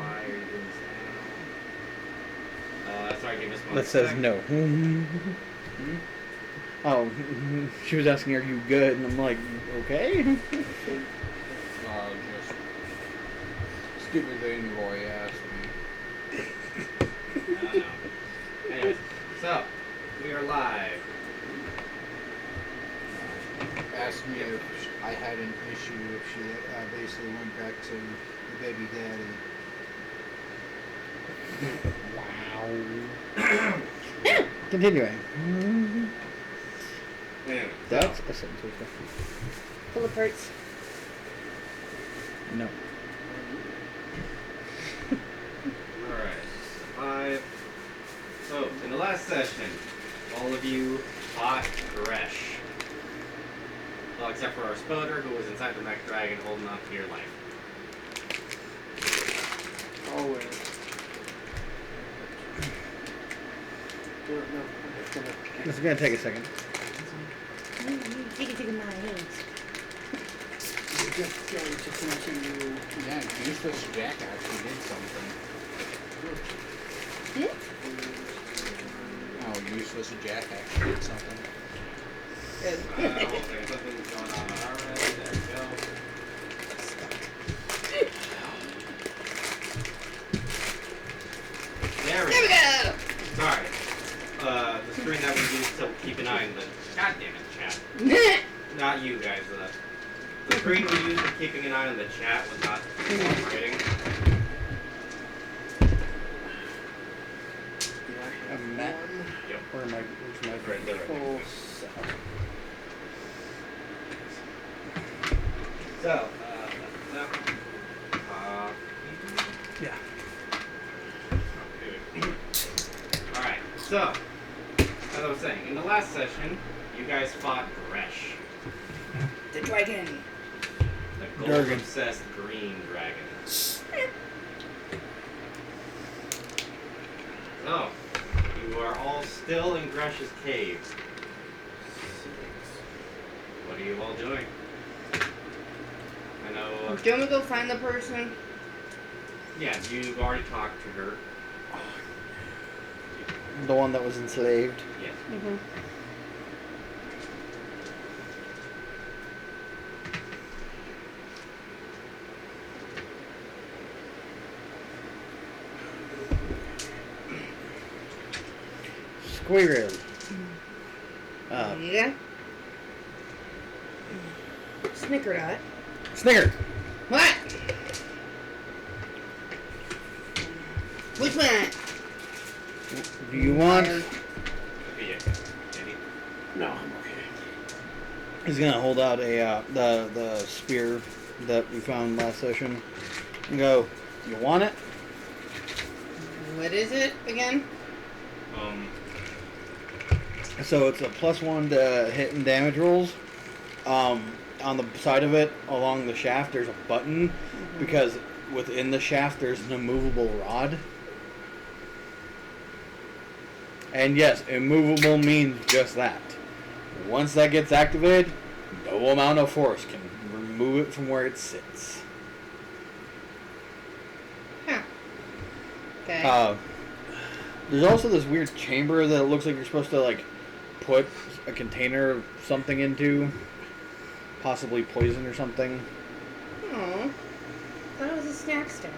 Why are you doing this now? Sorry, give us one That sec. says no. Oh, she was asking, "Are you good?" And I'm like, "Okay." Just stupid thing boy asked me. No. Anyways, so we are live. Asked me if I had an issue if she basically went back to the baby daddy. Wow. Continuing. Anyway, That's a sentence. Pull apart. No. Alright. So, in the last session, all of you fought Gresh. Well, except for our spoder, who was inside the mech dragon holding on to your life. Always. This is gonna take a second. Take it in my hands. We're just going to continue. Yeah, useless Jack actually did something. Oh, useless Jack actually did something. Good. Okay, something's going on our end. There we go. There we go. Sorry. The screen that we used to keep an eye on the... God damn it, chat. Not you guys. The screen we used for keeping an eye on the chat was not cooperating. A map. Yep. Where's my Right there. Full set. So, Yeah. Alright, so, as I was saying, in the last session, you guys fought Gresh, The dragon. the Durgan. gold-obsessed green dragon. So, you are all still in Gresh's cave. What are you all doing? I know, Do you want me to go find the person? yeah, you've already talked to her. The one that was enslaved. Yes. Mm-hmm. Squirrel. Yeah. Snickerdot. Snicker. What? Which one? Do you want? Okay, yeah. Andy? No, I'm okay. He's gonna hold out a the spear that we found last session and go. You want it? What is it again? So it's a +1 to hit and damage rolls. On the side of it, along the shaft, there's a button because within the shaft there's an immovable rod. And yes, immovable means just that. Once that gets activated, no amount of force can remove it from where it sits. Huh. Okay. There's also this weird chamber that it looks like you're supposed to like put a container of something into, possibly poison or something. Oh. Thought it was a snack stash.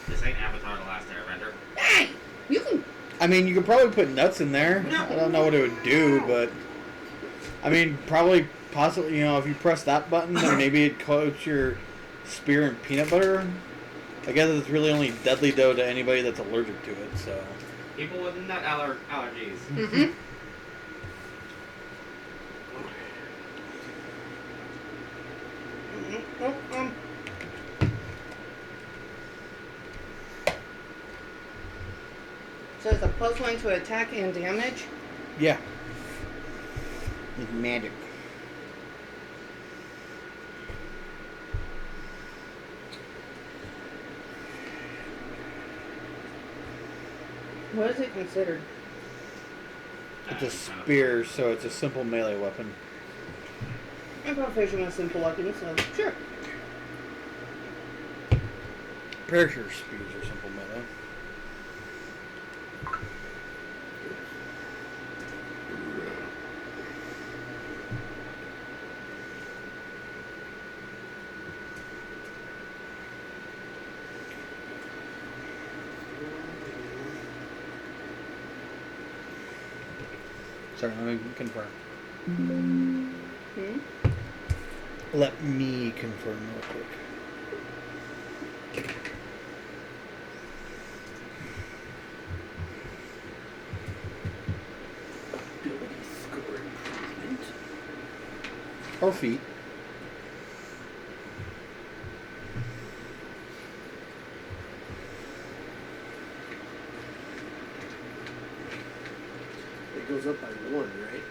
This ain't Avatar: The Last Airbender. Hey! You can. I mean, you could probably put nuts in there. I don't know what it would do, but I mean, probably, possibly, if you press that button, then maybe it coats your spear in peanut butter. I guess it's really only deadly though to anybody that's allergic to it. So People with nut allergies. Mm-hmm. So it's a +1 to attack and damage. yeah, it's magic. What is it considered? It's a spear, so it's a simple melee weapon. I'm proficient with simple weapons, so sure. Parachute speeds are simple melee. Sorry, let me confirm. Hmm? Let me confirm real quick. Ability score improvement. Or feet. It goes up by 1, right?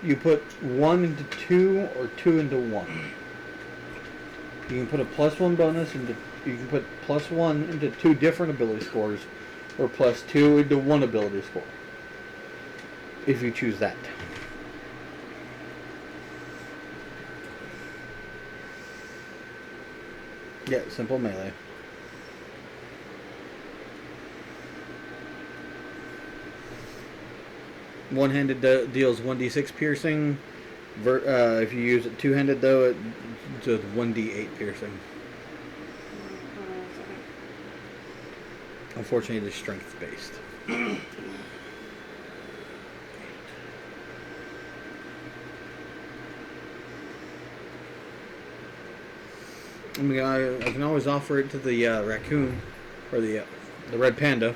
You put 1 into 2 or 2 into 1. You can put a +1 bonus into. You can put +1 into 2 different ability scores, or +2 into 1 ability score. If you choose that. Yeah, simple melee. One-handed deals 1d6 piercing. If you use it two-handed, though, it does 1d8 piercing. Hold on a second. Unfortunately, it is strength-based. I mean, I can always offer it to the raccoon, or the red panda.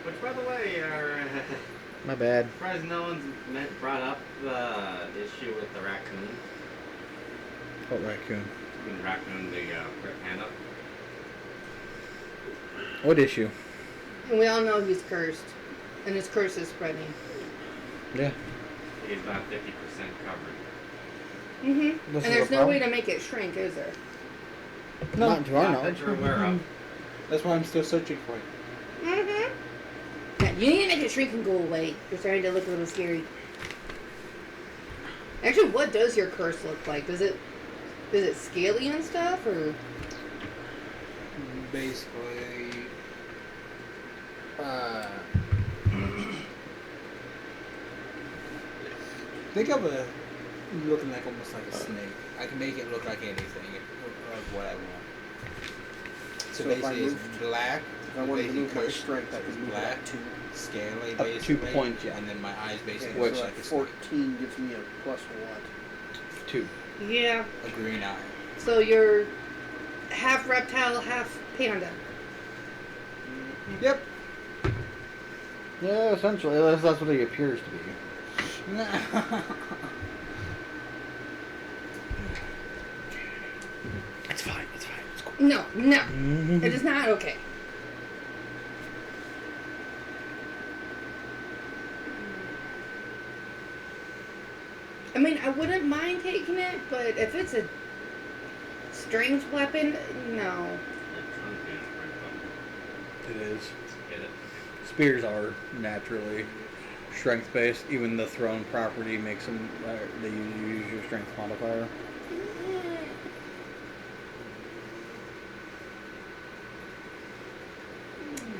Which, by the way, My bad. surprised no one's brought up the issue with the raccoon. What raccoon? The raccoon, the red panda. What issue? And we all know he's cursed. And his curse is spreading. Yeah. He's about 50% covered. Mm-hmm. This And is there's a no way problem? to make it shrink, is there? Not to our Not knowledge. that you're aware of. That's why I'm still searching for it. Mm-hmm. Yeah, you need to make it shrink and go away. You're starting to look a little scary. Actually, what does your curse look like? Is it scaly and stuff, or? Basically, think of a looking like almost like a snake. I can make it look like anything of what I want. So So if I basically, it's moved- black. If I wanted to basically move my cursed, strength, I so could it's move black, that 2. scaly, Up to basically. 2 points, yeah. And then my eyes basically Okay, look so like a that snake. 14 gives me a plus what? 2. Yeah. A green eye. So you're half reptile, half panda. Yep. Yeah, essentially, that's what he appears to be. It's fine. It's fine. It's cool. No, no. Mm-hmm. It is not okay. I mean, I wouldn't mind taking it, but if it's a strength weapon, no. It is. Get it? Spears are naturally strength-based. Even the thrown property makes them. They use your strength modifier.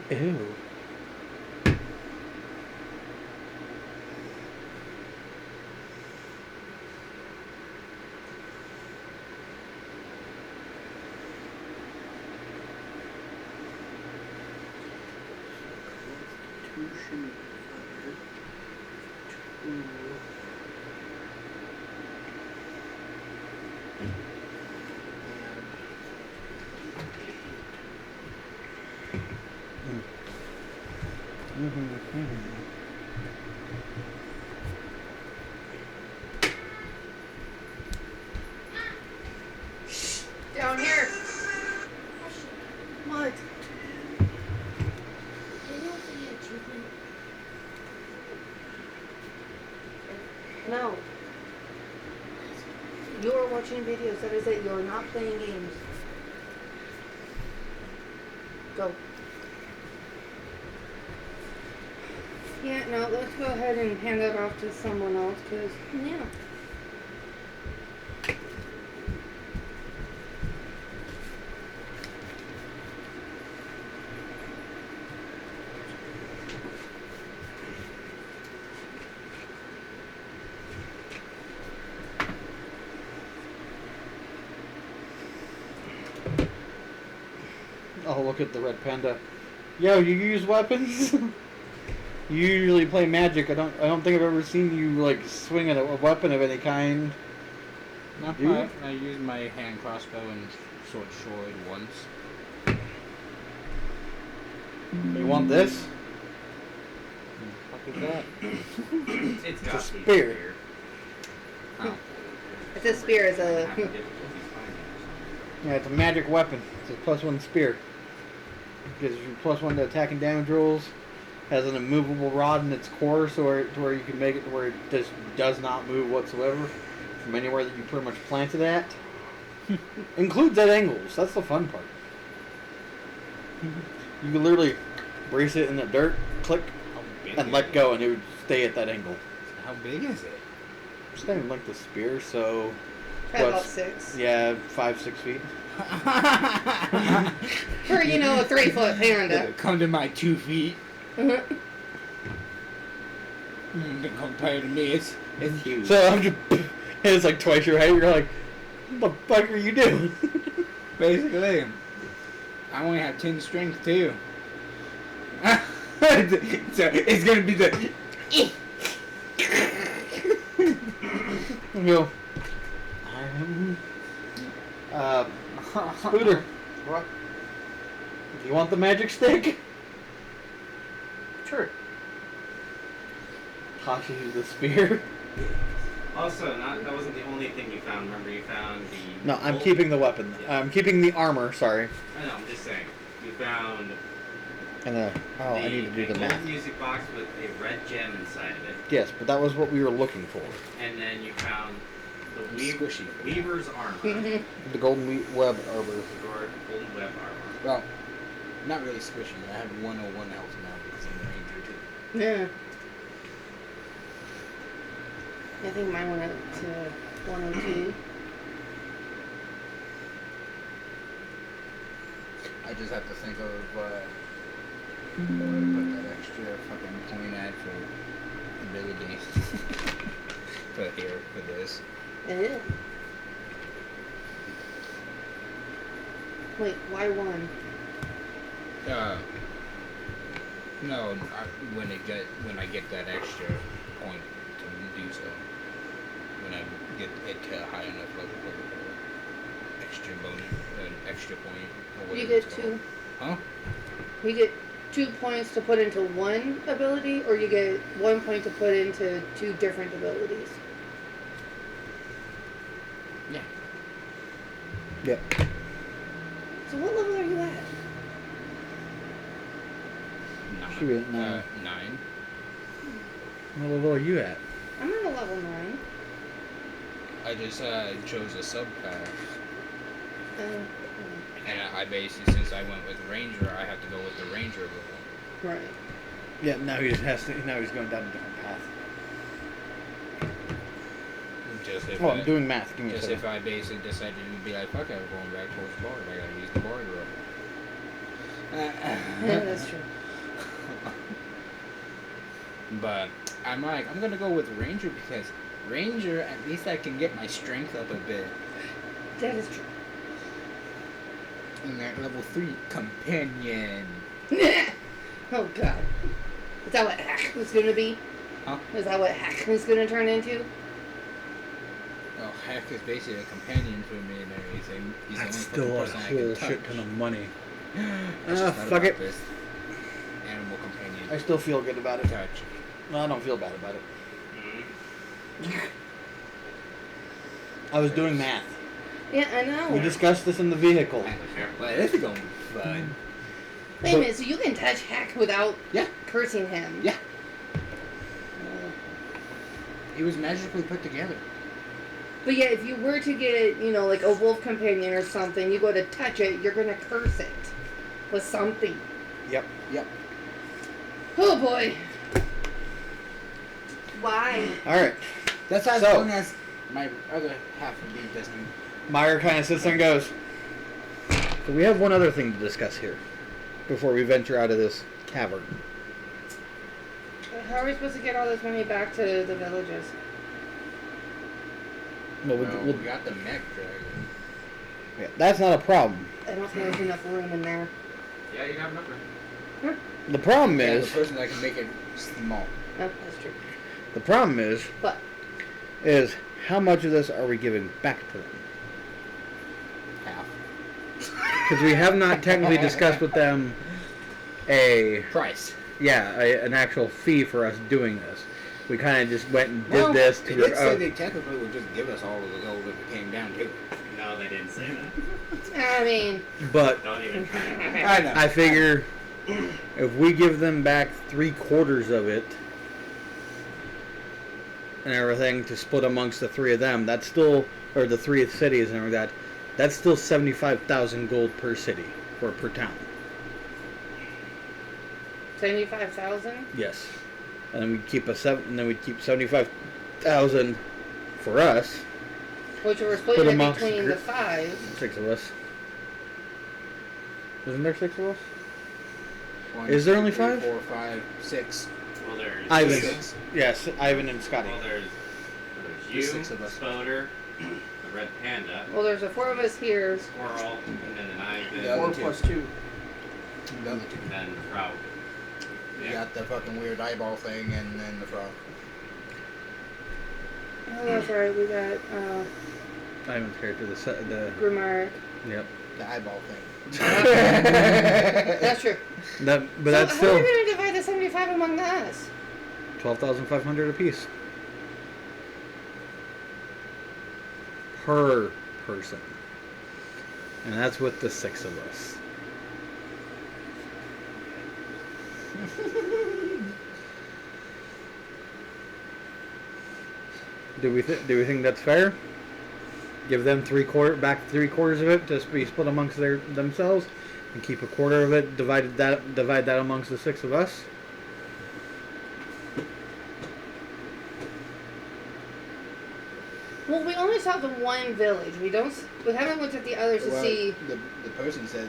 Ew. Constitution fire. 2. Down here. What? No. You're watching videos. That is it. You're not playing games. Go. Yeah, no, let's go ahead and hand that off to someone else, because, yeah. look at the red panda. Yo, you use weapons? You usually play magic. I don't think I've ever seen you like swing at a weapon of any kind. No, Do I used my hand crossbow and sword once. You want this? What is that? It's a got spear. Oh. It's a spear. It's a. Yeah, it's a magic weapon. It's a +1 spear. Gives you +1 to attack and damage rolls. Has an immovable rod in its core, so to where you can make it to where it just does not move whatsoever from anywhere that you pretty much plant it at. Includes at angles. That's the fun part. You can literally brace it in the dirt, click, and let go, and it would stay at that angle. How big is it? It's not even like the spear, so Probably about what's- 6. yeah, 5-6 feet. For, a 3-foot panda. Come to my 2 feet. Mhm. Compared to me, it's huge. So I'm just, and it's like twice your height. You're like, what the fuck are you doing? Basically, I only have 10 strength too. So it's gonna be the. You go. Scooter. What? Do you want the magic stick? Sure. Tosses you the spear. Also, that wasn't the only thing you found. Remember, you found the. No, I'm gold- keeping the weapon. Yeah. I'm keeping the armor. Sorry. I know. I'm just saying. You found. And I need to do the gold math. music box with a red gem inside of it, Yes, but that was what we were looking for. and then you found the Squishy. weaver's armor, Mhm. The golden web armor. or golden web armor. Well, not really squishy. I have 101 health now because I'm a ranger too. Yeah. I think mine went up to 102. I just have to think of where to put that extra fucking point at for ability. for this. Yeah. Wait, why 1? No, when I get that extra point to do so. When I get it to a high enough level for extra bonus, an extra point. Or You whatever get it's 2. called. Huh? You get 2 points to put into one ability, or you get 1 point to put into 2 different abilities. Yeah. Yep. So what level are you at? Should be at 9. 9. What level are you at? I'm at a level 9. I just chose a subclass. Oh, And I basically, since I went with Ranger, I have to go with the Ranger level. right. Yeah, now he just has to. Now he's going down a different path. Just if I'm doing math. Give me a Just second. if I basically decided to be like, fuck it, I'm going back towards the board. I gotta use the board roll. Yeah, that's true. But I'm like, I'm gonna go with Ranger because Ranger, at least I can get my strength up a bit. That is true. And at level 3, Companion. Oh god. Is that what Hack was gonna be? Huh? Is that what Hack was gonna turn into? Oh, Heck is basically a companion for me and everything. He's That's the still only a person I whole can shit touch. ton of money. I just thought fuck about it. this. Animal companion. I still feel good about it. touch. No, I don't feel bad about it. Mhm. I was doing math. Yeah, I know. We discussed this in the vehicle. Well, this is gonna be fun. Wait a minute, so you can touch Hack without Yeah. cursing him? Yeah. It was magically put together. But yeah, if you were to get, like a wolf companion or something, you go to touch it, you're gonna curse it with something. Yep. Yep. Oh boy. Why? All right. That's as So- long as my other half of me doesn't. Meyer kind of sits there and goes, so we have one other thing to discuss here before we venture out of this cavern. How are we supposed to get all this money back to the villages? Well, We got the mech dragon. yeah, that's not a problem. I don't think there's enough room in there. Yeah, you have enough room. The problem Yeah, is, the person that can make it small. No, that's true. the problem is But how much of this are we giving back to them? Half. Because we have not technically discussed with them Price. an actual fee for us doing this. We kind of just went and did Well, this they to did say they technically would just give us all of the gold if it came down to it. No, they didn't say that. I mean, but Don't even try. I know. I figure if we give them back 3/4 of it and everything to split amongst the three of them, that's still, or the three cities and everything like that, that's still 75,000 gold per city or per town. 75,000. Yes, and then we'd keep 75,000 for us, Which we're Put splitting it amongst between the the 5. 6 of us. Isn't there 6 of us? 1, Is there 2, only 3, 5? 4, 5, 6. Well, there's Ivan. 6. Yes, Ivan and Scotty. Well, there's The you, 6 of us. Spoder, the red panda, Well, there's the 4 of us here. squirrel, and then an Ivan, Yeah. 4 other two. plus 2. The other two. and then the frog. You Yeah. got the fucking weird eyeball thing and then the frog. Oh, that's right. We got Ivan's character, the Grimark. yep. The eyeball thing. That's true. But So that's how still are we going to divide the 75 among us? 12,500 apiece per person, and that's with the 6 of us. Do we think that's fair? Give them back 3/4 of it to be split amongst themselves, and keep 1/4 of it. Divide that amongst the 6 of us. Well, we only saw the one village. We haven't looked at the others to Well, see. the person said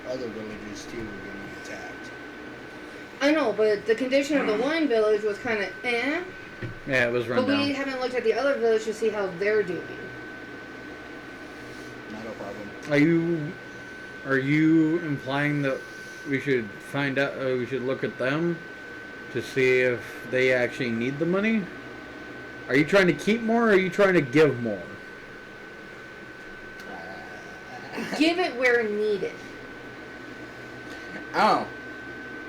other villages too were getting attacked. I know, but the condition of the one village was kind of eh. Yeah, it was run But down. we haven't looked at the other village to see how they're doing. Not a problem. Are you implying that we should find out? We should look at them to see if they actually need the money? Are you trying to keep more, or are you trying to give more? Give it where needed. Oh,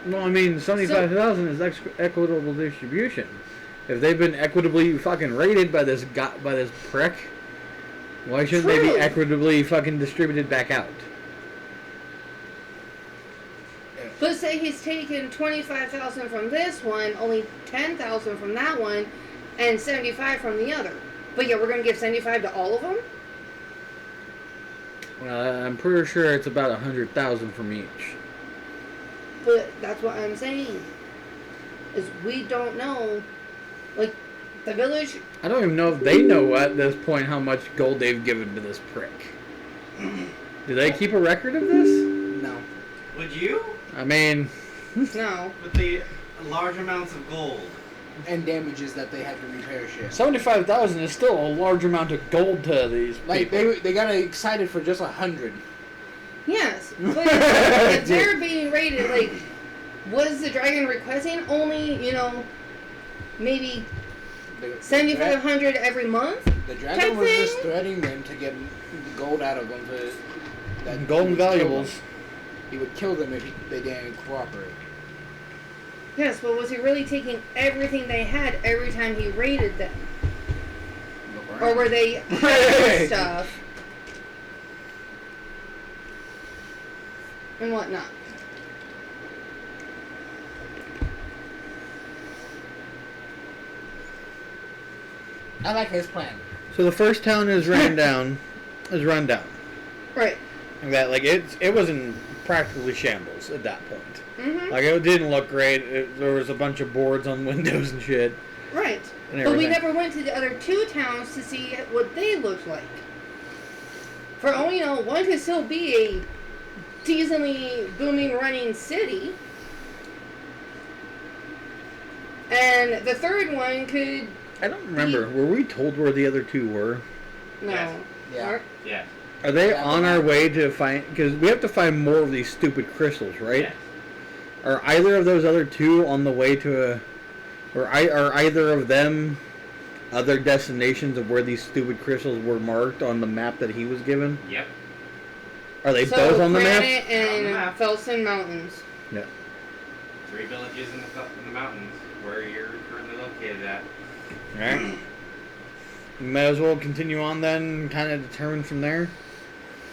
Well, I mean, 75,000 is equitable distribution. If they've been equitably fucking rated by this prick, why shouldn't they True. be equitably fucking distributed back out? But say he's taken 25,000 from this one, only 10,000 from that one, and 75 from the other. But yeah, we're gonna give 75 to all of them. Well, I'm pretty sure it's about 100,000 from each. But that's what I'm saying. Is we don't know, like the village. I don't even know if they know at this point how much gold they've given to this prick. Do they keep a record of this? no. Would you? I mean, No. With the large amounts of gold. And damages that they had to repair shit. 75,000 is still a large amount of gold to these Like people. they got excited for just 100. Yes, but if they're being rated, like, was the dragon requesting only, maybe The 7,500 every month? The type dragon was just thing? threatening them to get gold out of them. That Gold he and would kill valuables. them. He would kill them if they didn't cooperate. Yes, but was he really taking everything they had every time he raided them? Or were they hiding stuff and whatnot? I like his plan. So the first town is run down. Right. Like it was in practically shambles at that point. Mm-hmm. Like it didn't look great. There was a bunch of boards on windows and shit. Right. And But we everything. never went to the other two towns to see what they looked like. For all you know, one could still be a decently booming running city. And the third one could... I don't remember. Were we told where the other two were? No. Yes. Yeah. Mark? Yeah. Are they on our way to find? Because we have to find more of these stupid crystals, right? Yes. Are either of those other two on the way to a, are either of them other destinations of where these stupid crystals were marked on the map that he was given? Yep. Are they both on the map? Granite They're on the and map. Felsen Mountains. Yeah. 3 villages in the mountains where you're currently located at. Alright. You might as well continue on then, kind of determine from there.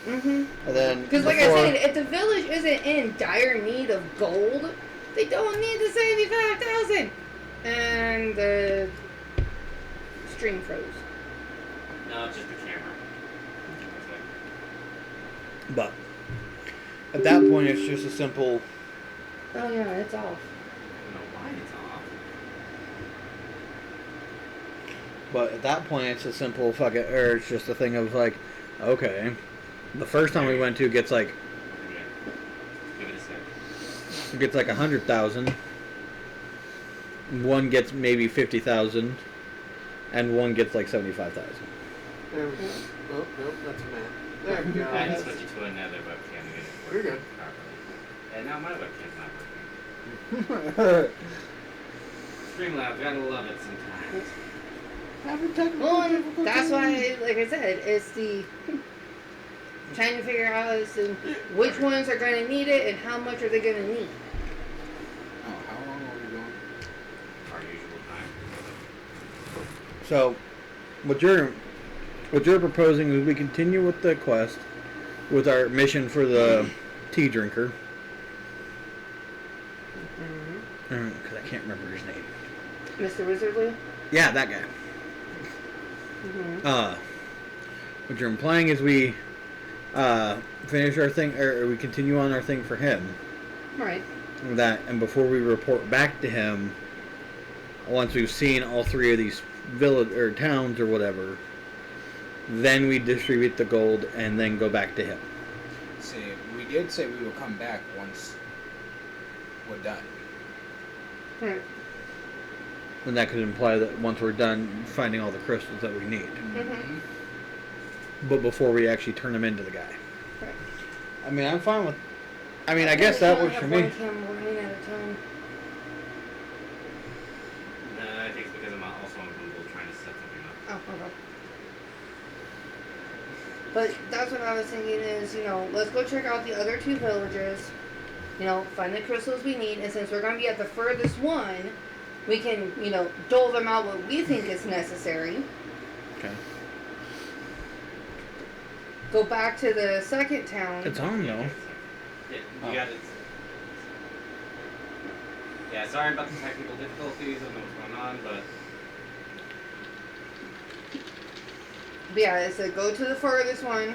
Mm-hmm. And then Because like I said, if the village isn't in dire need of gold, they don't need the 75,000. And the stream froze. No, it's just the camera. But at that point, it's just a simple. Oh yeah, it's off. I don't know why it's off. But at that point, it's a simple fuck it, or it's just a thing of like, okay, the first time we went to gets like Yeah. Give it a sec. it gets like 100,000. One gets maybe 50,000, and one gets like 75,000. There we go. Oh, nope, that's Matt. There we go. I had to switch it to another webcam to get it You're working good. properly. And now my webcam's not working. Streamlabs, gotta love it sometimes. Having technical Well, and difficulties. that's why, like I said, it's the trying to figure out as to which ones are going to need it and how much are they going to need. Oh, how long are we going? Our usual time. So, what you're proposing is we continue with the quest, with our mission for the tea drinker. Because I can't remember his name. Mr. Wizardly? Yeah, that guy. Mm-hmm. What you're implying is we finish our thing, or we continue on our thing for him. Right. That, and before we report back to him, once we've seen all 3 of these village or towns or whatever, then we distribute the gold and then go back to him. See, we did say we will come back once we're done. Right. And that could imply that once we're done finding all the crystals that we need. Mm-hmm. But before we actually turn them into the guy. Right. I mean, I'm fine with. I mean, I guess that works for me. One camera running at a time. No, I think it's because I'm also on Google trying to set something up. Oh, okay. But that's what I was thinking is, let's go check out the other 2 villages. Find the crystals we need, and since we're going to be at the furthest one, we can, dole them out what we think is necessary. Okay. Go back to the second town. It's on though. Yeah, you got it. Yeah, sorry about the technical difficulties. I don't know what's going on, but But yeah, it said go to the furthest one,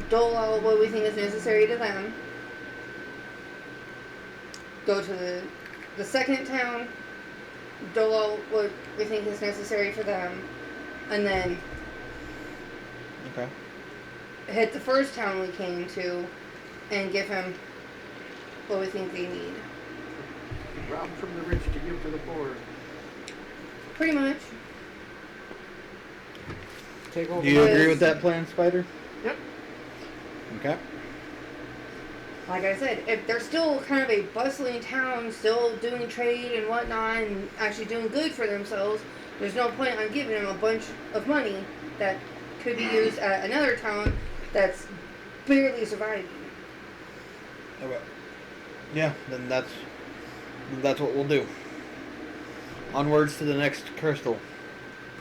dole out what we think is necessary to them. Go to the second town, dole out what we think is necessary for them, and then Okay. hit the first town we came to and give him what we think they need. Rob from the rich to give to the poor. Pretty much. Take over. Do you agree with that plan, Spider? Yep. Okay. Like I said, if they're still kind of a bustling town, still doing trade and whatnot, and actually doing good for themselves, there's no point on giving them a bunch of money that could be used at another town that's barely surviving. Okay. Yeah, then that's what we'll do. Onwards to the next crystal.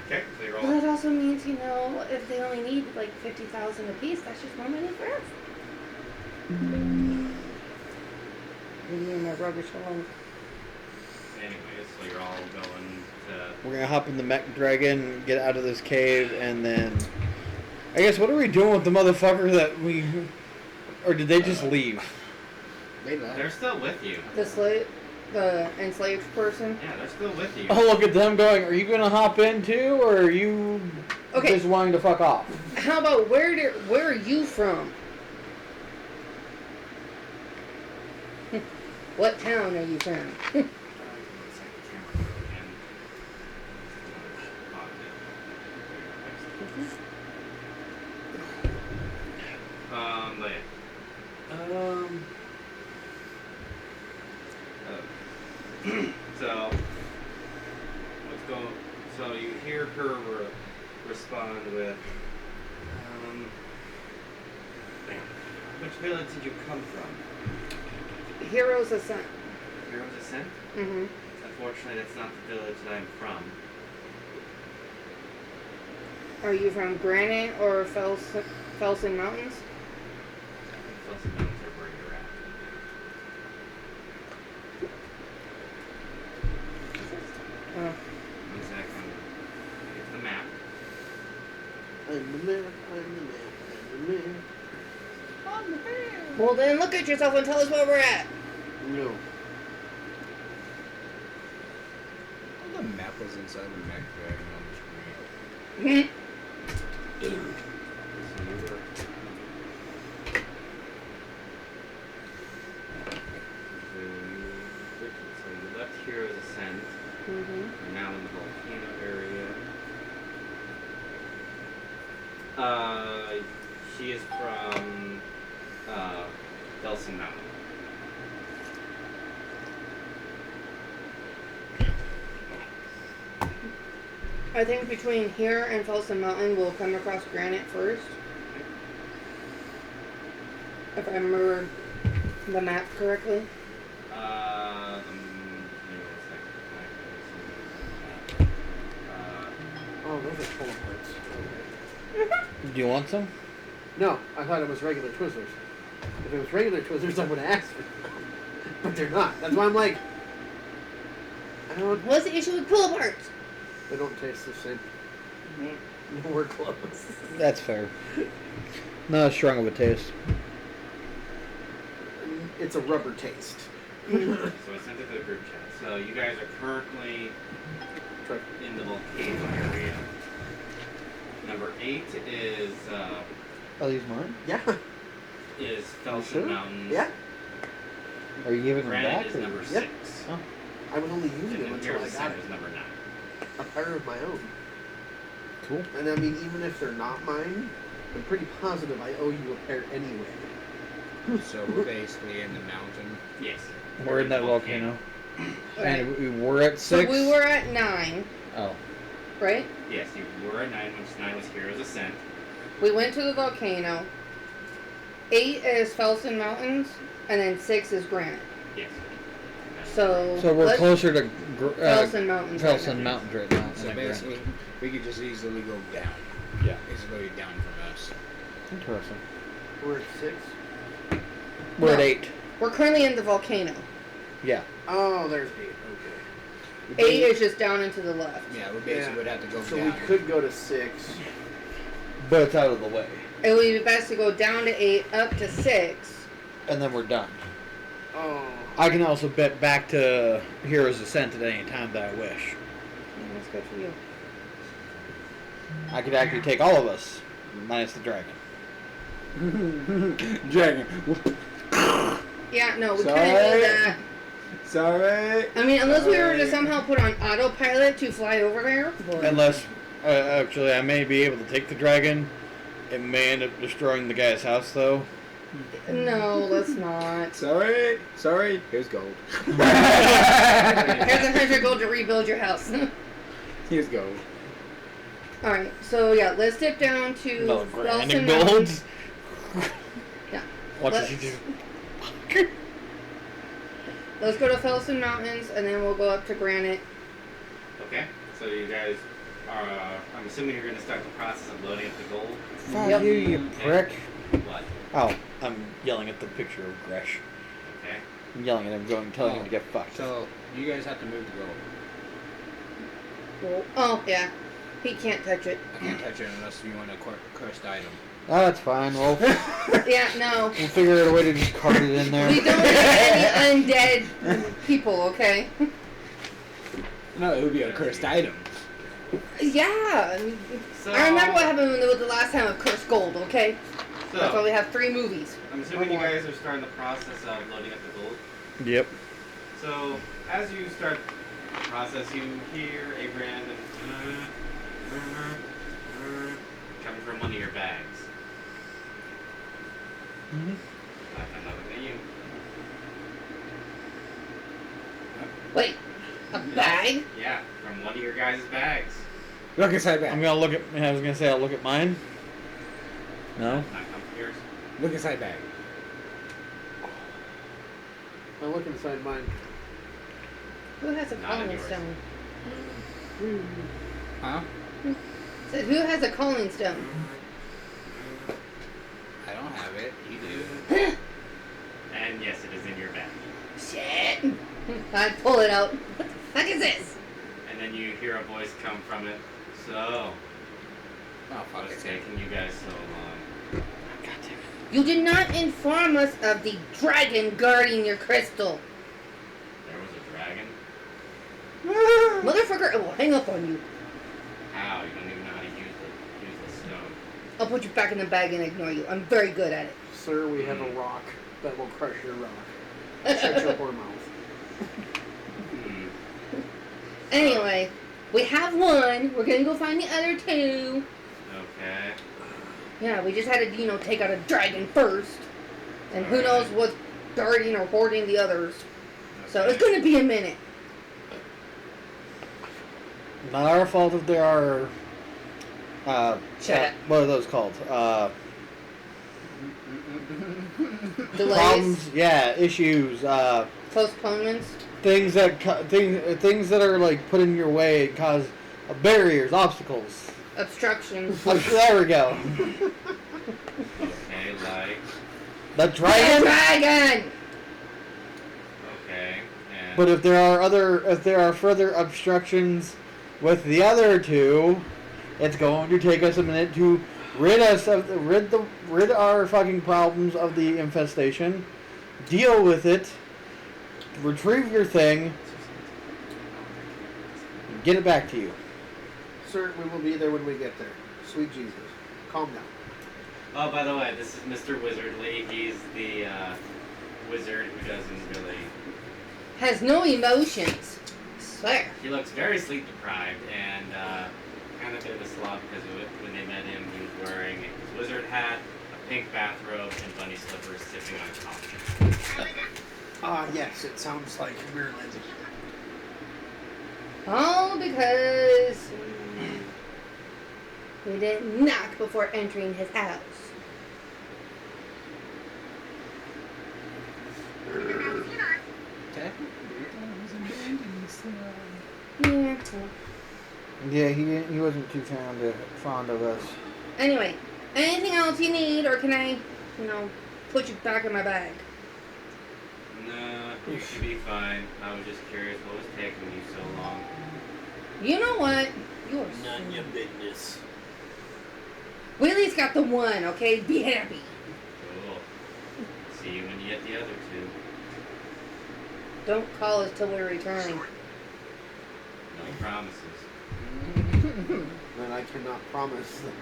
okay, so you're But all. that also means, if they only need like 50,000 apiece, that's just more money for us. Leave me and my rubbish alone. Anyways, so you're all going to. We're gonna hop in the mech dragon, get out of this cave, and then I guess what are we doing with the motherfucker that we, or did they just leave? They left. They're still with you. The enslaved person. Yeah, they're still with you. Oh, look at them going. Are you gonna hop in too, or are you Okay. just wanting to fuck off? How about where are you from? What town are you from? you hear her respond with, which village did you come from? Heroes Ascent. Heroes Ascent? Mm-hmm. Unfortunately, that's not the village that I'm from. Are you from Granite or Felsen Mountains? I think Felsen Mountains are where you're at. Oh. One second. Get the map. I'm the man, I'm the man, I'm the man. Well then, look at yourself and tell us where we're at. No. Oh, the map was inside the Mac Dragon on the screen. So you were... So you left Heroes Ascent. Mm-hmm. We're now in the volcano area. She is from Felsen Mountain. I think between here and Felsen Mountain, we'll come across Granite first. If I remember the map correctly. Oh, those are pull parts. Do you want some? No, I thought it was regular Twizzlers. If it was regular Twizzlers, I would have asked for them. But they're not. That's why I'm like, I don't. What's the issue with pull parts? They don't taste the same. We're close. That's fair. Not as strong of a taste. It's a rubber taste. So I sent it to the group chat. So you guys are currently in the volcano area. Number 8 is Are these mine? Yeah. Felsen Sure? Mountains. Yeah. Are you giving them Granite back? is or- number Yep. 6. Oh. I was only using And them then until Heroes I got Ascent it. is number 9. A pair of my own. Cool. And I mean, even if they're not mine, I'm pretty positive I owe you a pair anyway. So we're basically in the mountain. Yes. We're in that volcano. Okay. And we were at 6. So we were at 9, Oh. right? Yes, you were at 9, which 9 was Heroes Ascent. We went to the volcano. 8 is Felsen Mountains, and then 6 is Granite. Yes. So So we're let's- closer to Felsen Mountains. right Felsen now. Mountains right now. So than basically, we could just easily go down. Yeah. Easily down from us. Interesting. We're at 6. We're at No. 8. We're currently in the volcano. Yeah. Oh, there's 8. Okay. 8 is just down and to the left. Yeah, we basically would have to go So down. we could go to 6. But it's out of the way. It would be best to go down to 8, up to 6. And then we're done. Oh. I can also bet back to Heroes Ascent at any time that I wish. Yeah, that's good for you. I could actually take all of us, minus the dragon. Dragon. Yeah, no, we Sorry. couldn't do that. Sorry. I mean, unless we were to somehow put on autopilot to fly over there. But Unless, actually, I may be able to take the dragon. It may end up destroying the guy's house, though. no, let's not. Sorry. Here's gold. Here's 100 gold to rebuild your house. Here's gold. Alright, so yeah, let's dip down to No, grand Felsen gold. Mountains. Yeah. Watch Let's- what you do. Let's go to Felsen Mountains, and then we'll go up to Granite. Okay. So you guys are. I'm assuming you're going to start the process of loading up the gold. Fuck Yep. you, you prick. What? Oh, I'm yelling at the picture of Gresh. Okay. I'm yelling at him, telling him to get fucked. So you guys have to move the gold. Oh, yeah. He can't touch it. I can't touch it unless you want a cursed item. Oh, that's fine. We'll Yeah, no. figure out a way to just cart it in there. We don't have any undead people, okay? No, it would be a cursed item. Yeah. So, I remember what happened with the last time of Cursed Gold, okay? That's why So we have 3 movies. I'm assuming you guys are starting the process of loading up the gold. Yep. So as you start the process, you hear a random coming from one of your bags. I'm not looking at you. Wait, a bag? Yeah, from one of your guys' bags. Look inside bag. I'm gonna look at. I was gonna say I'll look at mine. No. Not come from yours. Look inside bag. I'll look inside mine. Who has a Not calling yours. stone? Huh? Said who has a calling stone? I don't have it. You do. And yes, it is in your bag. Shit! I pull it out. What the fuck is this? And then you hear a voice come from it. So, Oh, fuck what's it. taking you guys so long? God damn it. You did not inform us of the dragon guarding your crystal. There was a dragon? Motherfucker, it will hang up on you. How? You don't even know how to use the stone. I'll put you back in the bag and ignore you. I'm very good at it. Sir, we have a rock that will crush your rock. Shut your poor mouth. Hmm. Anyway, we have one. We're gonna go find the other two. Okay. Yeah, we just had to, take out a dragon first. And who knows what's guarding or hoarding the others. So it's gonna be a minute. Not our fault if there are. Shut up. What are those called? Delays, Problems. Yeah, issues. postponements. Things that things that are like put in your way and cause barriers, obstacles. Obstructions. There we go. Okay, like. The The dragon. dragon! Okay. And But if there are further obstructions with the other two, it's going to take us a minute to rid our fucking problems of the infestation, deal with it, retrieve your thing, and get it back to you. Sir, we will be there when we get there. Sweet Jesus. Calm down. oh, by the way, this is Mr. Wizardly. He's the wizard who doesn't really. Has no emotions. Swear. He looks very sleep deprived and kind of a bit of a slob because when they met him, he was wearing his wizard hat, a pink bathrobe, and bunny slippers, sipping on coffee. Yes, it sounds like Merlin. All because we didn't knock before entering his house. Yeah. Yeah, he wasn't too fond of us. Anyway, anything else you need, or can I, put you back in my bag? No, you should be fine. I was just curious what was taking you so long. You know what? You're None your business. Willie's got the one, okay? Be happy. Cool. See you when you get the other two. Don't call us till we return. No promises. And I cannot promise that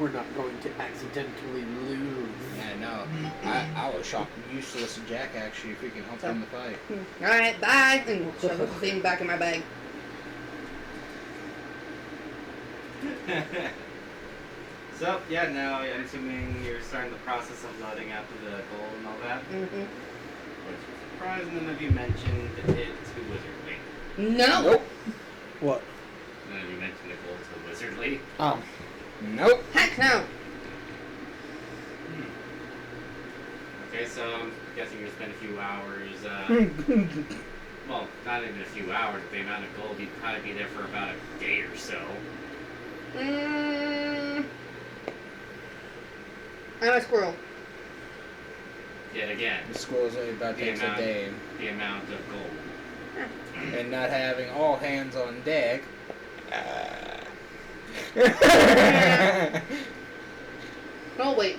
we're not going to accidentally lose. Yeah, no. I will shock useless Jack actually if we can help in the fight. Alright, bye. And shove the thing back in my bag. So, yeah, now I'm assuming you're starting the process of loading after the gold and all that. Mm-hmm. Which was surprising none of you mentioned it to Wizardly. No. Nope. What? None of you mentioned the gold to Wizardly. Oh. Nope. Heck no. Okay, so I'm guessing you're spend a few hours, well, not even a few hours, but the amount of gold, you'd probably be there for about a day or so. I'm a squirrel. Yet again, The squirrel's only about the takes a amount, day. the amount of gold. And not having all hands on deck. Oh, wait.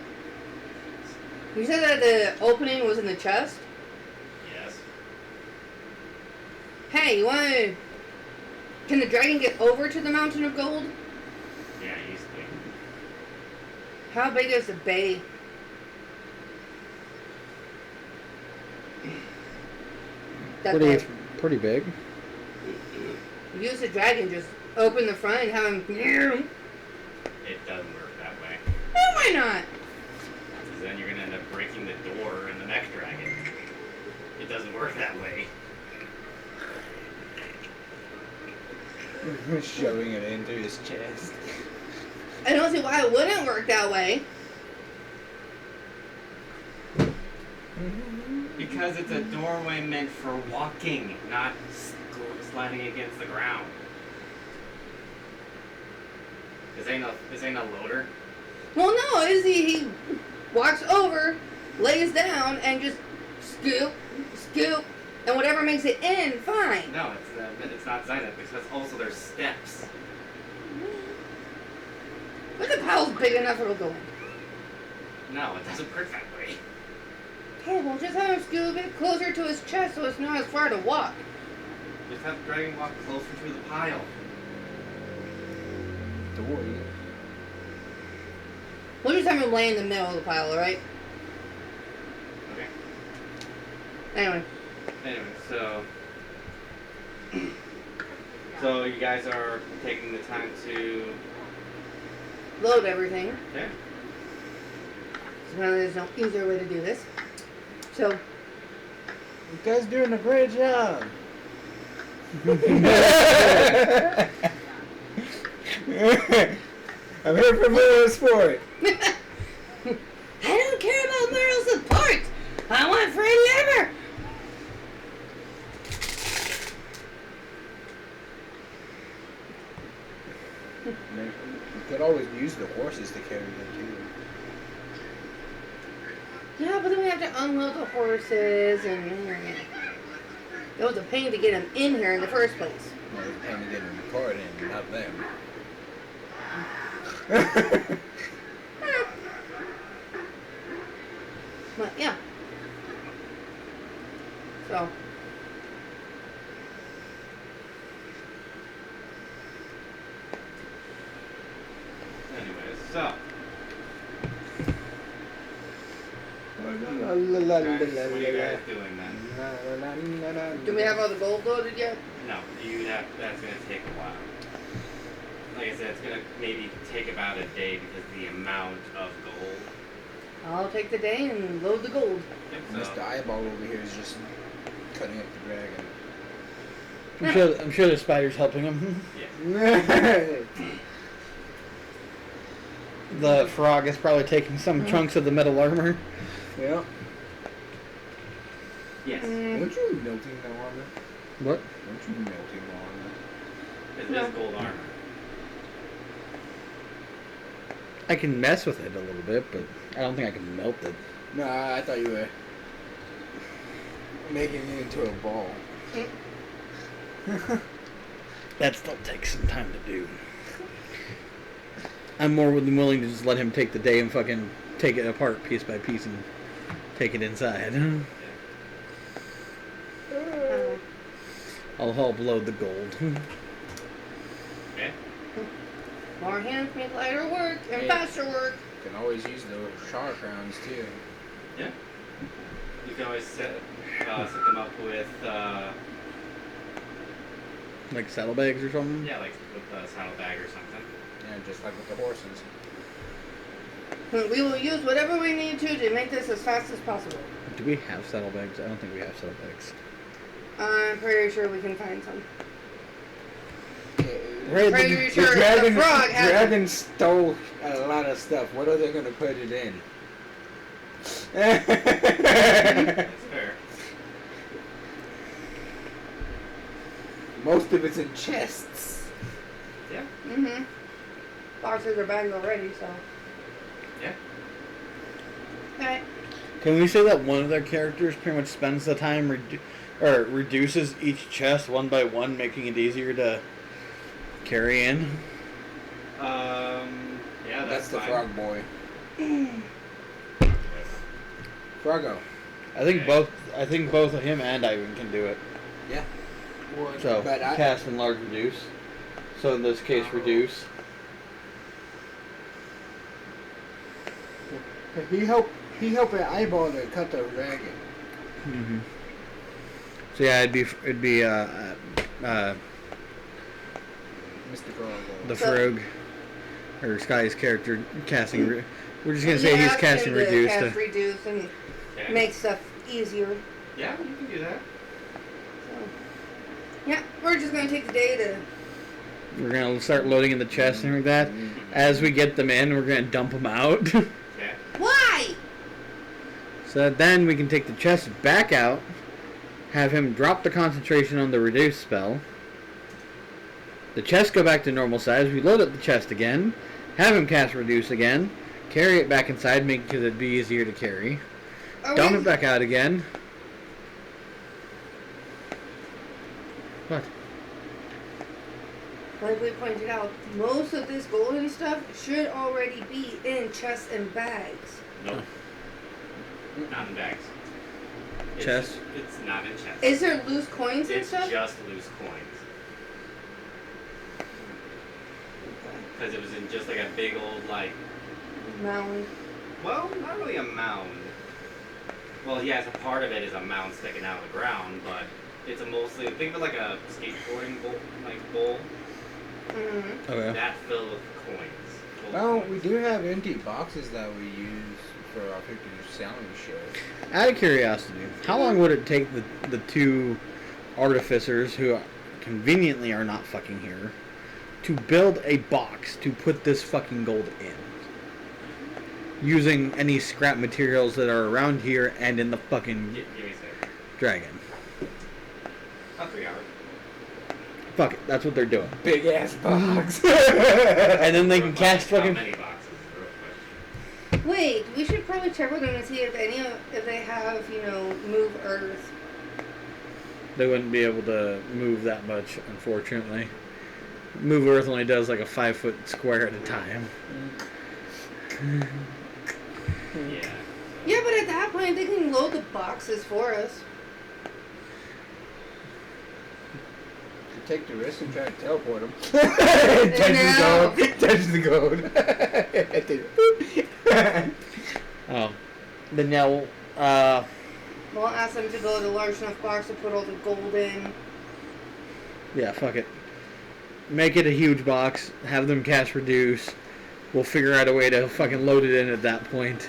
You said that the opening was in the chest? Yes. Hey, you wanna... Can the dragon get over to the mountain of gold? Yeah, easily. How big is the bay? That bay. Pretty big. Use the dragon, just open the front and have him... It doesn't work that way. Why not? Because then you're going to end up breaking the door in the next dragon. It doesn't work that way. Shoving it into his chest. I don't see why it wouldn't work that way. Because it's a doorway meant for walking, not sliding against the ground. This ain't a loader. Well, no, he walks over, lays down, and just scoop, and whatever makes it in, fine. No, it's not designed that because also there's steps. But the pile's big enough it'll go in. No, it doesn't work that way. Okay, well, just have him scoop it closer to his chest so it's not as far to walk. Just have Dragon walk closer to the pile. We'll just have him lay in the middle of the pile, alright? Okay. Anyway, so you guys are taking the time to load everything. okay. So now there's no easier way to do this. So, You guys doing a great job. I'm here for moral support. I don't care about moral support. I want free labor. You could always use the horses to carry them too. Yeah, but then we have to unload the horses and it was a pain to get them in here in the first place. Well, it's time to get in the cart in, not them. But yeah. So. Anyways, so guys, what are you guys doing then? Do we have all the gold loaded yet? No, that's gonna take a while. Like I said, it's gonna maybe take about a day because of the amount of gold. I'll take the day and load the gold. Yep, Mr. Eyeball over here is just cutting up the dragon. I'm sure the spider's helping him. Yeah. The frog is probably taking some chunks of the metal armor. Yeah. Yes. Weren't you melting the armor? What? Weren't you melting the armor? It is gold armor. I can mess with it a little bit, but I don't think I can melt it. No, I thought you were making it into a ball. That still takes some time to do. I'm more than willing to just let him take the day and fucking take it apart piece by piece and take it inside. I'll help load the gold. Okay. More hands make lighter work and faster work. You can always use the shark rounds too. Yeah. You can always set them up with Like saddlebags or something? yeah, like with a saddlebag or something. Yeah, just like with the horses. We will use whatever we need to make this as fast as possible. Do we have saddlebags? I don't think we have saddlebags. I'm pretty sure we can find some. Right, Pretty sure the frog has dragon stole a lot of stuff. What are they going to put it in? That's fair. Most of it's in chests. Yeah. Mm-hmm. Boxes are bagged already, so. Yeah. Alright. Can we say that one of their characters pretty much spends the time reduces each chest one by one, making it easier to carry in? Yeah, That's the fine. frog boy. Froggo. I think both of him and Ivan can do it. Yeah. So But cast, enlarge, reduce. So in this case, reduce. He helped an eyeball to cut the dragon. Mm-hmm. So yeah, it'd be Mr. Froggo. the So- Frog or Sky's character casting. We're just gonna You say he's ask casting him to reduce. Cast reduce and Okay. make stuff easier. Yeah, you can do that. So. Yeah, we're just gonna take the day to We're gonna start loading in the chest and like that. As we get them in, we're gonna dump them out. Okay. Why? So that then we can take the chest back out, have him drop the concentration on the reduce spell. The chest go back to normal size. We load up the chest again, have him cast reduce again, carry it back inside, make it be easier to carry. Dump it back out again. What? Like we pointed out, most of this golden stuff should already be in chests and bags. Nope. Not in bags. Chest? It's not in chests. Is there loose coins and It's stuff? just loose coins. Because it was in just like a big old, like, Mound. well, not really a mound. Well, yes, a part of it is a mound sticking out of the ground, but it's a mostly, think of it like a skateboarding bowl, Mm-hmm. Okay. that filled with coins. Full Well, of we coins. do have empty boxes that we use for our pictures selling shows. Out of curiosity, how long would it take the two artificers who conveniently are not fucking here to build a box to put this fucking gold in? Using any scrap materials that are around here and in the fucking Give me a second. dragon. About 3 hours. Fuck it, that's what they're doing. Big ass box. And then they can cast How fucking... many boxes, real quick. Wait, we should probably check with them and see if if they have, move earth. They wouldn't be able to move that much, unfortunately. Move Earth only does like a 5-foot square at a time. Yeah. Yeah, but at that point they can load the boxes for us. Take the risk and try to teleport them. No. Touch the gold. Oh. Then yeah, We'll ask them to build a large enough box to put all the gold in. yeah, fuck it. Make it a huge box, have them cast reduce. We'll figure out a way to fucking load it in at that point.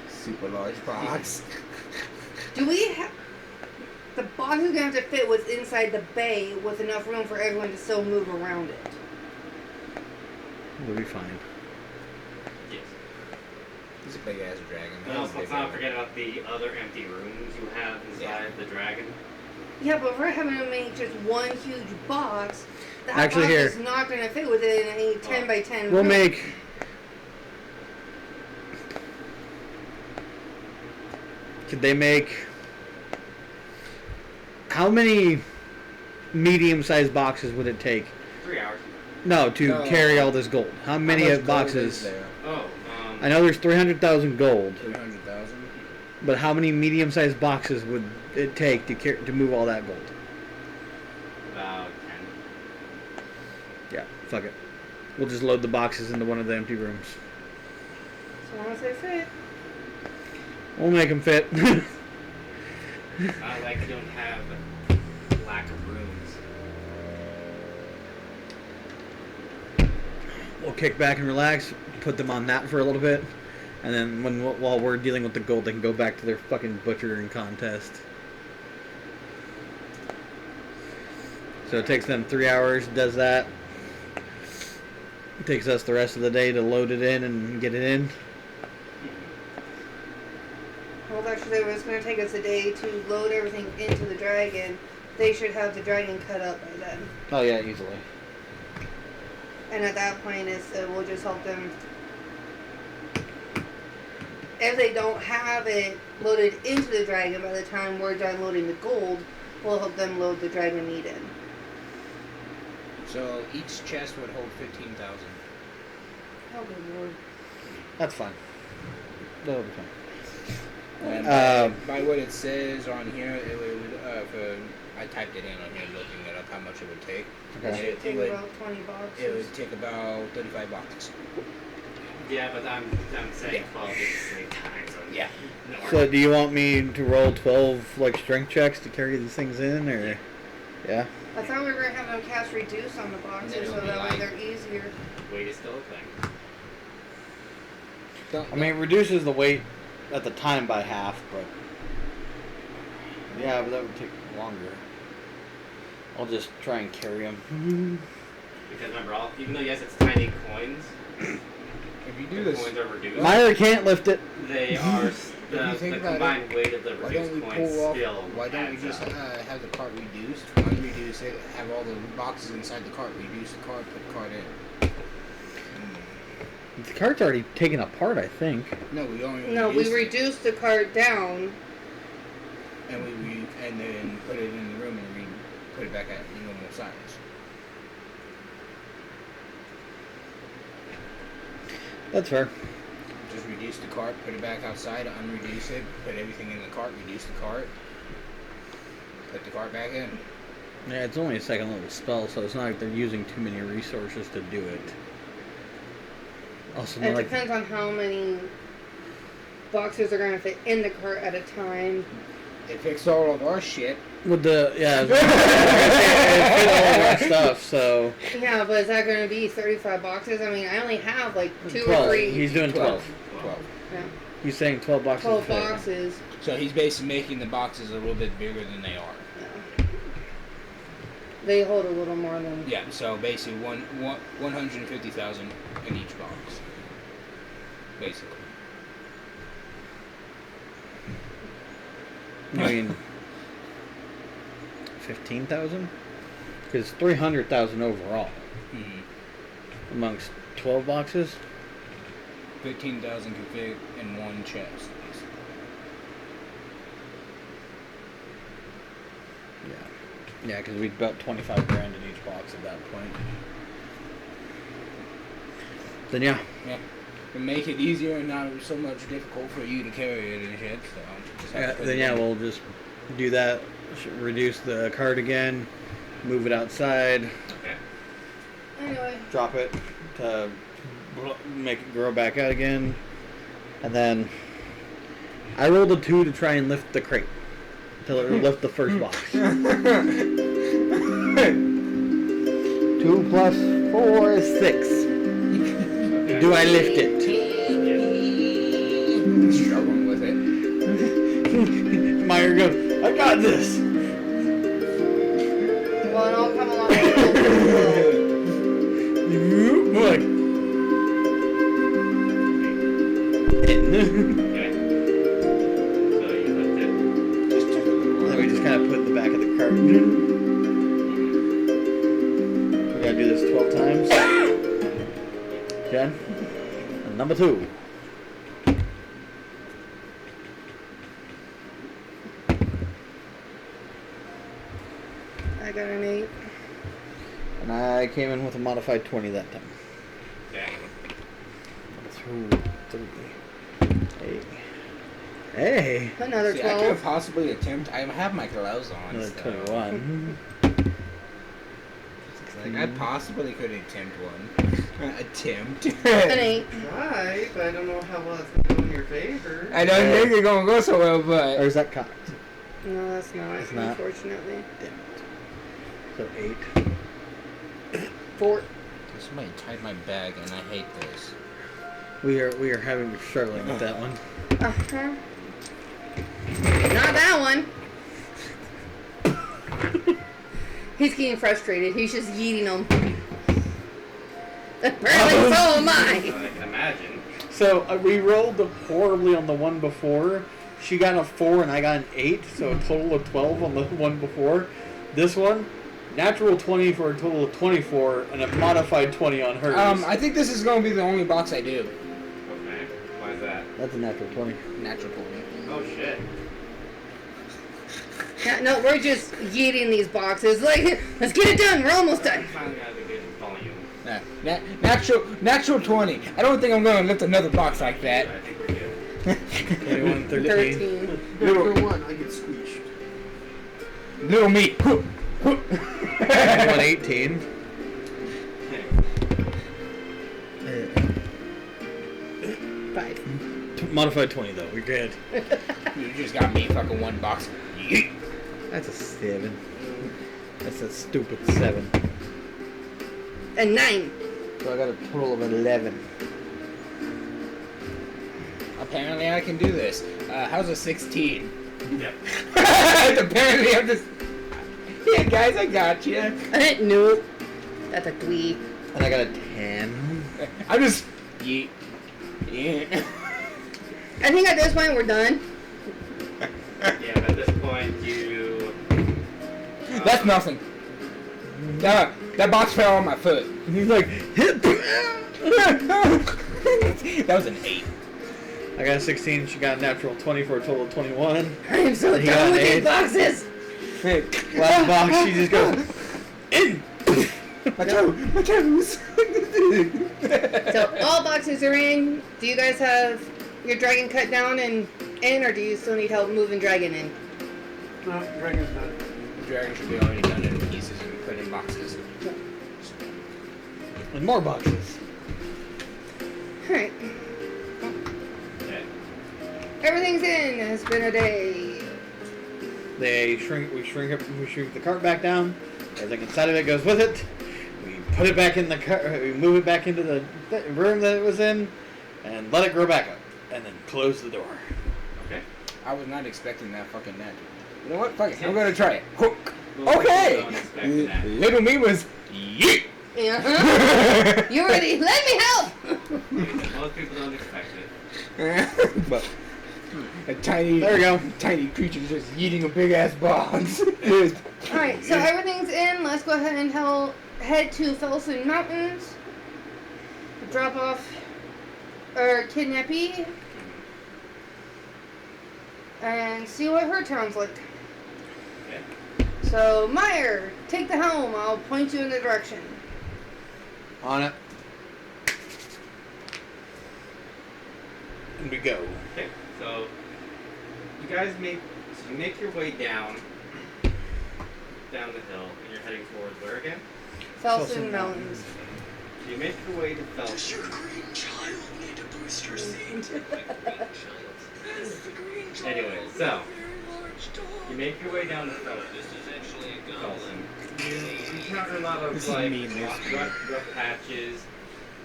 Super large box. Do we have... The box is going to have to fit what's inside the bay with enough room for everyone to still move around it. We'll be fine. Yes. He's a big ass dragon. And also, let's not forget about the other empty rooms you have inside the dragon. Yeah, but if we're having to make just one huge box, that Actually, box here. is not going to fit within a 10 by 10 We'll room. make... Could they make... How many medium-sized boxes would it take? 3 hours. No, to No. carry all this gold. How many much gold boxes? is there? Oh, I know there's 300,000 gold, 300,000. but how many medium-sized boxes would it take to move all that gold? about 10. Yeah, fuck it. We'll just load the boxes into one of the empty rooms. So long as they fit. We'll make them fit. I like don't have lack of rooms. We'll kick back and relax, put them on that for a little bit, and then while we're dealing with the gold, they can go back to their fucking butchering contest. So it takes them 3 hours, does that. It takes us the rest of the day to load it in and get it in. Well, actually, it was going to take us a day to load everything into the dragon. They should have the dragon cut up by then. Oh yeah, easily. And at that point, we'll just help them. If they don't have it loaded into the dragon by the time we're done loading the gold, we'll help them load the dragon meat in. So each chest would hold 15,000. Oh, good lord. That's fine. That'll be fine. And by what it says on here, it would. I typed it in on here, looking at how much it would take. Okay. It should take about 20 boxes. It would take about 35 boxes. Yeah, but I'm saying 12 at the same time, so Yeah. No So do you want me to roll 12 like strength checks to carry these things in, or yeah? I thought we were going to have them cast reduce on the boxes It'll so be that way like- they're easier. weight is still a thing. I mean, it reduces the weight at the time by half, but yeah, but that would take longer. I'll just try and carry them. Because remember, even though yes, it's tiny coins, If you do the this, coins are reduced. Myra can't lift it. They are the think about combined weight of the why don't reduced we coins pull off? still Why don't we adds just up. have the cart reduced, unreduce it, have all the boxes inside the cart, reduce the cart, put the cart in. The cart's already taken apart, I think. No, we only No, we reduced it, reduced the cart down. and and then put it in the room and put it back at normal size. That's fair. Just reduce the cart, put it back outside, unreduce it, put everything in the cart, reduce the cart, put the cart back in. Yeah, it's only a second level spell, so it's not like they're using too many resources to do it. Also, It not like depends on how many boxes are going to fit in the cart at a time. It fixed all of our shit. with the it fit all of our stuff. So Yeah, but is that going to be 35 boxes? I mean, I only have like 2 or 12. 3. He's doing 12. 12. Yeah. He's saying 12 boxes. 12 fit. boxes. So he's basically making the boxes a little bit bigger than they are. Yeah. They hold a little more than. Yeah, so basically 150,000 in each box. Basically. I mean, 15,000? Because 300,000 overall Mm-hmm. amongst 12 boxes. 15,000 can fit in one chest. Basically. Yeah, because we'd about 25 grand in each box at that point. Then yeah, And make it easier and not so much difficult for you to carry it and shit. So just have to put then it yeah, in. we'll just do that. Reduce the cart again, move it outside, Okay. Anyway. drop it to make it grow back out again, and then I rolled a 2 to try and lift the crate until it would lift the first box. 2 plus 4 is 6. Okay. Do I lift it? Yes. Struggling with it. Meyer goes, I got this. Well, and I'll come along with Look. Okay. So you lift it. Just took a little Then while. we just kind of put it in the back of the cart. We gotta do this 12 times. Again. And number 2. I got an 8. And I came in with a modified 20 that time. Okay. 2, 3. Hey. Another See, I could 12. possibly attempt. I have my gloves on. Another so 21. it's like I possibly could attempt one. Attempt. An 8. Right, but I don't know how well it's going to go in your favor. I don't think it's gonna go so well, Or but is that cocked? No, that's not. It's not? Unfortunately. Damn it. So 8. 4. somebody tied my bag, and I hate this. We are having struggling with that one. Uh-huh. Not that one. He's getting frustrated. He's just yeeting them. Apparently so am I. I can imagine. So we rolled horribly on the one before. She got a 4 and I got an 8, so a total of 12 on the one before. This one, natural 20 for a total of 24, and a modified 20 on hers. I think this is gonna be the only box I do. Okay. Why is that? That's a natural 20. Natural 20. Oh shit. Yeah, no, we're just yeeting these boxes. Like, let's get it done. We're almost done. Finally got a good volume. Natural 20. I don't think I'm gonna lift another box like that. I think we're good. 21, 13. 13. Number 1, I get squeezed. Little me. 118. Five. Modified 20 though, we're good. You just got me fucking one box. Yeet. That's a 7. That's a stupid 7. And 9. So I got a total of 11. Apparently I can do this. How's a 16? Yep. Apparently I'm just... Yeah, guys, I got you. Nope. That's a dweeb. And I got a 10. I just yeah. I think at this point we're done. Yeah, but at this point you. That's nothing. That box fell on my foot. He's like, hit. That was an 8. I got a 16. She got a natural 20 for a total of 21. I am so He done got with an these 8. boxes. Hey, Last box, she just goes in. my toes. So all boxes are in. Do you guys have your dragon cut down and in, or do you still need help moving dragon in? No, Dragon's done. The dragon should be already done in pieces and put in boxes. And more boxes. Alright. Okay. Everything's in. It's been a day. We shrink the cart back down. Everything inside of it goes with it. We put it back in the cart. We move it back into the room that it was in, and let it grow back up, and then close the door. Okay. I was not expecting that fucking net. You know what? Fuck it. I'm gonna try it. Hook. Most Okay. people don't expect that. Little me was yeet. Uh-huh. You ready? Let me help! Most people don't expect it. But a tiny, There we go. tiny creature just eating a big ass box. Alright, so everything's in. Let's go ahead and head to Felsen Mountains. Drop off our kidnappee. And see what her town's like. Okay. So, Meyer, take the helm. I'll point you in the direction. On it. And we go. Okay. So you guys make your way down the hill, and you're heading towards where again? Felsen Mountains. So you make your way to Felsen. Does your green child need a booster seat? Anyway, so you make your way down to Felsen. You encounter a lot of This is like me in this rough patches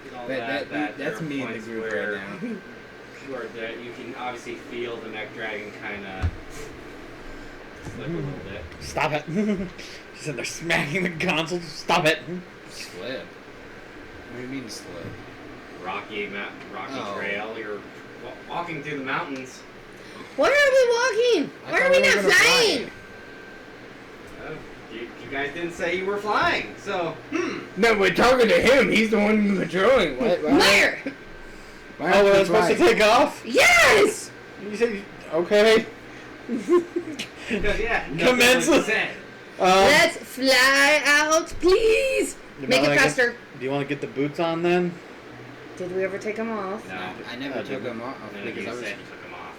and all That's there are me in the points group where right now. you can obviously feel the mech dragon kind of slip a little bit. Stop it. She's in there smacking the console. Stop it. Slip. What do you mean slip? Rocky Oh. trail. You're walking through the mountains. Why are we walking? Why are we not flying? You guys didn't say you were flying, so No, we're talking to him. He's the one controlling. Why? Meyer! Oh, we're supposed to take off? Yes! You said, okay. because Commence. nothing was said. Let's fly out, please! You Make wanna it faster. Do you want to get the boots on then? Did we ever take them off? No, I never took him off none of because you I was said you took them off.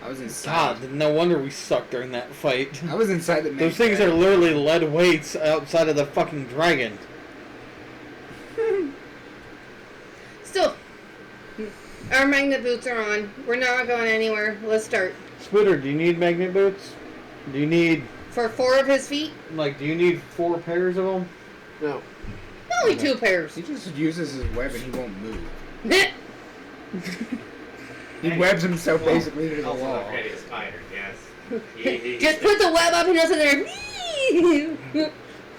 I was inside. God, no wonder we sucked during that fight. I was inside the. Those things are literally lead weights outside of the fucking dragon. Still, our magnet boots are on. We're not going anywhere. Let's start. Splitter, do you need magnet boots? Do you need, For 4 of his feet? do you need 4 pairs of them? No. Only 2 pairs. He just uses his web and he won't move. Just He webs himself basically into the Also, wall. okay, a spider, yes. put the web up and he'll sit there.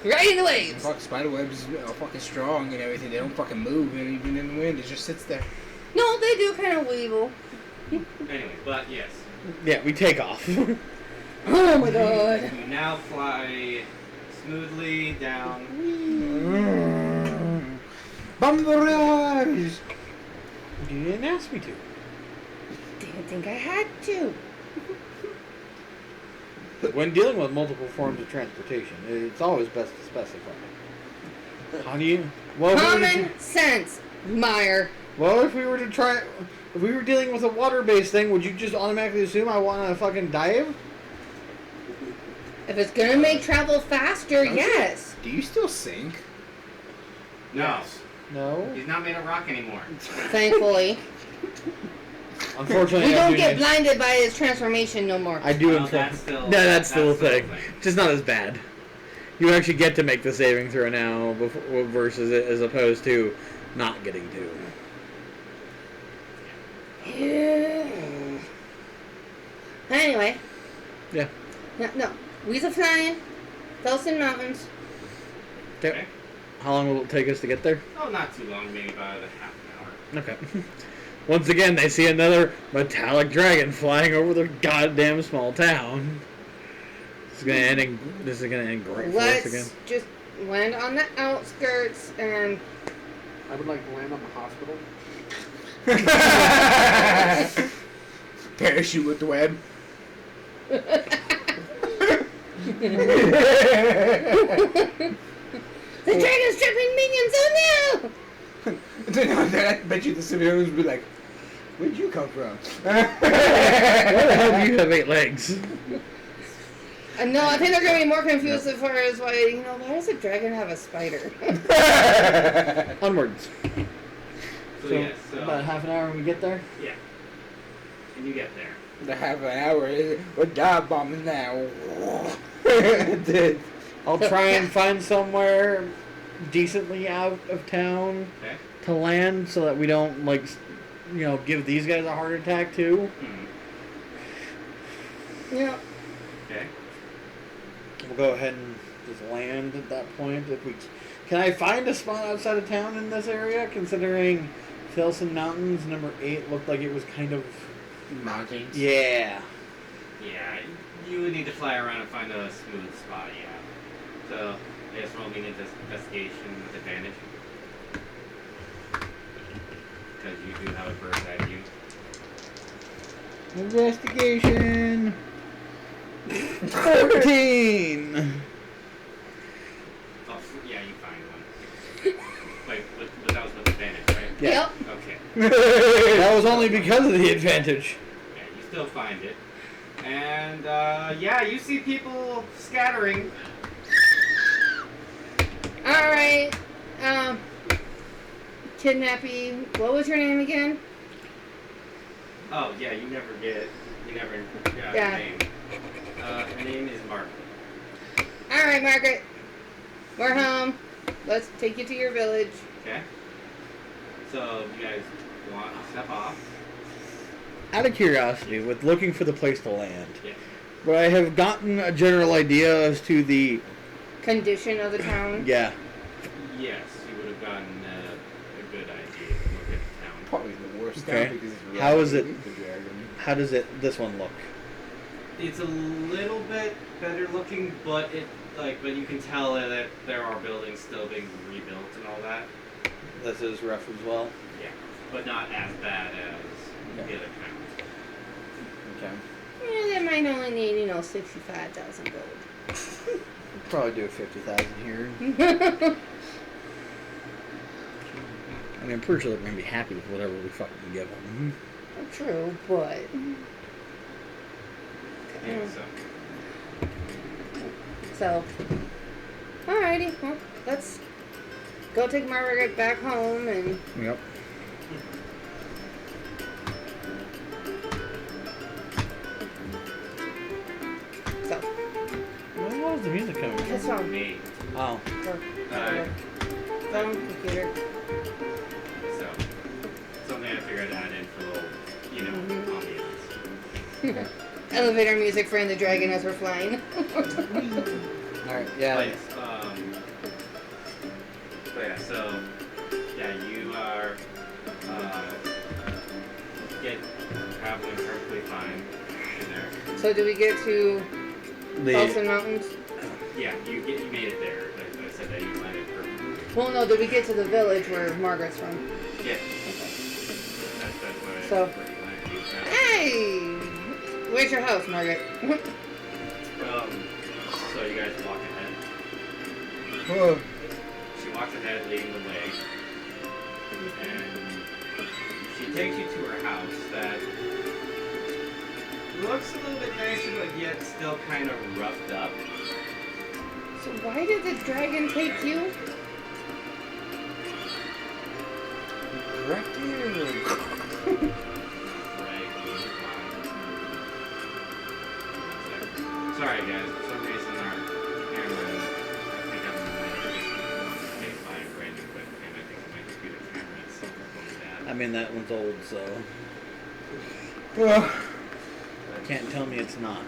Right in the waves. Fuck, spider webs are fucking strong and everything. They don't fucking move, and even in the wind, it just sits there. No, they do kind of weevil. Anyway, but yes. Yeah, we take off. Oh my god. You now fly smoothly down. Bombardiers! You didn't ask me to. Didn't think I had to. When dealing with multiple forms of transportation, it's always best to specify. How do you... Well, Common sense, Meyer. if we were to try... If we were dealing with a water-based thing, would you just automatically assume I want to fucking dive? If it's gonna make travel faster, yes. Do you still sink? No. No. He's not made of rock anymore. Thankfully. Unfortunately, We I don't do get need- blinded by his transformation no more. I do. Well, that's still- that's still a that's still a thing. thing. Just not as bad. You actually get to make the saving throw now, versus it, as opposed to not getting to. Yeah. Anyway. Yeah. No. We's a flying. Felsen Mountains. Okay. How long will it take us to get there? Oh, not too long, maybe about a half an hour. Okay. Once again, they see another metallic dragon flying over their goddamn small town. This is gonna end great for us again. Let's just land on the outskirts and. I would like to land on the hospital. Parachute with the web. The dragon's trapping minions! Oh no! Then I bet you the civilians would be like, "Where'd you come from?" Why the hell do you have 8 legs? No, I think they're gonna be more confused as far as why does a dragon have a spider? Onwards. So About half an hour when we get there? yeah. And you get there. The half an hour, we're dive bombing now. I'll try and find somewhere decently out of town Okay. to land so that we don't, give these guys a heart attack too. Hmm. Yeah. Okay. We'll go ahead and just land at that point. Can I find a spot outside of town in this area, considering Filson Mountains, number 8, looked like it was kind of... Mountains. Yeah. Yeah, you would need to fly around and find a smooth spot, yeah. So, I guess roll me an investigation with advantage. Because you do have a bird's eye view. Investigation. 14. Oh, yeah, you find one. Wait, that was with advantage, right? Yeah. Yep. Okay. That was only because of the advantage. Yeah, you still find it. And, you see people scattering. Alright. Kidnapping. What was your name again? Oh, yeah, you never got Yeah. her name. Her name is Margaret. Alright, Margaret. We're home. Let's take you to your village. Okay. So, you guys want to step off? Out of curiosity, with looking for the place to land, Yeah. would I have gotten a general idea as to the... Condition of the town. Yeah. Yes, you would have gotten a good idea. Look at the town. Probably the worst Okay. town because it's How is it- the dragon. How does this one look? It's a little bit better looking, but but you can tell that there are buildings still being rebuilt and all that. This is rough as well. Yeah, but not as bad as the other towns. Okay. Yeah, they might only need, 65,000 gold. Probably do 50,000 here. I mean, I'm pretty sure they're going to be happy with whatever we fucking give them. True, but... Yeah, So, alrighty, well, let's go take Margaret back home and... Yep. So, Where was the music coming from? it's on me. Oh. Phone, computer. So, something I figured I'd add in for a little, ambiance. Elevator music for In the Dragon as we're flying. Alright, yeah. You are traveling perfectly fine in there. So do we get to Felsen Mountains? Yeah, you made it there. I said that you landed perfectly. Well, no, did we get to the village where Margaret's from? Yeah. Okay. That's where So- you landed. Hey! Where's your house, Margaret? So you guys walk ahead. Oh. She walks ahead, leading the way. And she takes you to her house that looks a little bit nicer, but yet still kind of roughed up. So why did the dragon take you? Right here. Sorry guys, for some reason our camera, I think I'm just by a brand new webcam. I think my computer camera is going bad. I mean, that one's old, so Well, can't tell me it's not.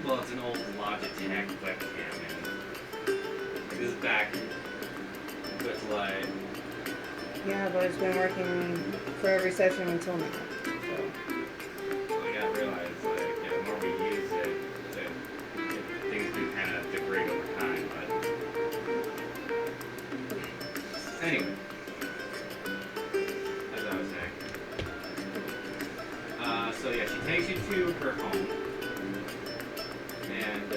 Well, it's an old Logitech webcam, and this is back with light. Yeah, but it's been working for every session until now. So. Well, you gotta realize, like, yeah, the more we use it, things do kind of degrade over time, but... Anyway. As I was saying. So yeah, she takes you to her home. And,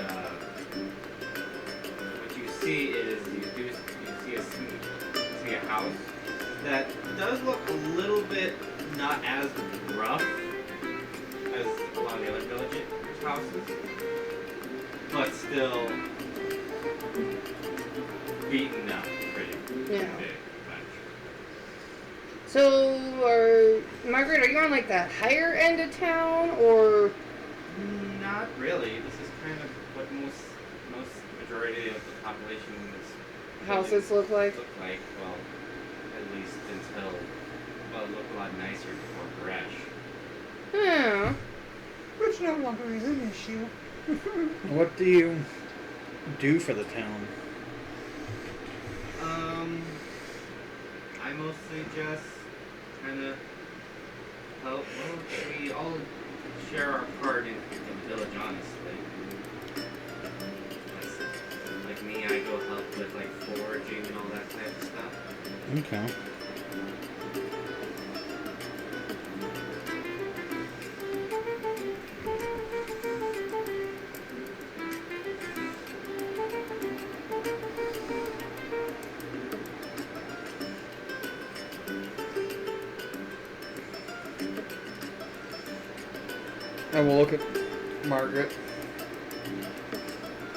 what you see is, you see a house that does look a little bit not as rough as a lot of the other village houses, but still beaten up pretty Yeah. big bunch. So, Margaret, are you on like the higher end of town, or? Not really. This is kind of what most majority of the population's Houses look like? Well, at least until, well, it looked a lot nicer before Gresh. Yeah. Which no longer is an issue. What do you do for the town? I mostly just kind of help. Well, we all share our part in the village, honestly. Like me, I go help with like foraging and all that type of stuff. Okay. I will look at Margaret.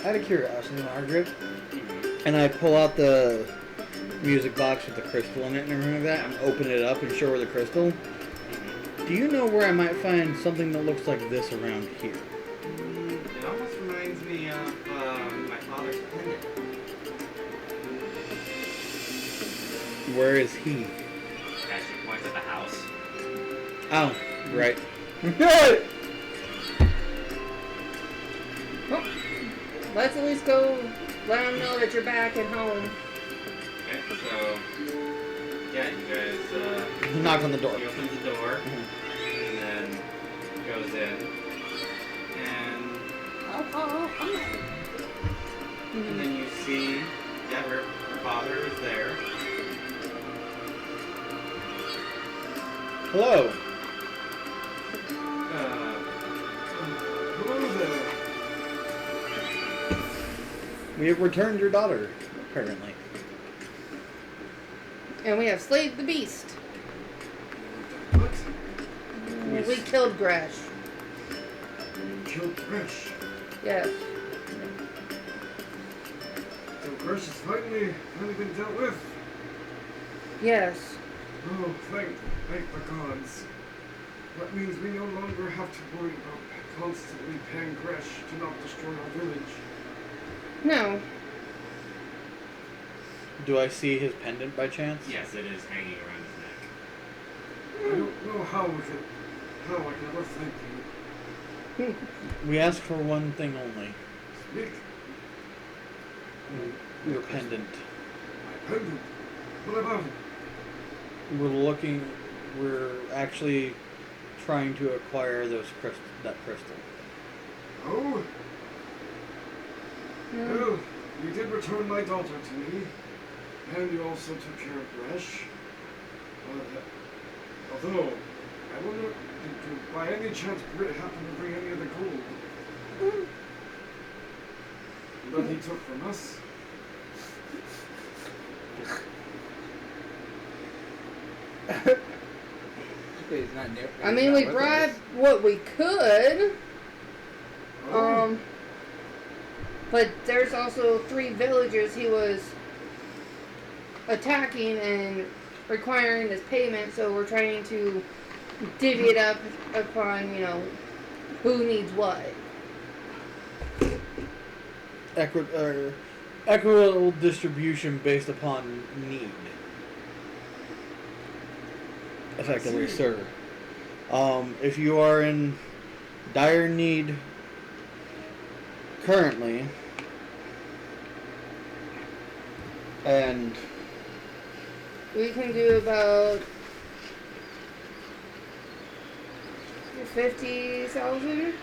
Out of curiosity, Margaret. And I pull out the music box with the crystal in it and everything like that, and open it up and show her the crystal. Do you know where I might find something that looks like this around here? It almost reminds me of my father's pendant. Where is he? Actually points at the house. Oh, right. Well, let's at least go let them know that you're back at home. Okay, so yeah, you guys Knock on the door. he opens the door and then goes in and then you see yeah, her father is there. Hello. Hello there. We have returned your daughter, apparently. And we have slayed the beast. What? We killed Gresh. Killed Gresh. Yes. So Gresh has finally been dealt with. Yes. Oh, thank the gods. That means we no longer have to worry about constantly paying Gresh to not destroy our village. No. Do I see his pendant by chance? Yes, it is hanging around his neck. I don't know how I can ever thank you. We ask for one thing only. Speak. Your pendant. My pendant. What about it? We're actually trying to acquire that crystal. Oh? Well, you did return my daughter to me, and you also took care of Gresh. Although, I wonder, did you by any chance happen to bring any of the gold that he took from us? It's not near. I mean, we brought what we could. Oh, But there's also 3 villages he was attacking and requiring this payment, so we're trying to divvy it up upon, who needs what. Equitable distribution based upon need. Effectively, sir. If you are in dire need currently, and We can do about 50,000.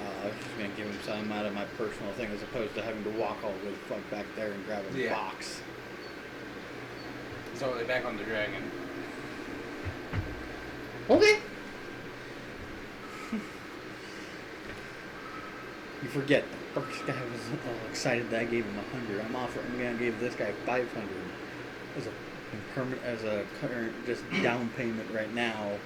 I was just gonna give him some out of my personal thing as opposed to having to walk all the way the fuck back there and grab a box. So they're back on the dragon. Okay. You forget, the first guy was all excited that I gave him 100. I'm gonna give this guy 500 as a current just down payment right now.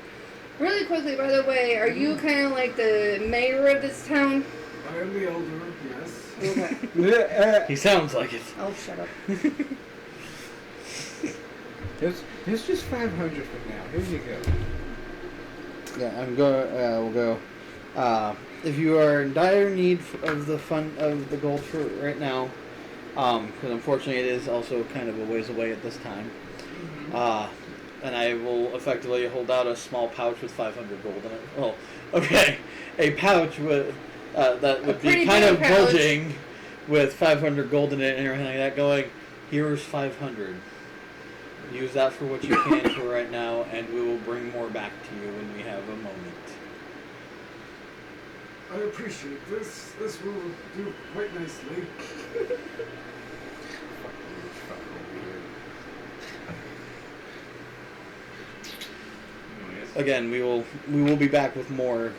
Really quickly, by the way, are you kind of like the mayor of this town? I am the elder, yes. Okay. He sounds like it. Oh, shut up. There's just 500 for now. Here you go. Yeah, we'll go. If you are in dire need of the gold for right now, because unfortunately it is also kind of a ways away at this time, and I will effectively hold out a small pouch with 500 gold in it. Oh, okay, a pouch with that would be kind of bulging with 500 gold in it and everything like that. Going, here's 500. Use that for what you can for right now, and we will bring more back to you when we have a moment. I appreciate this. This will do quite nicely. Again, we will be back with more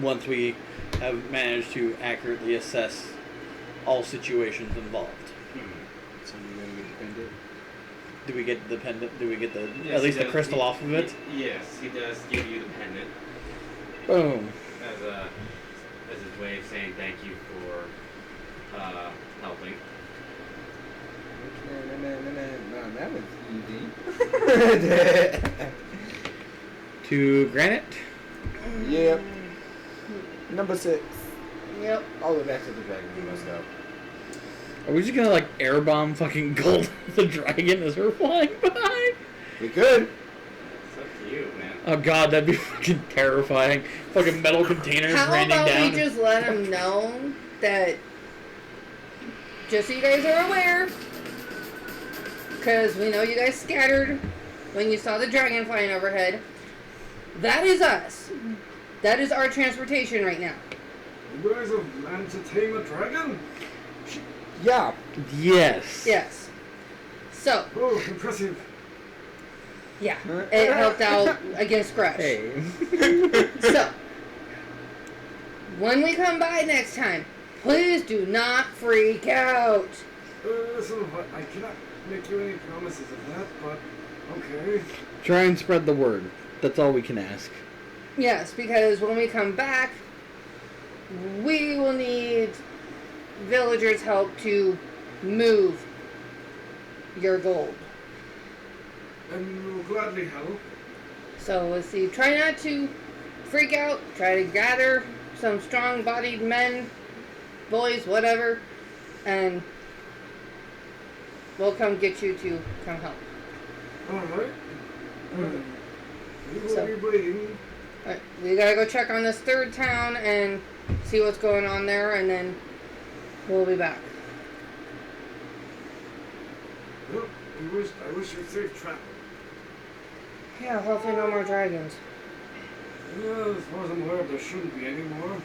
once we have managed to accurately assess all situations involved. So you're gonna get the pendant? Do we get the pendant? Do we get the Yes, at least he the does. crystal off of it? Yes, he does give you the pendant Boom. as his way of saying thank you for helping. No, that was easy. To granite. Yep. Number 6. Yep. All the way back to the dragon. We must go. Are we just gonna like air bomb fucking gold the dragon as we're flying by? We could. It's up to you, man. Oh god, that'd be fucking terrifying. Fucking metal containers How raining about down. we just let them know that, just so you guys are aware, because we know you guys scattered when you saw the dragon flying overhead. That is us. That is our transportation right now. You guys have managed to tame a dragon? Yeah. Yes. Yes. So, Oh, impressive. yeah, it helped out against Crush. Hey. So, when we come by next time, please do not freak out. Listen, I cannot make you any promises of that, but okay. Try and spread the word. That's all we can ask. Yes, because when we come back, we will need villagers' help to move your gold. And we will gladly help. So let's see. Try not to freak out. Try to gather some strong-bodied men, boys, whatever, and we'll come get you to come help. Alright. We will So- be waiting. Alright, we gotta go check on this third town and see what's going on there, and then we'll be back. Well, I wish you safe travel. Yeah, hopefully no more dragons. Yeah, as far as I'm aware, there shouldn't be any more.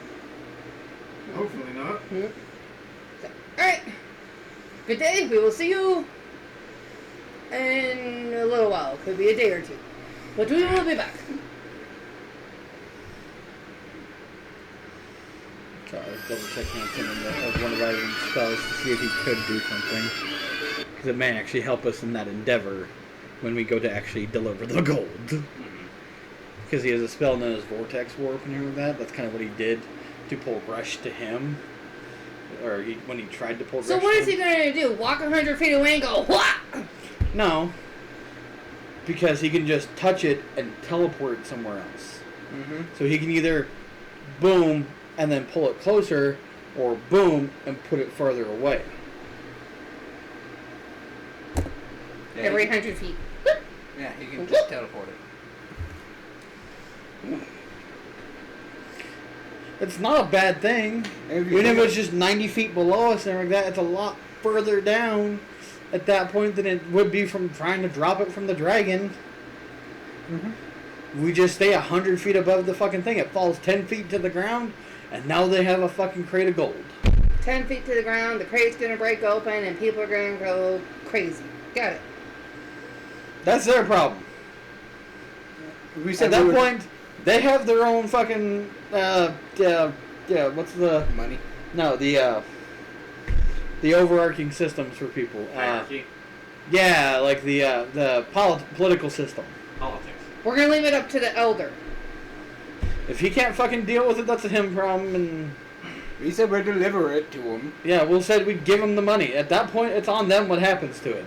Hopefully not. Alright. Good day. We will see you in a little while. Could be a day or two. But we will be back. So I was double checking on some of one of Ivan's spells to see if he could do something. Because it may actually help us in that endeavor when we go to actually deliver the gold. Because he has a spell known as Vortex Warp and everything like that. That's kind of what he did to pull Rush to him. Or when he tried to pull Rush So what to is he him. going to do? Walk 100 feet away and go, wha! No. Because he can just touch it and teleport it somewhere else. Mm-hmm. So he can either boom and then pull it closer, or boom and put it farther away. Every 100 feet. Yeah, he can just teleport it. It's not a bad thing. If you Even if think it's just 90 feet below us and everything like that, it's a lot further down at that point than it would be from trying to drop it from the dragon. We just stay 100 feet above the fucking thing. It falls 10 feet to the ground, and now they have a fucking crate of gold. 10 feet to the ground, the crate's gonna break open, and people are gonna go crazy. Got it. That's their problem. We At said that we would- point, they have their own fucking, what's the, Money. no, the overarching systems for people. Hierarchy. Yeah, like the political system. Politics. We're gonna leave it up to the elder. If he can't fucking deal with it, that's a him problem, and We said we'd deliver it to him. yeah, we'll say we'd give him the money. At that point, it's on them what happens to it.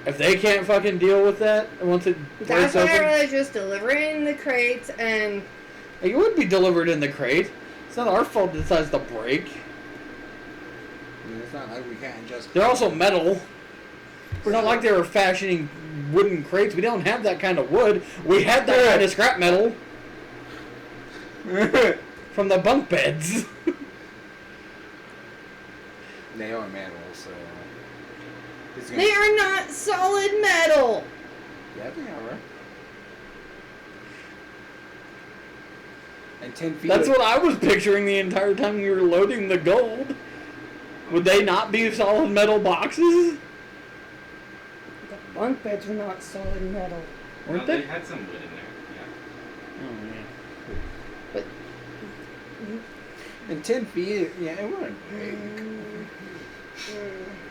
If they can't fucking deal with that, once it That's breaks why I open, really just deliver it in the crates and it would be delivered in the crate. It's not our fault it decides to break. I mean, it's not like we can't just. They're also metal. We're not like they were fashioning wooden crates. We don't have that kind of wood. We had that kind of scrap metal from the bunk beds. They are metal, so. It's gonna- they are not solid metal. Yeah, they are. And 10 feet. That's what I was picturing the entire time we were loading the gold. Would they not be solid metal boxes? The bunk beds are not solid metal. Weren't They they? had some wood in there. Yeah. Oh, yeah. And 10 feet, yeah, it wouldn't break.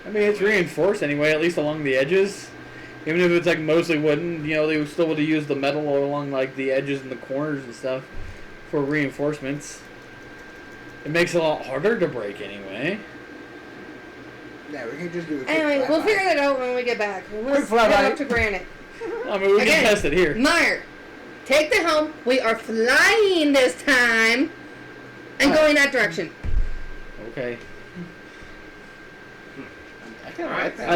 I mean, it's reinforced anyway, at least along the edges. Even if it's like mostly wooden, you know, they still would have used the metal along like the edges and the corners and stuff for reinforcements. It makes it a lot harder to break anyway. Yeah, we can just do a quick Anyway, we'll flyby. figure that out when we get back. Let's flyby. head up to Granite. I mean, we Again. can test it here. Meyer, take the helm. We are flying this time and going that direction. Okay. I kinda Alright. like that. I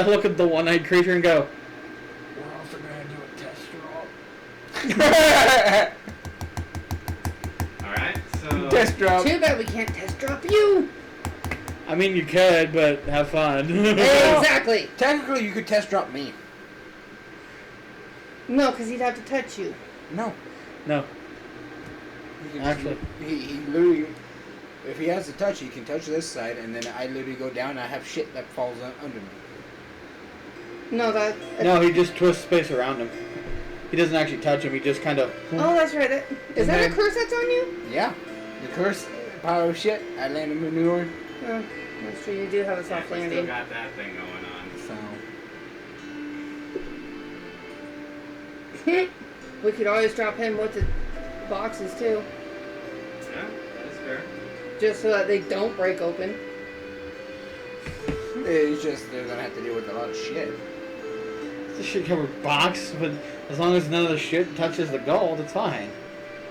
look at the one-eyed creature and go, We're also gonna do a test drop. Alright, so. Test drop. Too bad we can't test drop you. I mean, you could, but have fun. Exactly. Technically, you could test drop me. No, because he'd have to touch you. No. No. He can Actually. he literally, if he has to touch, he can touch this side, and then I literally go down, and I have shit that falls under me. No, that. No, he just twists space around him. He doesn't actually touch him. He just kind of. Oh, that's right. Is And that a then- curse that's on you? Yeah. The curse, power of shit, I land a manure. Oh, that's true. You do have a Yeah, soft we still landing. got that thing going on. So. We could always drop him with the boxes too, Yeah, that's fair. just so that they don't break open. It's just they're gonna have to deal with a lot of shit. It's a shit covered box, but as long as none of the shit touches the gold, it's fine.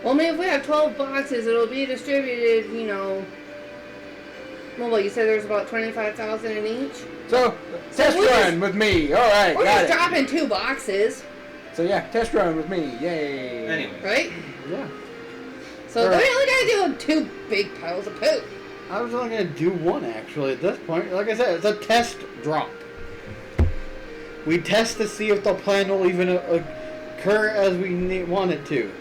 Well, I mean, if we have 12 boxes, it'll be distributed, you know. Well, what, you said there's about 25,000 in each? So, test we're run with me. All right, We're got just it. dropping 2 boxes, So yeah, test run with me. Yay. Anyway. right? Yeah. So Right. they're only gonna do 2 big piles of poop. I was only gonna do one actually at this point. Like I said, it's a test drop. We test to see if the plan will even occur as we want it to.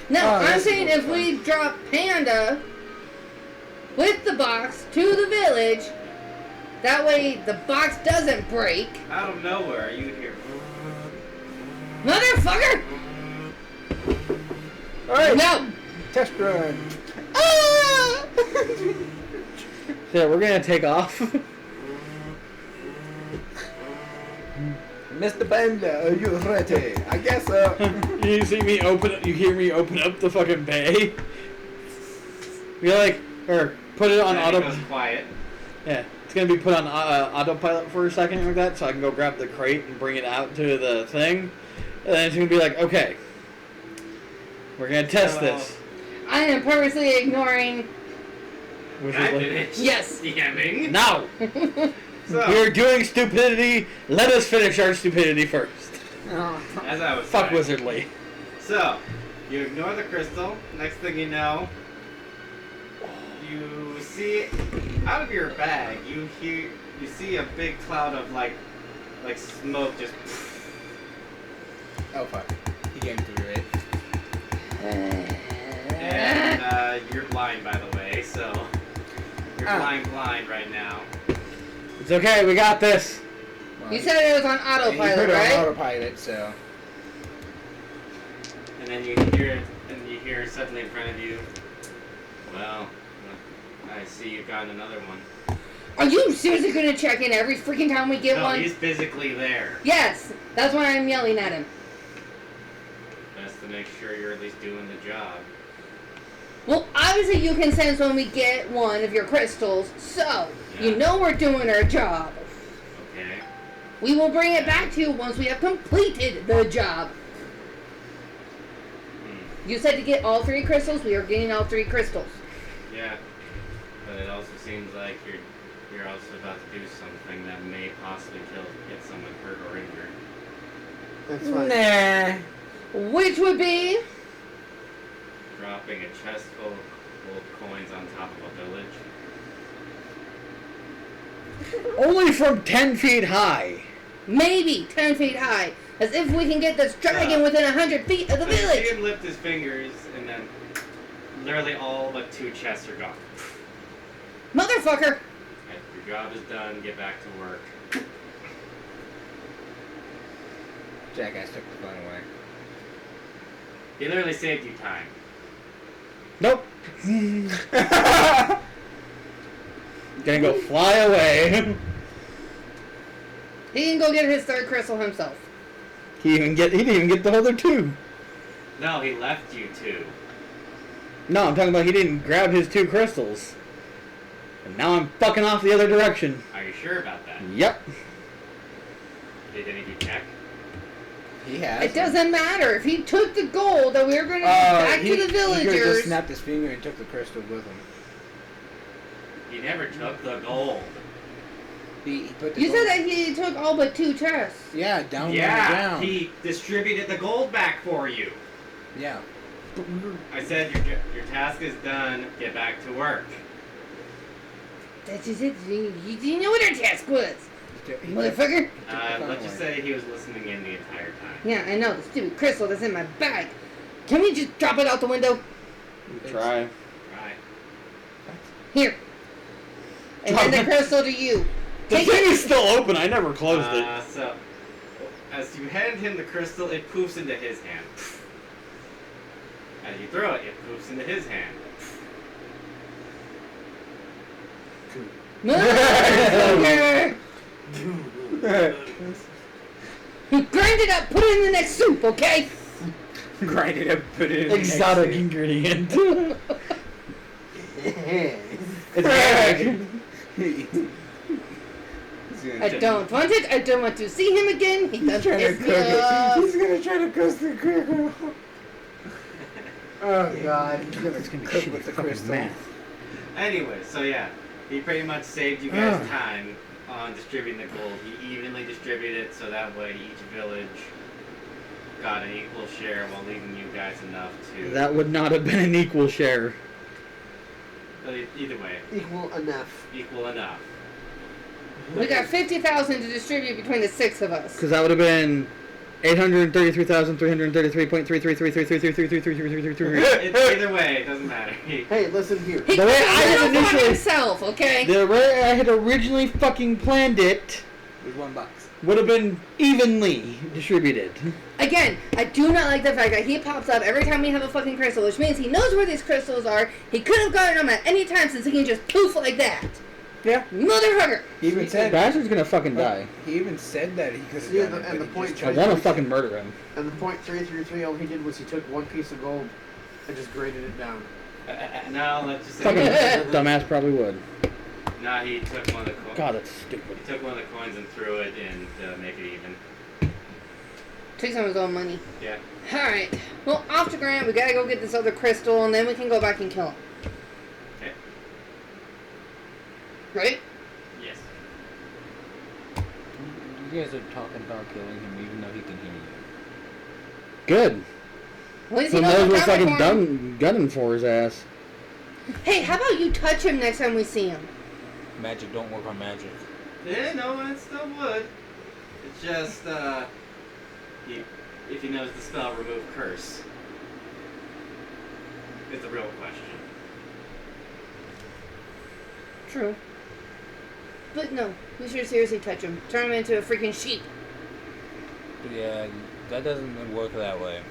No, Oh, I'm that's saying cool. if we drop Panda with the box to the village, that way the box doesn't break. Out of nowhere, you hear. Motherfucker! All right. No! Test run. Ah! So we're gonna take off. Mr. Bender, are you ready? I guess so. You see me you hear me open up the fucking bay. You're like, or put it on Then auto. it goes quiet. Yeah, it's gonna be put on autopilot for a second like that, so I can go grab the crate and bring it out to the thing, and then it's gonna be like, okay, we're gonna test this. I am purposely ignoring. Which I is like, finished Yes. DMing. now So, we're doing stupidity. Let us finish our stupidity first. as I was Fuck saying. wizardly. So, you ignore the crystal. Next thing you know, you see out of your bag, you you see a big cloud of like smoke just. Oh fuck. He came through it. And you're blind, by the way, so you're blind right now. It's okay, we got this. Well, You said it was on he autopilot, put it right? on autopilot, so. And then you hear suddenly in front of you. Well, I see you've gotten another one. Are you seriously gonna check in every freaking time we get No, one? he's physically there. Yes, that's why I'm yelling at him. Best to make sure you're at least doing the job. Well, obviously you can sense when we get one of your crystals, so you Yeah. know we're doing our job. Okay. We will bring it back to you once we have completed the job. You said to get all 3 crystals. We are getting all 3 crystals. Yeah. But it also seems like you're also about to do something that may possibly get someone hurt or injured. That's fine. Nah. Which would be... Dropping a chest full of coins on top of a village. Only from 10 feet high. maybe 10 feet high. As if we can get this dragon within 100 feet of the So you village. see him lift his fingers, and then literally all but 2 chests are gone. Motherfucker! Okay, your job is done. Get back to work. Jackass took the fun away. He literally saved you time. Nope. Gonna go fly away. He can go get his 3rd crystal himself. He didn't even get the other 2. No, he left you 2. No, I'm talking about he didn't grab his 2 crystals. And now I'm fucking off the other direction. Are you sure about that? Yep. Did any of you check? He has. It doesn't matter. If he took the gold that we were going to give back to the He could have just villagers. snapped his finger and took the crystal with him. He never took the gold. He put the You gold- said that he took all but 2 chests. Yeah, down on the Yeah, ground. he distributed the gold back for you. Yeah. I said your task is done. Get back to work. That's just it. You didn't know what our task was. Motherfucker. Let's just say he was listening in the entire time. Yeah, I know. The stupid crystal that's in my bag. Can we just drop it out the window? Try. Right. Here. And Drop then the it. crystal to you. The Take thing it. is still open. I never closed it. So, as you hand him the crystal, it poofs into his hand. As you throw it, it poofs into his hand. Motherfucker. Grind it up. Put it in the next soup, okay? Grind it up, put it in the Exotic next ingredient. It's I don't want it. I don't want to see him again. He does trying to piss me cook it. off. He's gonna try to cook the crystal. Oh god. He's gonna cook with the crystal. Anyway, so yeah, he pretty much saved you guys time on distributing the gold. He evenly distributed it so that way each village got an equal share while leaving you guys enough to... That would not have been an equal share. Either way, Equal enough. equal enough. We got 50,000 to distribute between the 6 of us. Because that would have been 833,333.33333333333333333. Either way, it doesn't matter. Hey, listen here. He The way I had it up on initially- himself, okay? The way I had originally fucking planned it With $1. would have been evenly distributed. Again, I do not like the fact that he pops up every time we have a fucking crystal, which means he knows where these crystals are. He could have gotten them at any time since he can just poof like that. Yeah. Motherfucker! He even The said. bastard's gonna fucking die. He even said that he could have Yeah, done it, and but the he point just I chose want to to- fucking murder him. And the .333, all he did was he took one piece of gold and just graded it down. No, let's just Fucking say... dumbass probably would. Nah, he took one of the coins. God, that's stupid. He took one of the coins and threw it in to make it even. Took some of his own money. Yeah. Alright. Well, off to Grant, we gotta go get this other crystal, and then we can go back and kill him. Okay. Right? Yes. You guys are talking about killing him even though he can hear you. Good. At least Who he knows knows what's what's fucking coming for him. gunning for his ass. Hey, how about you touch him next time we see him? Magic don't work on magic. Yeah, no, it still would. It's just, if he knows the spell remove curse. Is the real question. True. But no, we should seriously touch him. Turn him into a freaking sheep. Yeah, that doesn't work that way.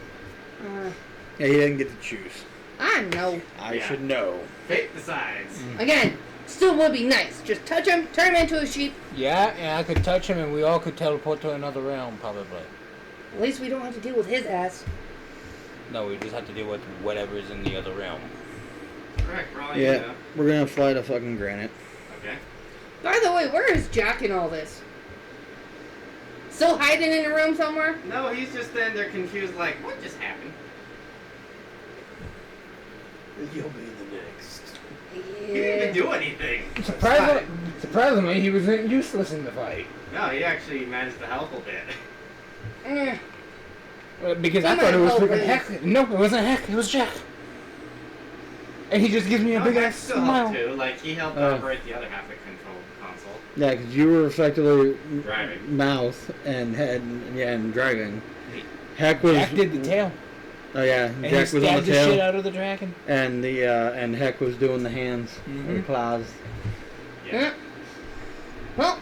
Yeah, he didn't get to choose. I know. I Yeah. should know. Fate decides. Again, still would be nice. Just touch him, turn him into a sheep. Yeah, and I could touch him and we all could teleport to another realm, probably. At least we don't have to deal with his ass. No, we just have to deal with whatever's in the other realm. Correct, probably. Yeah, we're gonna fly to fucking Granite. Okay. By the way, where is Jack in all this? Still hiding in a room somewhere? No, he's just standing there confused, like, what just happened? You'll be the next. He didn't even do anything. Surprisingly, he was useless in the fight. No, he actually managed to help a bit. Because I He thought it might was help freaking me. Heck. No, it wasn't Heck. It was Jack. And he just gives me a No, big Heck ass still smile. helped too. Like, he helped operate the other half of the control console. Yeah, because you were effectively Driving. mouth and head, and driving. Heck was. Jack did the tail. Oh yeah, And Jack he was on stabbed the the shit tail, out of the dragon. and and Heck was doing the hands, and the claws. Yeah. Well,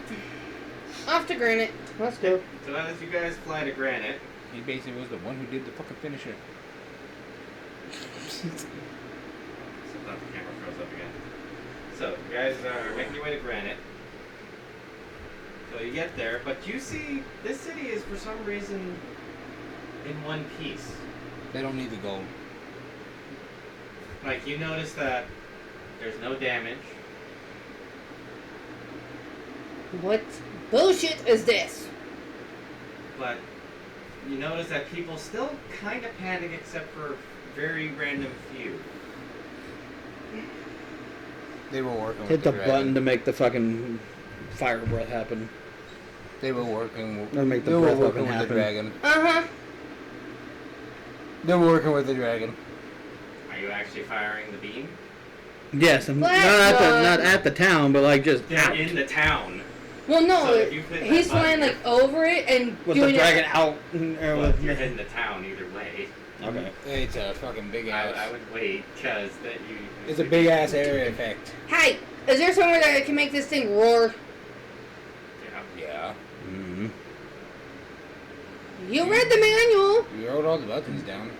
off to Granite. Let's go. So as you guys fly to Granite, He basically was the one who did the fucking finisher. so that the camera froze up again. So you guys are making your way to Granite. So you get there, but you see this city is for some reason in one piece. They don't need the gold. Like, you notice that there's no damage. What bullshit is this? But you notice that people still kind of panic except for very random few. They were working Hit with the the button dragon. to make the fucking fire breath happen. They were working. Or make the They were breath working weapon with the happen. dragon. Uh-huh. They were working with the dragon. Are you actually firing the beam? Yes, and not Black not at the town, but like just They're out. in the town. Well, no, So if you hit he's that button, flying like over it and with doing the dragon it. out. Well, if you're hitting the town either way. Okay. It's a fucking big ass. I would wait, because that you... It's a big ass area effect. Hey, is there somewhere that I can make this thing roar? Yeah. Yeah. Mm-hmm. You read the manual. You wrote all the buttons down.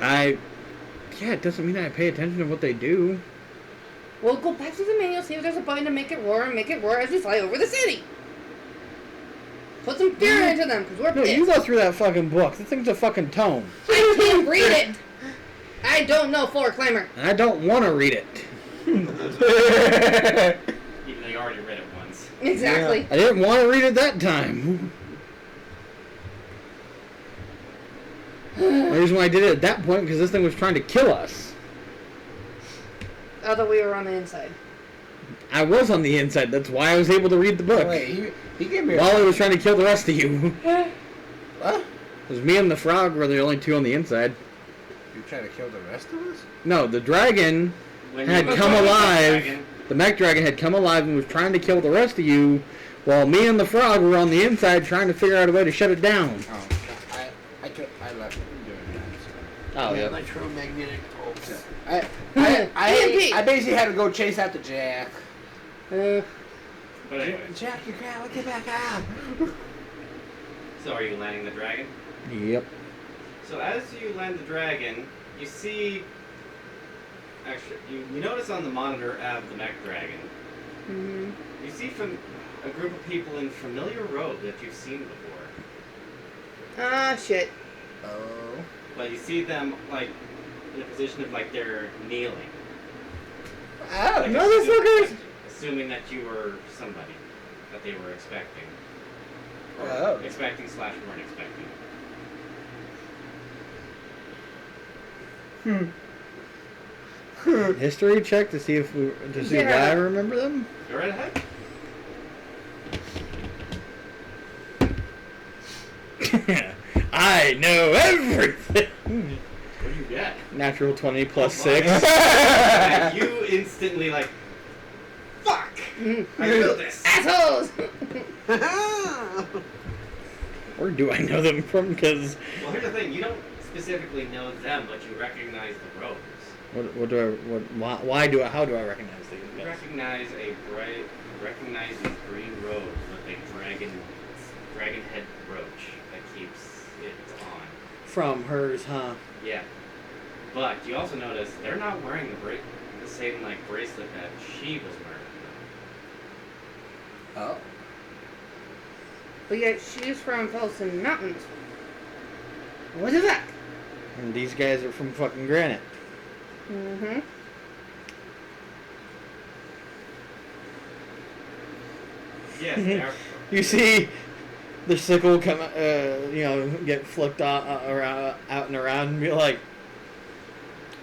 Yeah, it doesn't mean I pay attention to what they do. We'll go back to the manual, see if there's a button to make it roar, and make it roar as we fly over the city. Put some fear into them, because we're No, pissed. you go through that fucking book. That thing's a fucking tome. I can't read it. I don't know floor climber. And I don't want to read it. Even though you already read it once. Exactly. I didn't want to read it that time. The reason why I did it at that point because this thing was trying to kill us. Although we were on the inside. I was on the inside. That's why I was able to read the book. Wait, he gave me While I was trying to kill the rest of you. What? Because me and the frog were the only two on the inside. You trying to kill the rest of us? No, the dragon When had you were come fighting the alive. dragon, The mech dragon had come alive and was trying to kill the rest of you, while me and the frog were on the inside trying to figure out a way to shut it down. Oh, I left doing that. Oh, yeah. Electromagnetic pulse. I basically had to go chase after Jack. But anyway, Jack, you gotta get back out. so are you landing the dragon? Yep. So as you land the dragon, you see... Actually, you notice on the monitor of the mech dragon, Mm-hmm. you see from a group of people in familiar robe that you've seen before. Ah, shit. Oh. But you see them, like, in a position of, like, they're kneeling. Oh, Like, motherfuckers! assuming that you were somebody that they were expecting. Or Oh. expecting / weren't expecting. History check to see if we why I remember them. Go right ahead. I know everything. What do you get? Natural 20 plus Oh, 6. And you instantly, like, fuck! I know this. Assholes! Where do I know them from? Because Well, here's the thing. You don't specifically know them, but you recognize the roads. how do I recognize these You guys? recognize these green roads with a dragon head brooch that keeps it on. From hers, huh? Yeah. But you also notice they're not wearing the same like bracelet that she was wearing. Oh. But yet she's from Felsen Mountains. What is that? And these guys are from fucking Granite. Mm-hmm. Yes, they are. You see the sickle come, get flipped around, out and around, and be like,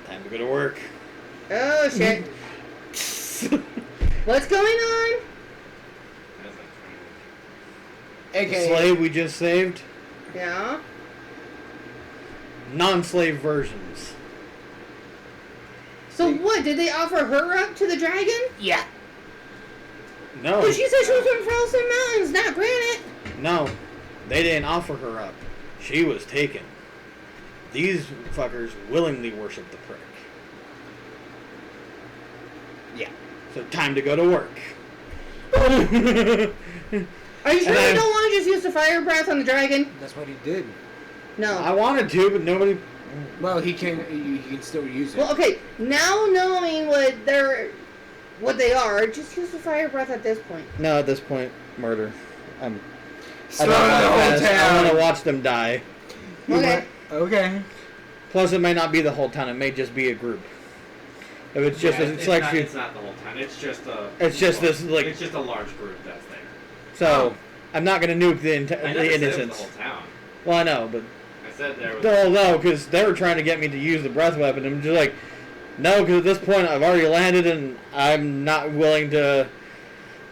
time to go to work. Oh, shit. What's going on? That's like The AKA. slave we just saved, Yeah? non-slave versions. So what, did they offer her up to the dragon? Yeah. No, But she said she was from Felsen Mountains, not Granite. no, they didn't offer her up. She was taken. These fuckers willingly worship the prick. Yeah. So time to go to work. Are you sure And you I- don't want to just use the fire breath on the dragon? That's what he did. No. I wanted to, but nobody. Well, he can still use it. Well, okay, now knowing what they are, just use the fire breath at this point. No, at this point, murder. I Slow don't the whole want to town. watch them die. Okay. Okay. Plus, it may not be the whole town. It may just be a group. If it's just, yeah, it's like it's not the whole time. It's just a. It's just this, like- It's just a large group that's there. so. I'm not gonna nuke I never the said it was innocents. the whole town. Well, I know, but I said there was. no, because they were trying to get me to use the breath weapon. I'm just like, no, because at this point I've already landed, and I'm not willing to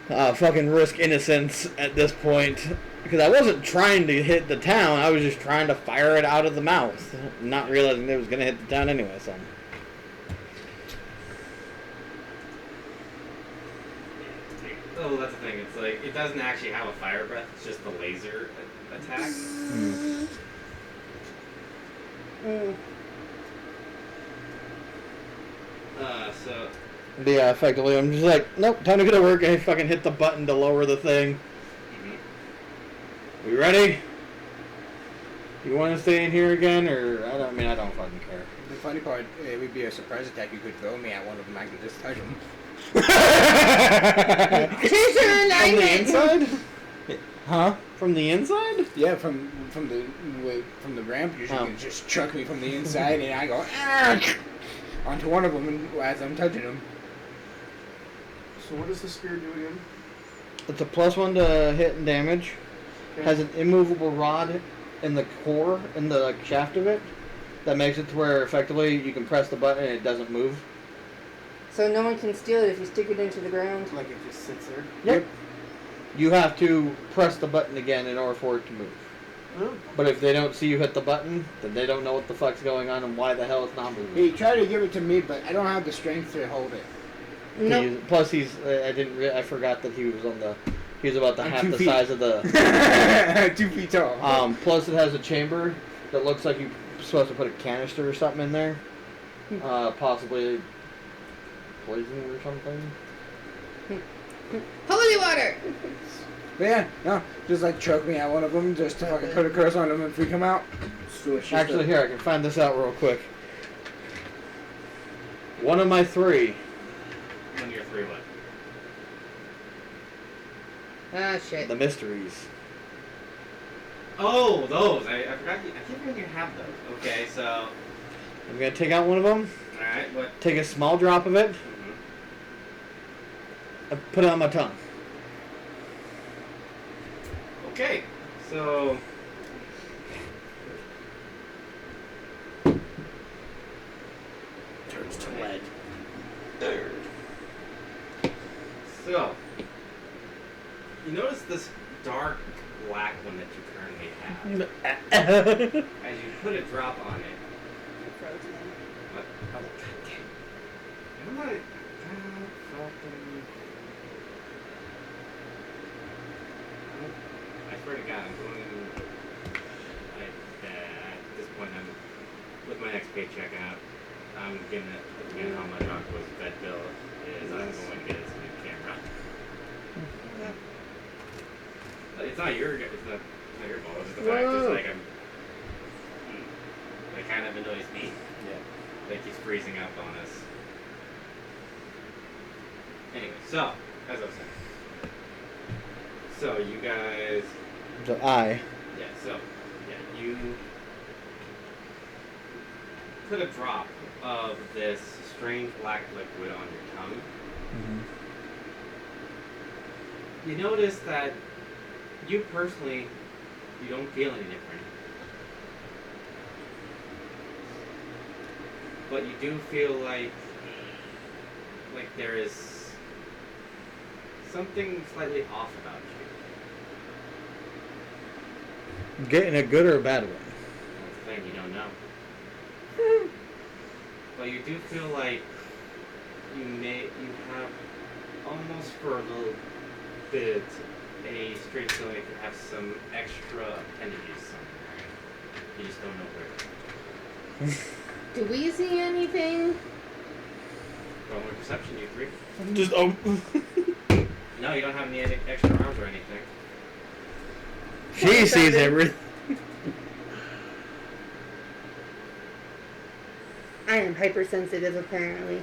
fucking risk innocence at this point. Because I wasn't trying to hit the town, I was just trying to fire it out of the mouth, not realizing it was gonna hit the town anyway. So. Oh, that's the thing. It's like it doesn't actually have a fire breath. It's just the laser attack. Mm. So Yeah, effectively, I'm just like, nope, time to go to work. I fucking hit the button to lower the thing. We ready? You want to stay in here again, or I don't fucking care. The funny part, it would be a surprise attack. You could throw me at one of them. I could just touch them. Chaser From the alignment! inside? Huh? From the inside? Yeah, from the ramp, you Oh. can just chuck me from the inside, and I go "Argh!" onto one of them as I'm touching them. So what does the spear do again? It's a +1 to hit and damage. Okay. Has an immovable rod in the core, in the shaft of it, that makes it to where effectively you can press the button and it doesn't move. So no one can steal it if you stick it into the ground. Like it just sits there. Yep. You have to press the button again in order for it to move. Oh. But if they don't see you hit the button, then they don't know what the fuck's going on and why the hell it's not moving. He tried to give it to me, but I don't have the strength to hold it. Nope. Plus, I forgot that he was he was about I'm half 2 the feet. size of the. 2 feet tall. Plus, it has a chamber that looks like you're supposed to put a canister or something in there. Possibly poison or something. Holy water! But yeah, no, just like choke me at one of them, just to fucking put a curse on them and freak them out. So it's just Actually, here I can find this out real quick. One of my 3. when you're 3 what? Ah, shit. The mysteries. Oh, those. I forgot. I can't remember you have those. Okay, so I'm gonna take out one of them. all right. What? Take a small drop of it. And put it on my tongue. Okay, so turns to lead. So, you notice this dark black one that you currently have. As you put a drop on it. What? Oh, God damn. Am I? Fucking. I swear to God, I'm going. At this point, I'm with my next paycheck out. I'm gonna, depending on how much Aqua's vet bill is, I'm going to get us a new camera. It's not your fault. It's the fact it's like it kind of annoys me. Yeah. Like he's freezing up on us. Anyway, so as I was saying, so you guys, So you put a drop of this strange black liquid on your tongue. Mm-hmm. You notice that you personally, you don't feel any different. But you do feel like there is something slightly off about you. Getting a good or a bad one? That's the thing, you don't know. But you do feel like you have almost for a little bit a strange feeling like you have some extra appendages somewhere. You just don't know where. Do we see anything? Roll a perception, you three. Just No, you don't have any extra arms or anything. She sees everything. I am hypersensitive, apparently.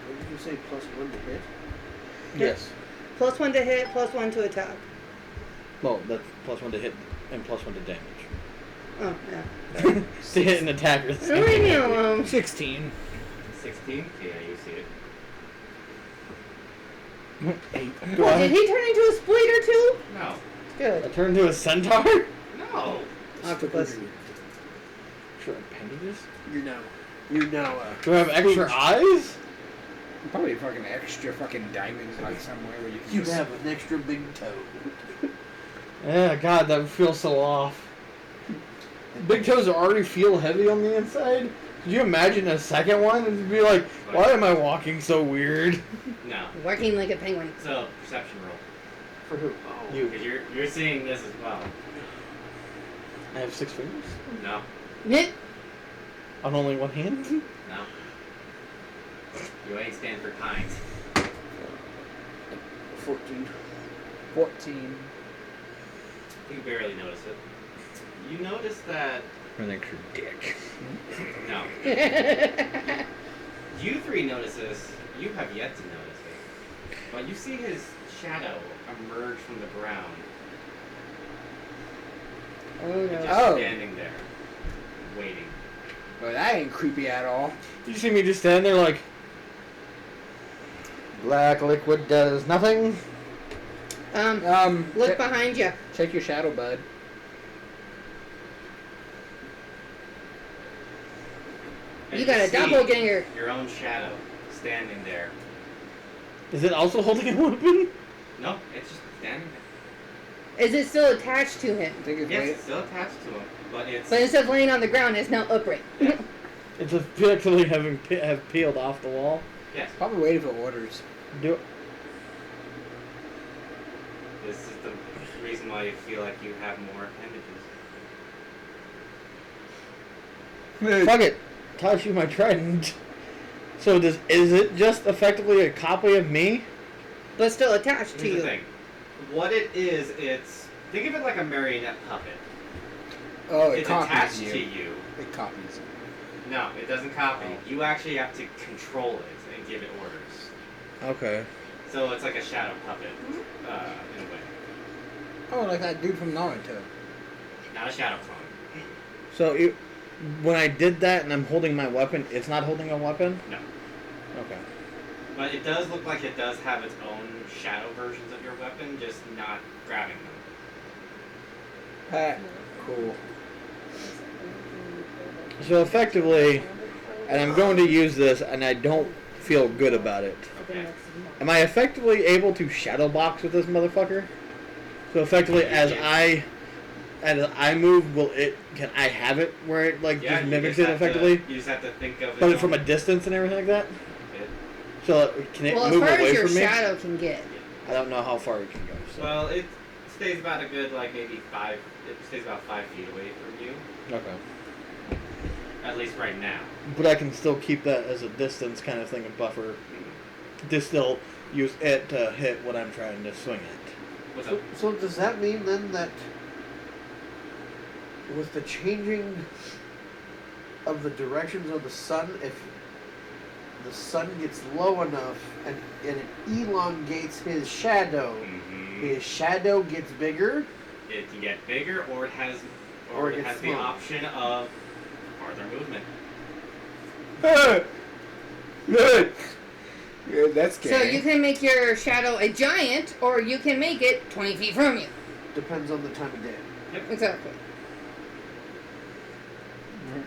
What did you say? +1 to hit? Yes. +1 to hit, +1 to attack. Well, that's +1 to hit and +1 to damage. Oh, yeah. To hit and attack are the same. Leave me alone. 16. 16? Yeah, you see it. 8. Well, did he turn into a spleeter too? No. I Good. turned into a centaur? No. Octopus. Extra appendages? You're now Do I have extra eyes? Probably fucking extra fucking diamonds like somewhere where you can you just... have an extra big toe. Yeah, God, that would feel so off. Big toes already feel heavy on the inside. Could you imagine a second one? It'd be like, why am I walking so weird? No. Working like a penguin. So, perception roll. For who? Oh. You. Because you're seeing this as well. I have 6 fingers? No. Nit. On only one hand? No. You ain't stand for kind. 14. 14. You barely notice it. You notice that... An extra dick. No. You three notice this. You have yet to notice it. But you see his shadow emerge from the ground. Oh Just no. standing there. Waiting. Well, that ain't creepy at all. You see me just stand there like... Black liquid does nothing. Look behind you. Check your shadow, bud. And You got a see doppelganger. Your own shadow standing there. Is it also holding a weapon? No, it's just standing there. Is it still attached to him? I think it's Yes, it's still attached to him, but it's... But instead of laying on the ground, it's now upright. Yeah. It's effectively have peeled off the wall. Yes. probably waiting for orders. Do This is the reason why you feel like you have more appendages. Fuck it. Toss you my trident. So is it just effectively a copy of me? But still attached to Here's you. the thing. What it is, it's... Think of it like a marionette puppet. Oh, it It's copies attached you. to you. It copies you. No, it doesn't copy. Oh. You actually have to control it and give it orders. Okay. So it's like a shadow puppet, in a way. Oh, like that dude from Naruto. Not a shadow clone. So when I did that and I'm holding my weapon, it's not holding a weapon? No. Okay. But it does look like it does have its own shadow versions of your weapon, just not grabbing them. Cool. So effectively, and I'm going to use this and I don't feel good about it. Okay. Am I effectively able to shadow box with this motherfucker? So effectively, as I move, can I have it where it like Yeah, just you mimics just it have to- effectively? You just have to think of it. But from a distance and everything like that? bit. So can it Well, as move far away as your from me? shadow can get. I don't know how far you can go. So. Well, it stays about a good, like, maybe 5... It stays about 5 feet away from you. Okay. At least right now. But I can still keep that as a distance kind of thing, a buffer. To still use it to hit what I'm trying to swing at. What's So, up? so does that mean then that with the changing of the directions of the sun, if the sun gets low enough and it elongates his shadow, his shadow gets bigger? It can get bigger, or it has gets the smaller. option of farther movement. Good. Yeah, that's So you can make your shadow a giant, or you can make it 20 feet from you. Depends on the time of day. Exactly.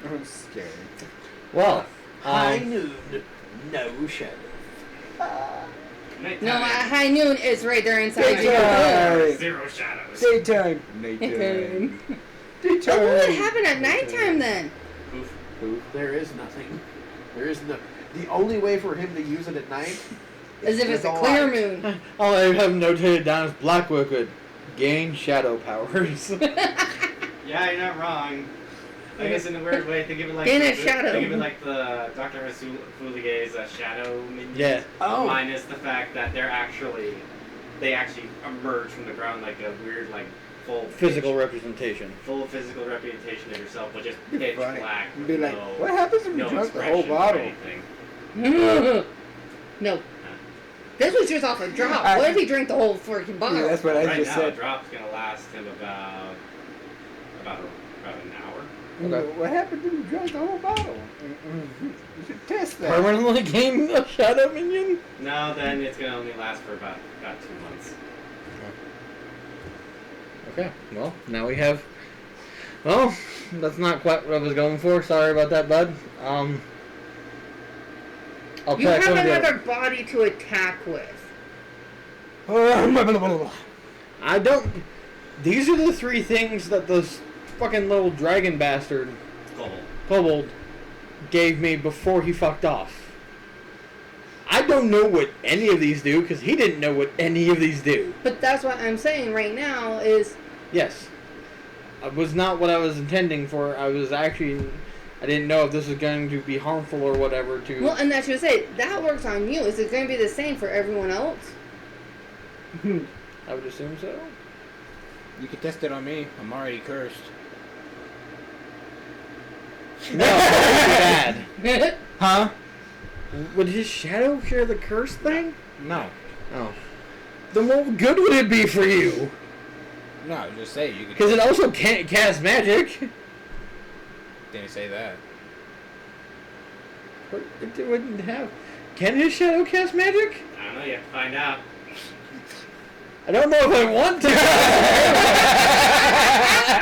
I'm scared. Well, High noon, no shadow. Nighttime. No, at high noon is right there inside you. Daytime. 0 shadows. Daytime. Nighttime. Daytime. So what would happen at nighttime then? Poof. There is nothing. There is no. The only way for him to use it at night As if it's a with clear light. moon. all I have notated down is Blackwood could gain shadow powers. Yeah, you're not wrong. I guess in a weird way, think of it like In a shadow. Think of it like the Dr. Fuligue's shadow minions. Yeah. Oh. Minus the fact that they actually emerge from the ground like a weird like full Physical pitch, representation. full physical representation of yourself, but just pitch Right. black. And with be like, no, what happens if you no drunk the whole expression or bottle? anything. No. This was just off a drop. I- What if he drank the whole freaking bottle? Yeah, that's what I Right just now, said. a drop's gonna last him about an hour. Okay. What happened if you drank the whole bottle? You should test that. Permanently gain a shadow minion? No, then it's gonna only last for about 2 months. Okay, well, now we have... Well, that's not quite what I was going for. Sorry about that, bud. I'll You try have some of the another body to attack with. I don't... These are the 3 things that this fucking little dragon bastard, Kobold, gave me before he fucked off. I don't know what any of these do, because he didn't know what any of these do. But that's what I'm saying right now is... Yes. It was not what I was intending for. I was actually... I didn't know if this was going to be harmful or whatever to... Well, and that's just it. That works on you. Is it going to be the same for everyone else? I would assume so. You can test it on me. I'm already cursed. No, that would be bad. Huh? Would his shadow share the curse thing? No. Oh. Then what good would it be for you? No, just say you could. Because it also can't cast magic. Didn't say that. But it wouldn't have... Can his shadow cast magic? I don't know, you have to find out. I don't know if I want to.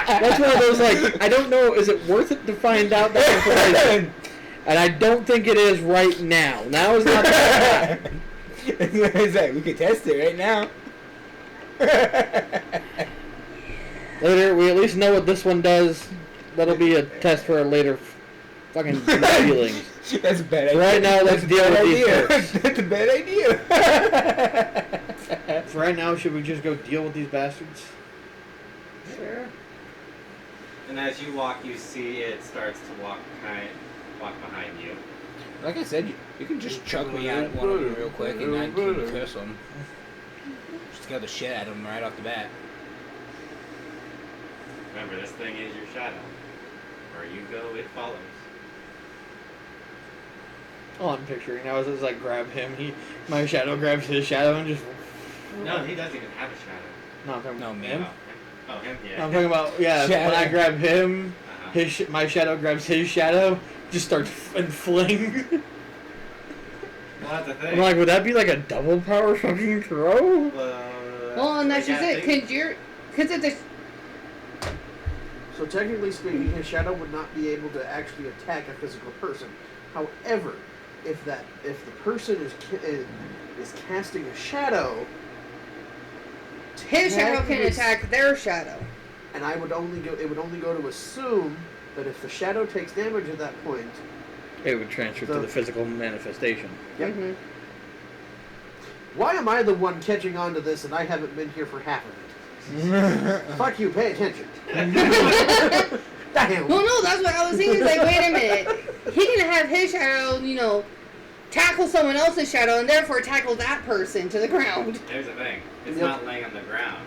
That's one of those, like, I don't know, is it worth it to find out that information? And I don't think it is right now. Now is not the time. It's like, we could test it right now. Later, we at least know what this one does. That'll be a test for a later fucking feelings. That's a bad idea. Right now, let's deal with these idea. first. That's a bad idea. For right now, should we just go deal with these bastards? Sure. And as you walk, you see it starts to walk behind you. Like I said, you can just chuck me out one of them real quick and I can curse them. Just scare the shit out of them right off the bat. Remember, this thing is your shadow. Where you go, it follows. All I'm picturing now is just like grab him. My shadow grabs his shadow and just. No, he doesn't even have a shadow. No, I'm talking No, about me. him. Oh, him? No, Yeah. I'm talking about when Shadow. I grab him, Uh-huh. my shadow grabs his shadow, just starts and fling. Well, that's the thing. I'm like, would that be like a double power fucking throw? Well, and that's I just gotta it. think- Because it's a... So technically speaking, his shadow would not be able to actually attack a physical person. However, if the person is casting a shadow, His shadow can technically- attack their shadow. and it would only go to assume that if the shadow takes damage at that point, It would transfer to So- the physical manifestation. Yep. Mm-hmm. Why am I the one catching on to this and I haven't been here for half of it? Fuck you, pay attention. Damn. Well, no, that's what I was thinking. Like, wait a minute. He can have his shadow, tackle someone else's shadow and therefore tackle that person to the ground. Here's the thing. It's Yep. not laying on the ground.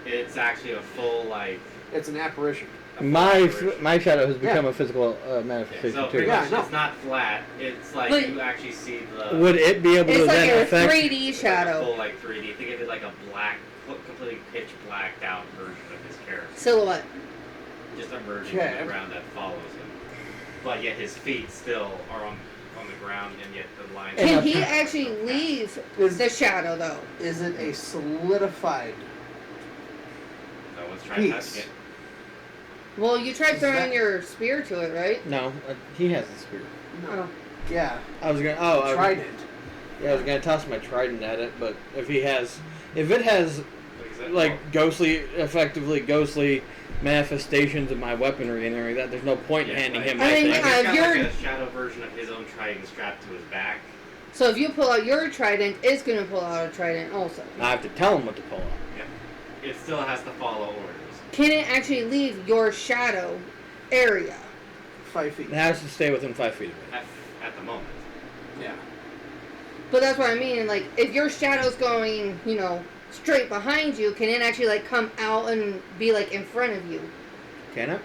It's actually a full, like... It's an apparition. My shadow has become a physical Yeah, manifestation so too. pretty Yeah, much I know. it's not flat. It's like But- you actually see the... Would it be able to It's like then a affect? 3D Like a shadow. full, like, 3D. Think of it like a black, completely pitch blacked out version of his character. Silhouette. Just emerging Okay. from the ground that follows him. But yet his feet still are on the ground, and yet the line... Can he actually leave the shadow, though? Is it a solidified? So let's try Peace. touching it. Well, you tried Is throwing that- your spear to it, right? No, he has the spear. No. Oh. Yeah. I was gonna. Oh, I Trident. Yeah, I was gonna toss my trident at it, but if it has like effectively ghostly manifestations of my weaponry and everything like that, there's no point in handing him I my mean, thing. He's got like you're- a shadow version of his own trident strapped to his back. So if you pull out your trident, it's going to pull out a trident also. I have to tell him what to pull out. It still has to follow orders. Can it actually leave your shadow area? 5 feet. It has to stay within 5 feet of me. At the moment. Yeah. But that's what I mean. Like, if your shadow's going, straight behind you, can it actually, like, come out and be, like, in front of you? Can it?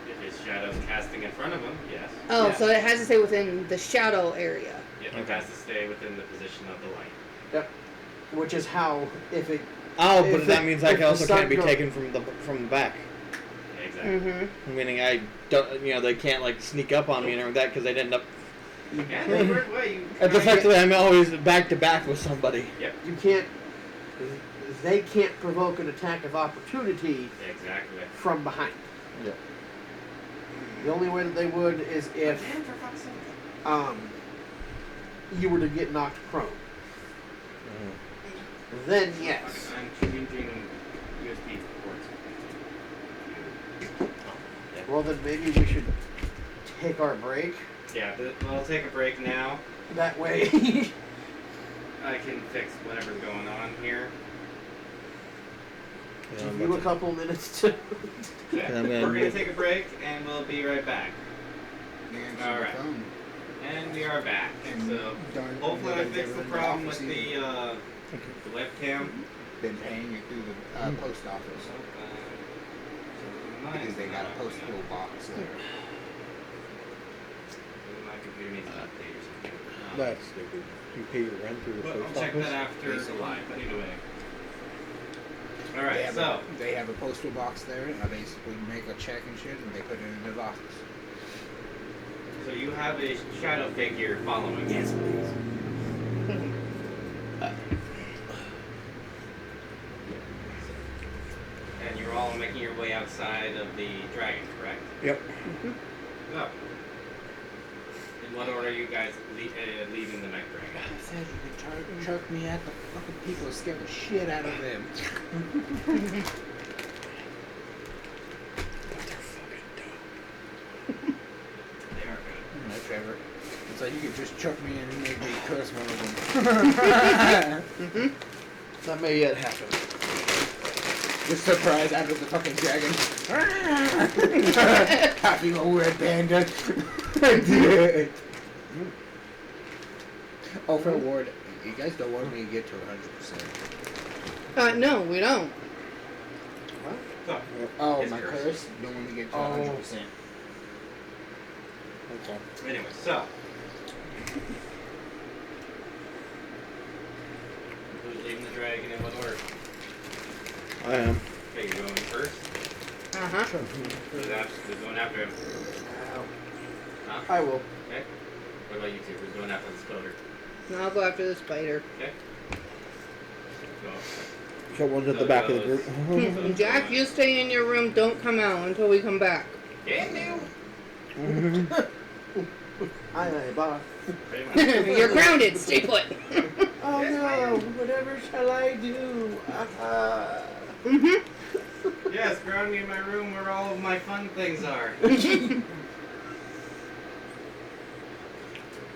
If his shadow's casting in front of him, yes. Oh, Yeah. so it has to stay within the shadow area. It has to stay within the position of the light. Yep. Which is how if it. Oh, If but that it- means I if the also sun can't be go- taken from the back. Yeah, exactly. Mm-hmm. Meaning I don't, they can't like sneak up on me and everything like that because they'd end up. Yeah, in a weird way. It's effectively I'm always back to back with somebody. You can't. They can't provoke an attack of opportunity Exactly. from behind. Yeah. The only way that they would is if Man, for fuck's sake. you were to get knocked prone. Then yes. I'm changing USB ports. Well, then maybe we should take our break. Yeah, we'll take a break now. That way. I can fix whatever's going on here. Give you a couple minutes to. Yeah, I'm gonna we're going to move- take a break, and we'll be right back. All Alright. right. And we are back. So, hopefully I fixed the problem with the webcam. Been paying it through the post office because they got a postal box there. My computer needs an update or something. That's stupid. You pay your rent through the But I'll post check office. that after Basically. live, but anyway. They Alright, have so, they have a postal box there, and I basically make a check and shit, and they put it in the box. so you have a shadow figure following you. And you're all making your way outside of the dragon, correct? Yep. So, in what order are you guys leaving the night dragon? I said you could chuck me at the fucking people, scare the shit out of them. But they're fucking dope. They are good. No, Trevor. It's like you could just chuck me in and make me curse one of them. That may yet happen. Just surprise out of the fucking dragon. Having a red panda. Oh, for award, you guys don't want me to get to 100%. No, we don't. So, Oh, His my curse. curse? Don't want me to get to Oh. 100%. Okay. anyway, so. Who's leaving the dragon in what order? I am. Okay, you're going first. Uh-huh. Who's going after him? Huh? I will. Okay. What about you two? Who's going after the spider? Now I'll go after the spider. Okay. Go. So one's at the back of the group. Jack, you stay in your room. Don't come out until we come back. Can do. Aye, boss. Pretty much. You're grounded. Stay put. Oh no! Whatever shall I do? Mm-hmm. Yes, ground me in my room where all of my fun things are.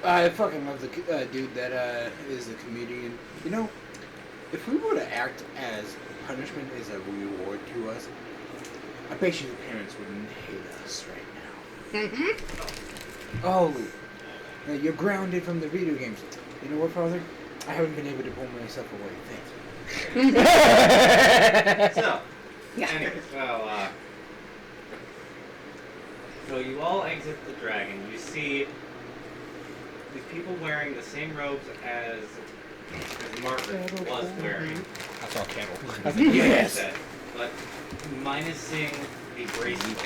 I fucking love the dude that is the comedian. You know, If we were to act as punishment as a reward to us, I bet you the parents wouldn't hate us right now. Mm-hmm. Oh, you're grounded from the video games. You know what, Father? I haven't been able to pull myself away. Thanks. So, Yeah. anyways, well, so you all exit the dragon. You see these people wearing the same robes as Margaret was wearing. I saw cattle. Yes. But minusing the bracelet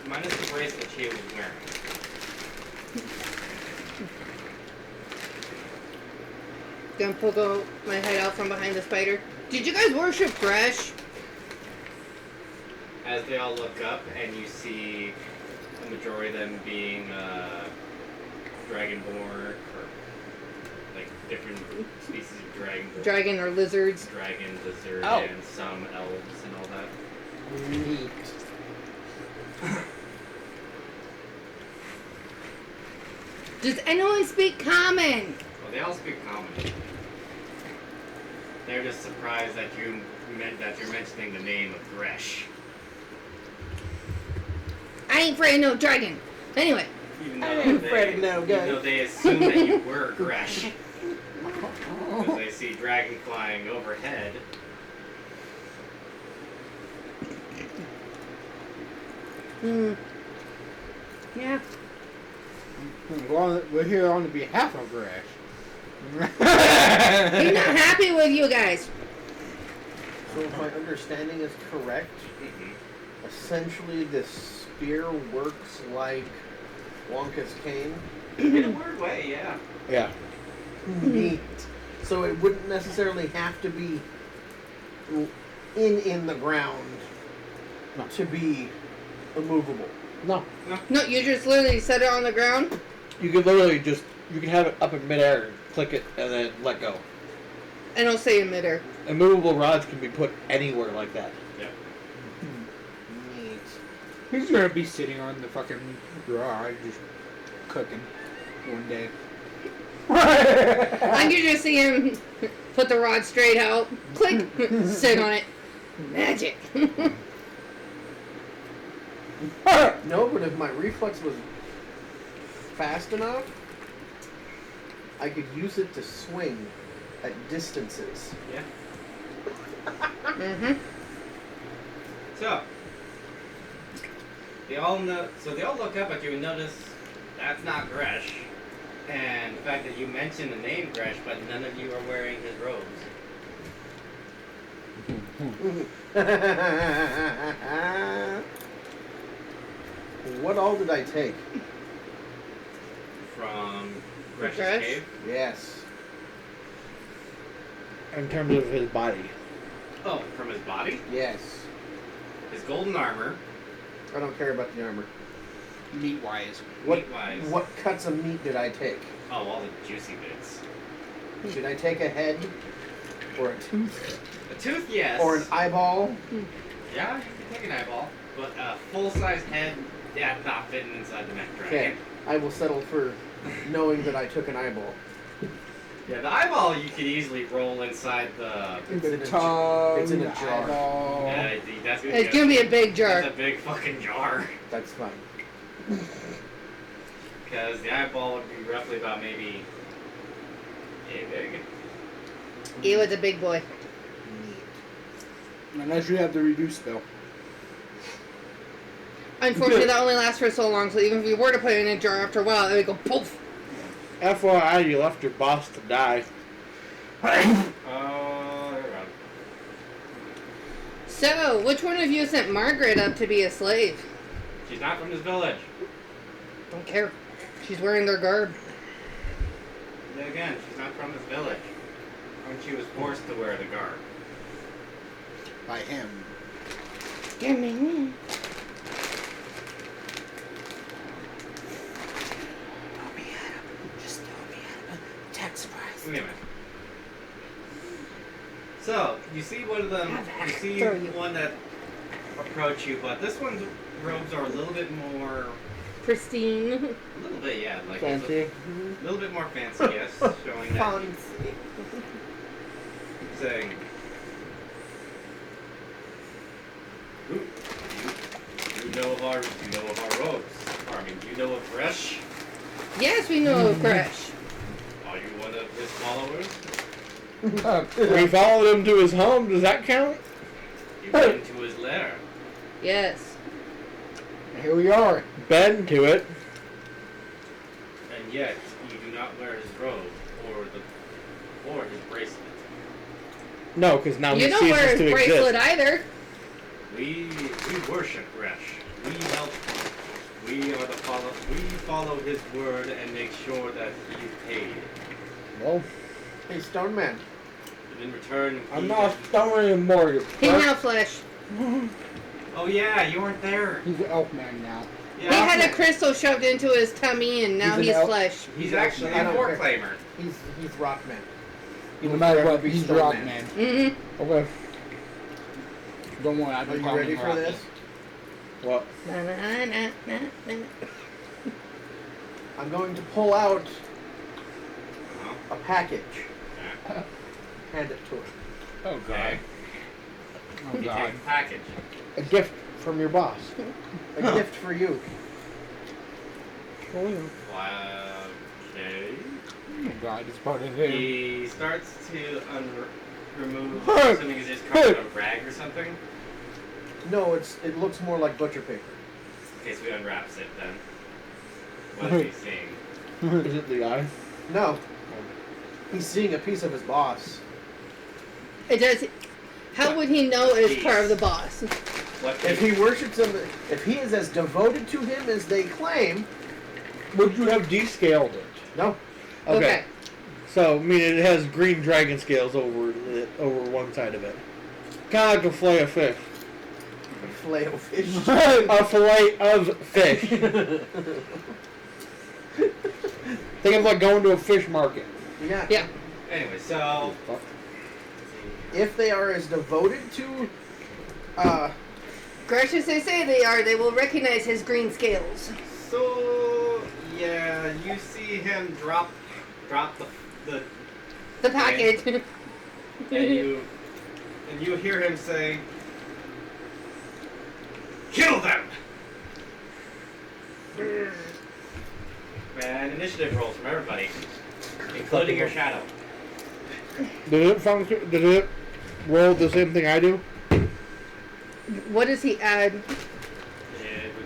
minus the bracelet she was wearing. Gonna poke my head out from behind the spider. Did you guys worship Thresh? As they all look up, and you see the majority of them being dragonborn, or like different species of dragonborn. Dragon or lizards? Dragon, lizard, Oh. and some elves and all that. Neat. Does anyone speak common? Well, they all speak common. They're just surprised that you're mentioning the name of Thresh. I ain't afraid of no dragon. Anyway. Even I though ain't afraid of no even guy. though they assume that you were Gresh. Because they see dragon flying overhead. Hmm. Yeah. We're here on behalf of Grash. He's not happy with you guys. So if my understanding is correct, essentially this spear works like Wonka's cane. In a weird way, yeah. Yeah. Neat. So it wouldn't necessarily have to be in the ground No. to be immovable. No. No, you just literally set it on the ground. You could literally just, you can have it up in midair, click it, and then let go. And it'll say emitter. Immovable rods can be put anywhere like that. Yeah. Neat. He's gonna be sitting on the fucking garage just cooking one day. I can just see him put the rod straight out, click, sit on it. Magic. No, but if my reflex was fast enough, I could use it to swing at distances. Yeah. Mm-hmm. So they all know. So they all look up at you and notice that's not Gresh, and the fact that you mentioned the name Gresh, but none of you are wearing his robes. What all did I take? From Gresh's Gresh? cave. Yes. In terms of his body. Oh, from his body, Yes. his golden armor. I don't care about the armor. Meat wise. Meat-wise. What cuts of meat did I take? Oh, all the juicy bits. Did I take a head? Or a tooth? A tooth, yes. Or an eyeball? Yeah, you can take an eyeball, but a full-size head, yeah, not fitting inside the neck dragon. Okay. I will settle for knowing that I took an eyeball. Yeah, the eyeball you could easily roll inside the. It's in a tongue, it's in a the jar. eyeball. Yeah, that's It's gonna be a big jar. That's a big fucking jar. That's fine. Because the eyeball would be roughly about maybe a big. He was a big boy. Unless you have the reduce spell. Unfortunately, that only lasts for so long, so even if you were to put it in a jar after a while, it would go poof. FYI, you left your boss to die. Oh, you're right. So, which one of you sent Margaret up to be a slave? She's not from this village. Don't care. She's wearing their garb. Then again, she's not from this village. And she was forced to wear the garb. By him. Give me. Anyway. So, you see one of them, you see Throw you. one that approach you, but this one's robes are a little bit more, Pristine. a little bit, yeah, like Fancy. a little bit more fancy, yes, showing that. saying, "Ooh, you know of our robes. I mean, do you know of Gresh? Yes, we know of Gresh. Are you one of his followers? We followed him to his home. Does that count? You went into his lair. Yes. Here we are. Been to it. And yet, you do not wear his robe or his bracelet. No, because now You he don't wear ceases his to bracelet exist. either. We worship Gresh. We help. We follow his word and make sure that he is paid. Well, Hey, Stone Man. And in return, I'm not stone anymore. He now flesh. Oh yeah, you weren't there. He's an elf man now. Yeah, He had a crystal shoved into his tummy, and now He's an he's elf. flesh. He's actually I a don't war care. claimer. He's Rockman. He No will matter forever what, be he's Stone rock Man. man. Mm-hmm. Okay. Don't worry, I Are don't you call ready him for Rocky. this? What? Na, na, na, na, na. I'm going to pull out Uh-huh. a package. Hand it to him. Oh god. Okay. Oh He god. takes the package. A gift from your boss. A gift for you. Oh, yeah. Okay. Oh god, it's part of him. He starts to remove. Hey! Assuming it's just covered in a rag or something. No, it looks more like butcher paper. Okay, so he unwraps it then. What is he seeing? Is it the eye? No. He's seeing a piece of his boss. It does. How would he know it's part of the boss? What If he worships him, if he is as devoted to him as they claim, Would you have descaled it? no. Okay. So, I mean, it has green dragon scales over one side of it. Kind of like a fillet of fish. Filet of fish. A fillet of fish. Think of like going to a fish market. Yeah. Yeah. Anyway, so If they are as devoted to, Gresh as they say they are, they will recognize his green scales. yeah, you see him drop the The package. and you hear him say, "Kill them!" And initiative rolls from everybody, including your shadow. Did it function? Did it roll the same thing I do? What does he add? It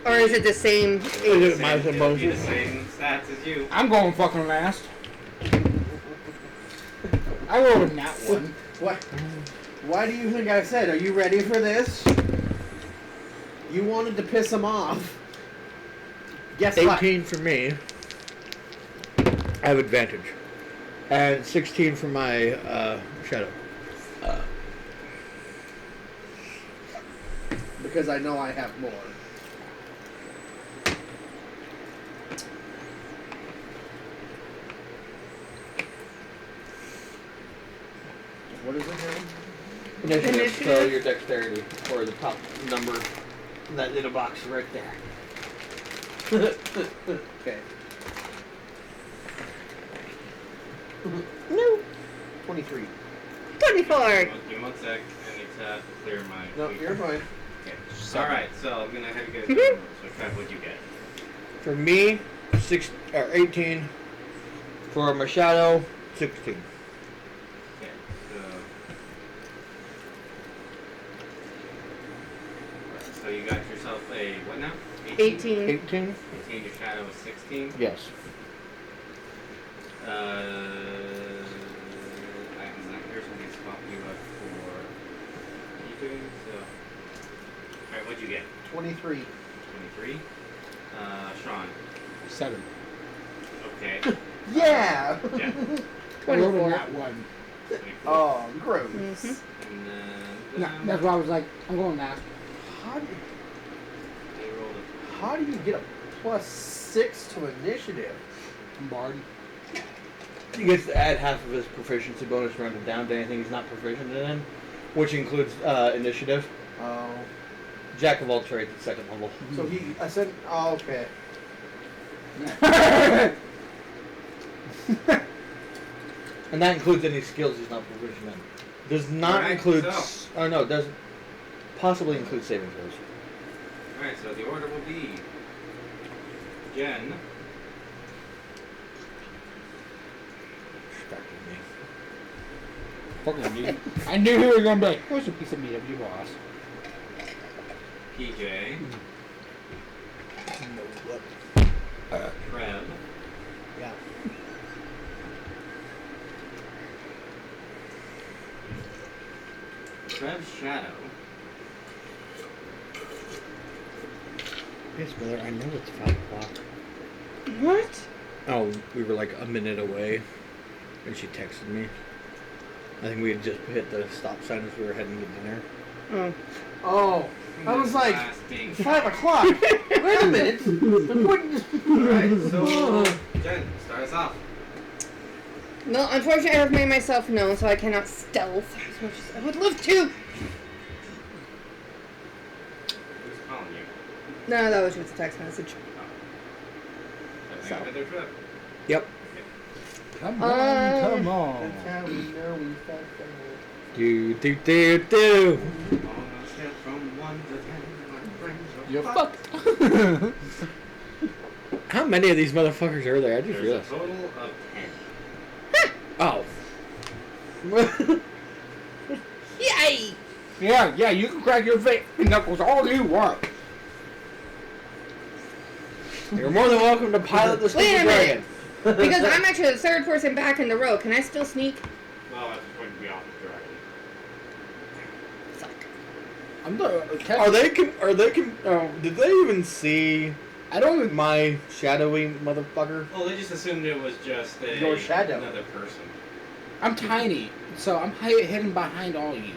would Or be is it the same? Is it my it would be the emotions? same stats as you. I'm going fucking last. I rolled a nat one. what? Why do you think I said? Are you ready for this? You wanted to piss him off. Guess what? 18 for me. I have advantage. And 16 for my shadow. Because I know I have more. What is it now? Initiative, so Initiative? your dexterity, or the top number that in a box right there. Okay. No. 23. 24. Give me 1 sec. I need to clear my. No, you're fine. Okay. All right. So I'm gonna have you guys. So Trev, what'd you get? For me, 18. For my shadow, 16. Okay. So you got yourself a what now? 18. 18? 18. Your shadow is 16. Yes. I'm not here, so I'm gonna swap you up for keeping. So, all right, what'd you get? 23. 23. Sean. 7. Okay. Yeah! Yeah. I rolled a 24. nat one. 24. Oh, gross. Mhm. And then No, that's why I was like, I'm going last. How do, they rolled how do you get a +6 to initiative? I'm barred. He gets to add half of his proficiency bonus rounded down to anything he's not proficient in, which includes initiative. Oh. Jack of all trades at second level. So I said, oh, okay. And that includes any skills he's not proficient in. Does not Alright, include. so. Oh no, does possibly include saving throws. Alright, so the order will be Jen, Distracted me. Fucking knew. I knew he was gonna be like, "Here's a piece of meat of your boss." PJ, No, what? Trev, Yeah. Trev's Shadow, Yes, brother. I know it's 5 o'clock. What? Oh, we were like a minute away, and she texted me. I think we had just hit the stop sign as we were heading to dinner. Oh. Oh, I was like, last being 5 o'clock. Wait a minute. Alright, so Jen, start us off. No, unfortunately, I have made myself known, so I cannot stealth as much as I would love to. Who's calling you? No, that was just a text message. Everything So. okay there, Trev? Yep. Come on, come on. That's how we know we felt that. Do. Almost hit from 1 to 10. My brains are You're fucked. fucked. How many of these motherfuckers are there? I just There's a realized. total of 10. Oh. Yay! Yeah, you can crack your knuckles all you want. You're more than welcome to pilot the Wait a stupid minute. dragon. Because I'm actually the third person back in the row. Can I still sneak? Well, that's going to be off the dragon. Fuck. I'm the. Did they even see I don't. my shadowy motherfucker? Well, they just assumed it was just Your shadow. another person. I'm tiny, so I'm hidden behind all you.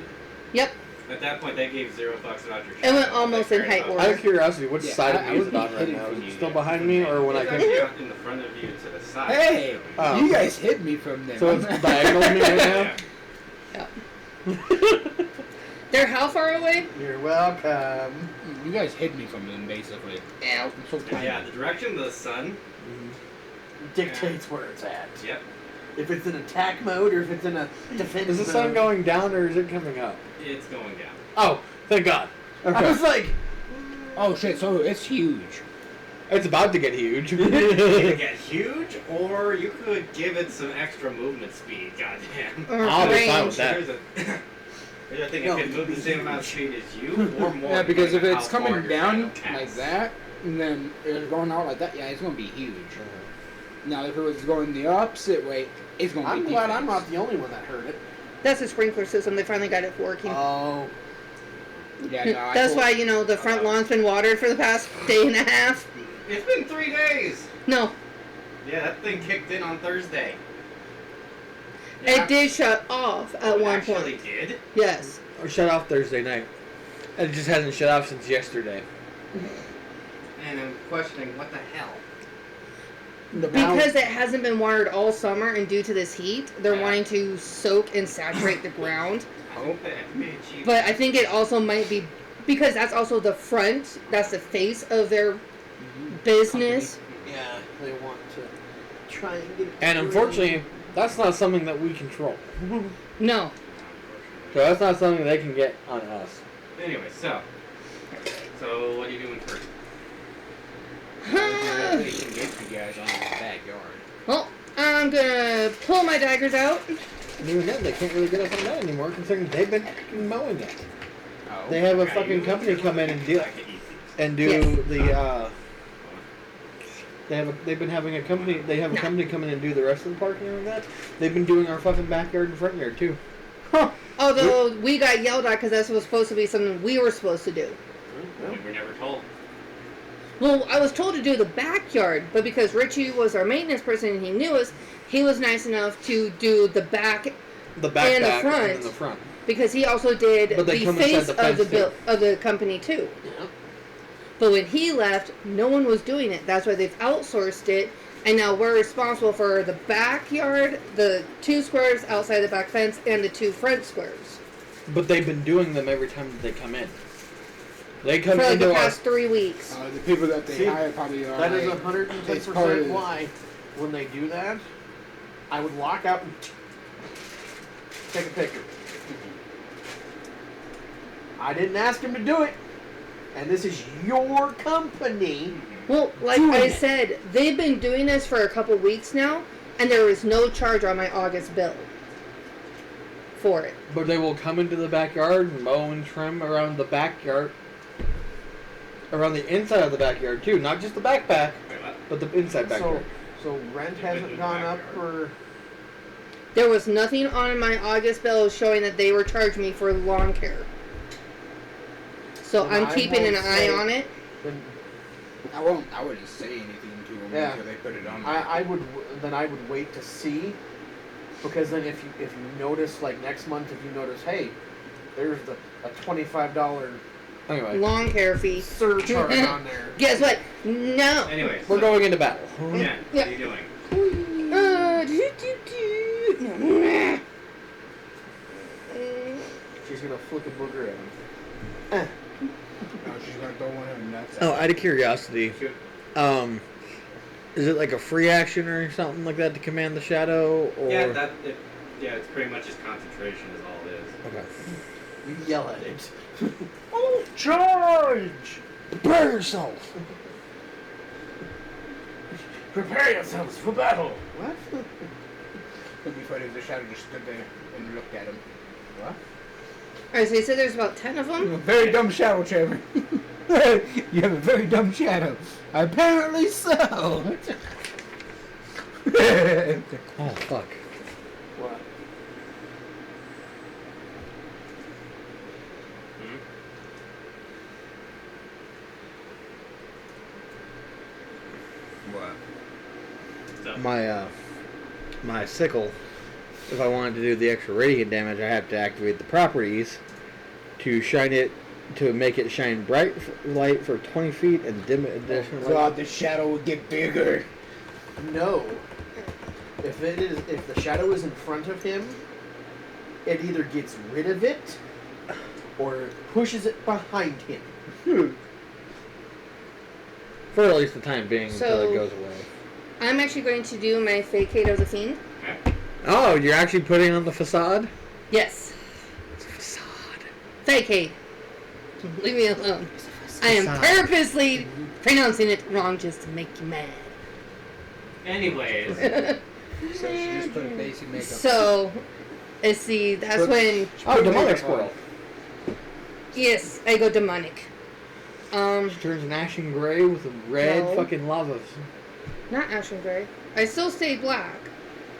Yep. At that point, they gave 0 fucks about your It shadow. went almost They in cared height about order. Out of curiosity, which Yeah, side I of me is would it be on right hidden now? from Is it you, still yeah. behind me, or when I It's come? actually in the front of you to the side. Hey, Oh. you guys hid me from them. So it's diagonal to me right Yeah. now. They're how far away? You're welcome. You guys hid me from them, basically. Ow. I'm so tiny. Yeah, the direction of the sun. Dictates where it's at. Yep. If it's in attack mode or if it's in a defense Is the sun mode. going down or is it coming up? It's going down. Oh, thank God. I Okay. was like, Oh shit! So it's huge. It's about to get huge. It could get huge, or you could give it some extra movement speed. Goddamn. Or I'll be fine range. with that. There's a thing No, it could move the same amount of speed as you, or more. Yeah, because if depending on it's how far coming your down shadow like casts. that, and then it's going out like that, yeah, it's gonna be huge. Now, if it was going the opposite way, it's gonna I'm be. glad I'm defense. not the only one that heard it. That's a sprinkler system. They finally got it working. Oh. Yeah, no, That's why, you know, the front lawn's been watered for the past day and a half. It's been 3 days. No, Yeah, that thing kicked in on Thursday. it did shut off at It one actually point. did. Or Yes. shut off Thursday night. And it just hasn't shut off since yesterday. And I'm questioning what the hell. Because it hasn't been watered all summer, and due to this heat, they're Yeah. wanting to soak and saturate the ground. I hope that it made cheap. But I think it also might be because that's also the front, that's the face of their business. Yeah, they want to try and get it. And unfortunately, that's not something that we control. No. So that's not something they can get on us. Anyway, so what are you doing first? They can get you guys on the backyard. Well, I'm gonna pull my daggers out. And even then, they can't really get us on that anymore, considering they've been fucking mowing it. Oh. They have a Okay, fucking you- company come in and do I could eat these. and do Yes. they've been having a company. They have a company come in and do the rest of the park and everything like that. They've been doing our fucking backyard and front yard too. Although we got yelled at because that was supposed to be something we were supposed to do. We were never told. Well, I was told to do the backyard, but because Richie was our maintenance person and he knew us, he was nice enough to do the back The back And the back front. and then the front. because he also did But they the come inside face the of the fence, of the company too. Yeah. But when he left, no one was doing it. That's why they've outsourced it, and now we're responsible for the backyard, the 2 squares outside the back fence, and the 2 front squares But they've been doing them every time that they come in. They come for like into the our. past 3 weeks. The people that they See, hire probably are. That is like, 110% it's part of- why when they do that, I would walk out and take a picture. I didn't ask him to do it. And this is your company. Well, like I said, they've been doing this for a couple weeks now, and there is no charge on my August bill for it. But they will come into the backyard and mow and trim around the backyard. Around the inside of the backyard, too. Not just the backpack, but the inside backyard. So rent hasn't gone up for... There was nothing on my August bill showing that they were charging me for lawn care. So Then I'm keeping an eye on it. Then I wouldn't say anything to them until they put it on. I would wait to see, because then if you notice, like next month, if you notice, hey, there's a $25 lawn care fee surcharge on there. Guess what? No. Anyway, we're going into battle. Yeah. What are you doing? She's gonna flick a booger at him. No, she's gonna throw one of them nuts. Oh, out of curiosity, Shoot. is it like a free action or something like that to command the shadow? Or? Yeah, it's pretty much just concentration is all it is. Okay. You yell at it. Oh, charge! Prepare yourself! Prepare yourselves for battle! What? It'd be funny if the shadow just stood there and looked at him. What? Alright, so you said there's about 10 of You have them? a very dumb shadow, Trevor. You have a very dumb shadow. Apparently so. Oh, fuck. What? What? So, My sickle, if I wanted to do the extra radiant damage, I have to activate the properties to shine it, to make it shine bright light for 20 feet and dim it additional light. God, the shadow will get bigger. No. If the shadow is in front of him, it either gets rid of it or pushes it behind him. For at least the time being until it goes away. I'm actually going to do my Facade of the Fiend. okay. Oh, you're actually putting on the facade? Yes. It's a facade. Facade. Leave me alone. I am purposely pronouncing it wrong just to make you mad. Anyways, So she just put a basic makeup. So, let's see, that's when... Oh, demonic squirrel. Yes, I go demonic. She turns an ashen gray with a red No. fucking lava. Not ashen gray. I still stay black.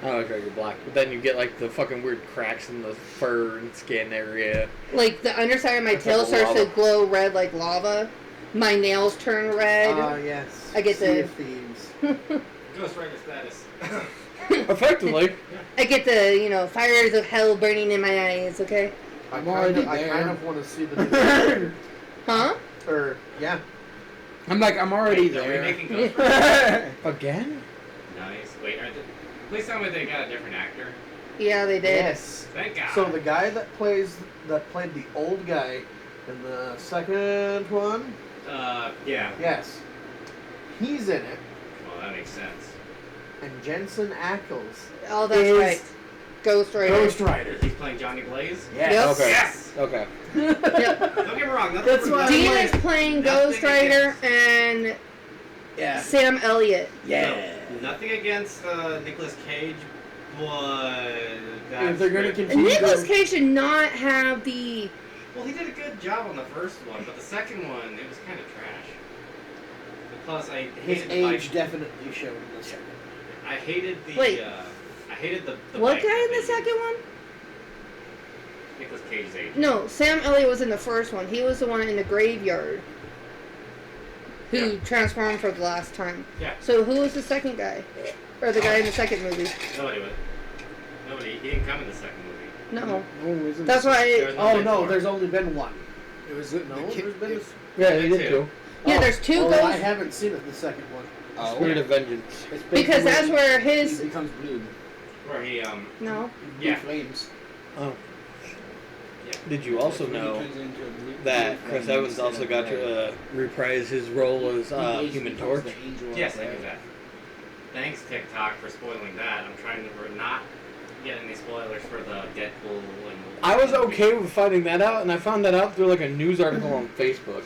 Oh, okay, you're black. But then you get like the fucking weird cracks in the fur and skin area. Like, the underside of my That's tail like starts lava. to glow red like lava. My nails turn red. Ah, yes. I get Sea the- of Thieves. Ghost Rider status. Effectively. I get the, fires of hell burning in my eyes, okay? I already kind of there. want to see the Huh? or yeah. I'm already Wait, are we there. making Ghost Rider? Again? Nice. Wait, please tell me they got a different actor. Yeah, they did. Yes. Thank God. So the guy that played the old guy in the second one, Yeah. yes, he's in it, Well, that makes sense. and Jensen Ackles Oh, that's is right. Ghost Rider. Ghost Rider. He's playing Johnny Blaze? Yes. Yep. Okay. Yes! Okay. Yep. Don't get me wrong. Nothing That's for why- Johnny Dean Blaze. is playing Nothing Ghost Rider against- and Yeah. Sam Elliott. Yeah. So, nothing against Nicolas Cage, but that's If they're gonna great. And continue, Nicolas Cage should not have the... Well, he did a good job on the first one, but the second one, it was kind of trash. And plus, I his hated age definitely showed in the second. I hated the. Wait. I hated the. What bike guy that in the they second used. one? Nicolas Cage's age. No, Sam Elliott was in the first one. He was the one in the graveyard who Yeah. transformed for the last time. Yeah. So who was the second guy? Or the guy in the second movie? Nobody would. Nobody. He didn't come in the second movie. No. No, isn't That's it? why... There was Oh been no, four. there's only been one. It was No, there's been. A, Yeah, he Me did too. too. Yeah, there's two oh, ghosts. I haven't seen it. The second one. Oh, Spirit of Vengeance. It's been Because when that's where he his... becomes blue. Where he No. Blue Yeah. flames. Oh. Yeah. Did you also When he know turns into a blue that flame Chris Evans instead also of got red. to reprise his role as He basically Human becomes Torch? the angel of Yes, I red. knew that. Thanks TikTok for spoiling that. I'm trying to not get any spoilers for the Deadpool and... I was okay with finding that out, and I found that out through like a news article on Facebook.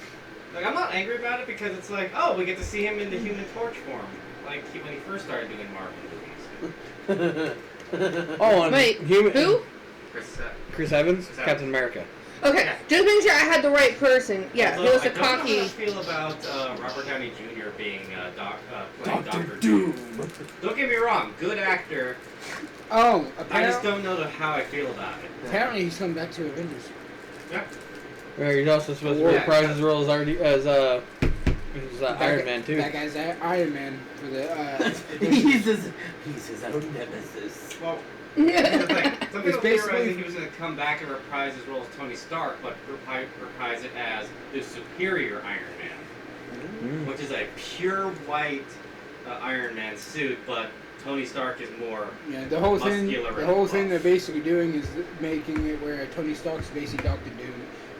Like, I'm not angry about it because it's like, oh, we get to see him in the Human Torch form. Like, when he first started doing Marvel movies. Oh, and Wait, who? Chris Chris Evans, Chris Captain Evans. America. Okay, Yeah. just making sure I had the right person. Yeah, Although he was I a don't know how cocky. I feel about Robert Downey Jr. being playing Doctor Doctor Doom. Don't get me wrong, good actor. Oh, I just don't know how I feel about it. apparently he's coming back to Avengers. Yeah. He's also supposed to Yeah. reprise his role as Iron Man too. That guy's Iron Man for the. he's his own nemesis. Well, here's the thing. Some It's people basically- theorizing he was going to come back and reprise his role as Tony Stark, but reprise it as the superior Iron Man, which is a pure white Iron Man suit, but Tony Stark is more. Yeah, the whole thing. Muscular The whole and thing buff. they're basically doing is making it where Tony Stark's basically Doctor Doom,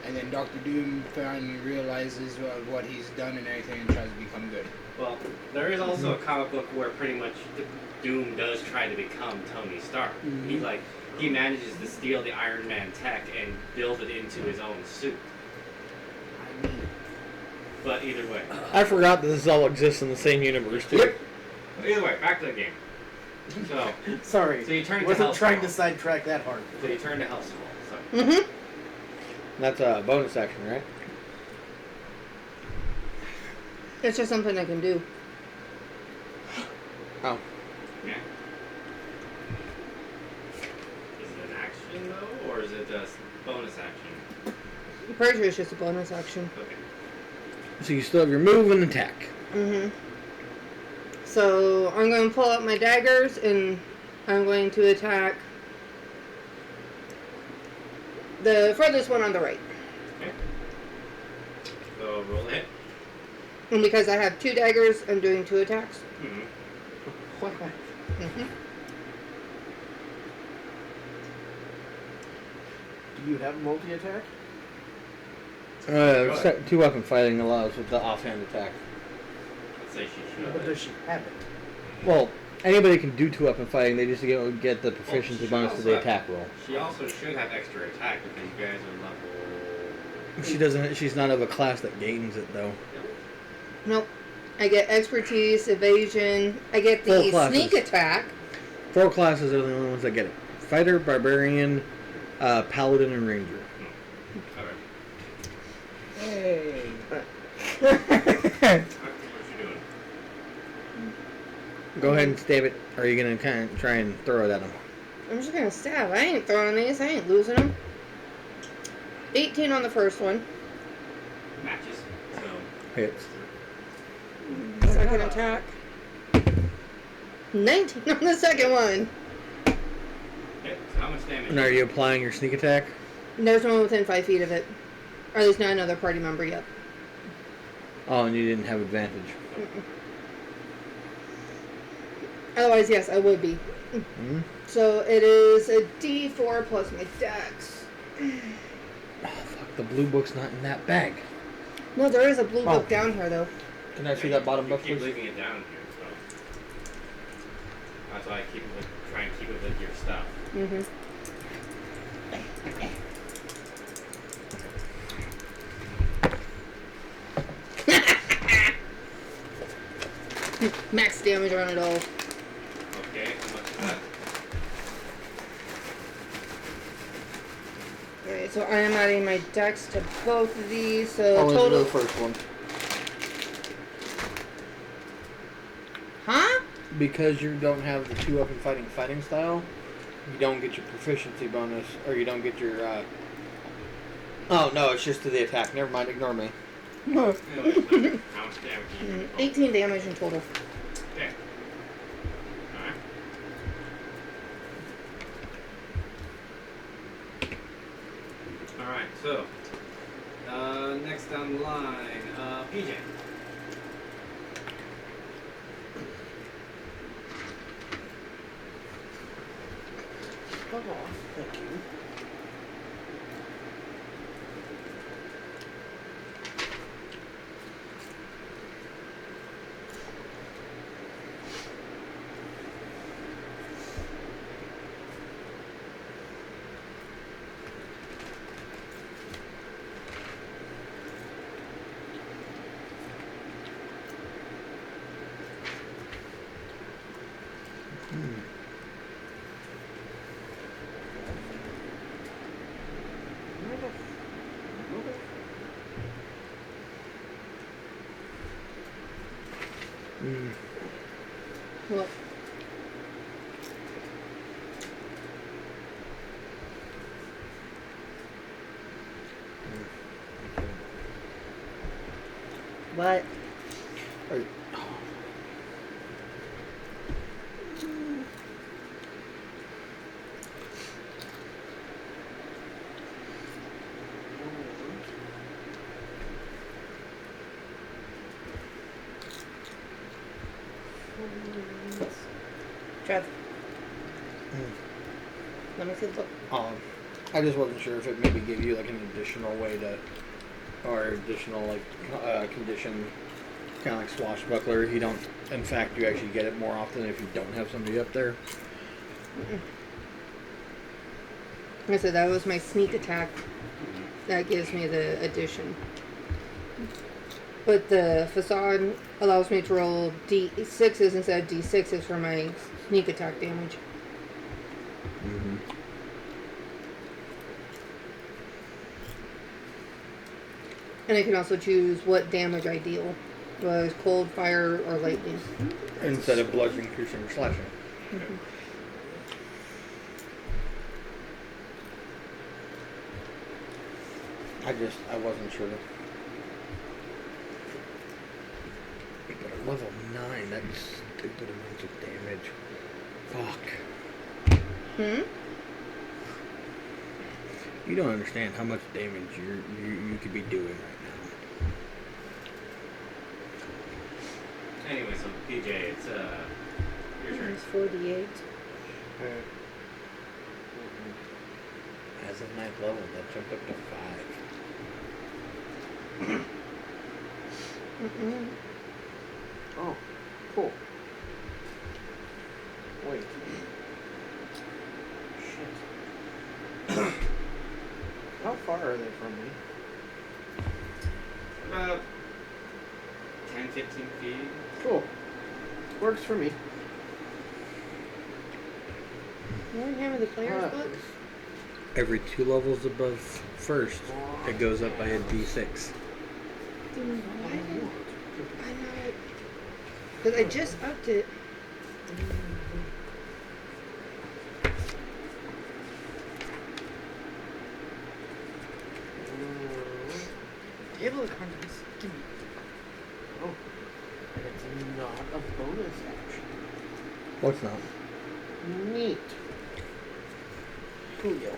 and then Doctor Doom finally realizes what he's done and everything, and tries to become good. Well, there is also a comic book where pretty much Doom does try to become Tony Stark. Mhm. He manages to steal the Iron Man tech and build it into his own suit. But either way. I forgot that this all exists in the same universe too. Yep. Either way, back to the game. So, Sorry. so you turn to Wasn't trying to Hellspawn. sidetrack that hard. So you turn to Hellspawn. So. Mm-hmm. That's a bonus action, right? It's just something I can do. Oh. Yeah. Is it an action though, or is it just bonus action? I'm pretty sure it's just a bonus action. Okay. So you still have your move and attack. Mm-hmm. So I'm going to pull out my daggers and I'm going to attack the furthest one on the right. Okay. So roll it. And because I have 2 daggers, I'm doing 2 attacks. Mm-hmm. Mm-hmm. Do you have multi-attack? 2-weapon fighting allows with the offhand attack. Let's say she But should. does she have it? Well, anybody can do 2-weapon fighting. They just get the proficiency she bonus to also the have- attack roll. She also should have extra attack because you guys are level. She doesn't. She's not of a class that gains it though. Nope. I get expertise, evasion. I get Full the classes. sneak attack. 4 classes are the only ones that get it: fighter, barbarian, paladin, and ranger. Alright. Hey. What you doing? Go ahead and stab it. Or are you gonna kind of try and throw it at him? I'm just going to stab. I ain't throwing these. I ain't losing them. 18 on the first one. Matches. So. Hits. Second attack. 19 on the second one. Okay, so how much damage? And are you applying your sneak attack? There's no one within 5 feet of it. Or at least not another party member yet. Oh, and you didn't have advantage. Otherwise, yes, I would be. Hmm? So it is a D4 plus my dex. Oh, fuck! The blue book's not in that bag. No, there is a blue Oh. book down here, though. Can I see that bottom You book, keep please? leaving it down here, so. That's why I keep it with, try and keep it with your stuff. Mm-hmm. Max damage on it all. Okay, how much is that? Alright, so I am adding my dex to both of these, so Only total. the first one. Huh? Because you don't have the 2-weapon fighting style, you don't get your proficiency bonus, or you don't get your, Oh, no, it's just to the attack. Never mind, ignore me. Anyway, so how much damage do you do? 18 damage in total. Okay. Alright. Alright, so. Next on the line, PJ. Oh, thank you. What? What? Trev. Let me see the book. I just wasn't sure if it maybe gave you like an additional way to, or additional like condition, kind of like swashbuckler. You don't, in fact, you actually get it more often if you don't have somebody up there. Like I said, that was my sneak attack. That gives me the addition. But the facade allows me to roll D6s instead of D6s for my sneak attack damage. And I can also choose what damage I deal. Whether it's cold, fire, or lightning. Instead of bludgeoning, piercing, or slashing. I wasn't sure. But at level 9, that's stupid amounts of damage. Fuck. You don't understand how much damage you could be doing right now. Anyway, so PJ, it's your turn. It's 48. As of 9th level, that jumped up to 5. Oh, cool. Wait. Shit. How far are they from me? About 10, 15 feet. Cool. Works for me. You want to hand me the player's book? Every 2 levels above first, it goes up by a d6. Dude, why did I know? Because I just upped it. Table of contents. Give me. Oh. And it's not a bonus action. What's not? Neat. Coolio.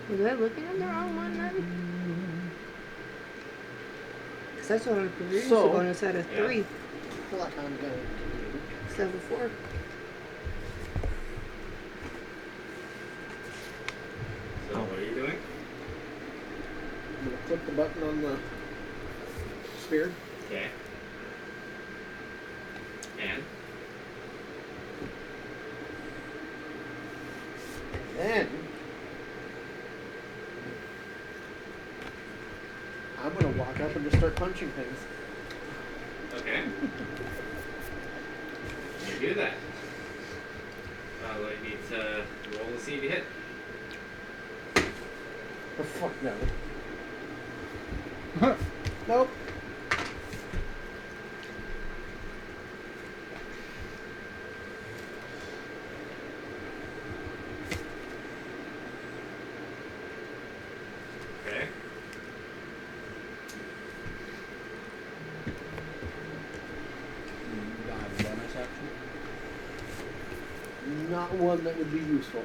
Was I looking at the wrong one then? Because that's what I'm producing. So- Bonus out of 3. What I'm going to do. It's level 4. So what are you doing? I'm going to click the button on the spear. Okay. And? Then I'm gonna walk up and just start punching things. Okay. You do that. I need to roll to see if you hit. Oh fuck no. Nope. Okay. You don't have a bonus action? Not one that would be useful.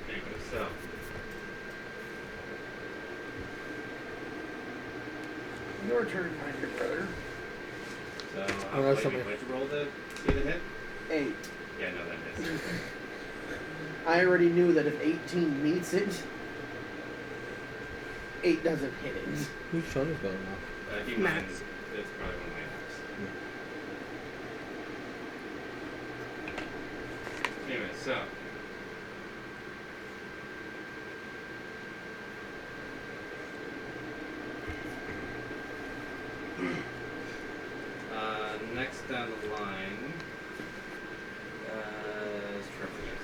Anyway, so. Your turn, my dear brother. So, Oh, that's wait, something. what'd you roll to see the hit? 8. Yeah, no, that missed. I already knew that if 18 meets it, 8 doesn't hit it. Whose phone is going off? Do you mind? It's probably one of my apps. So. Next down the line is Trevor's.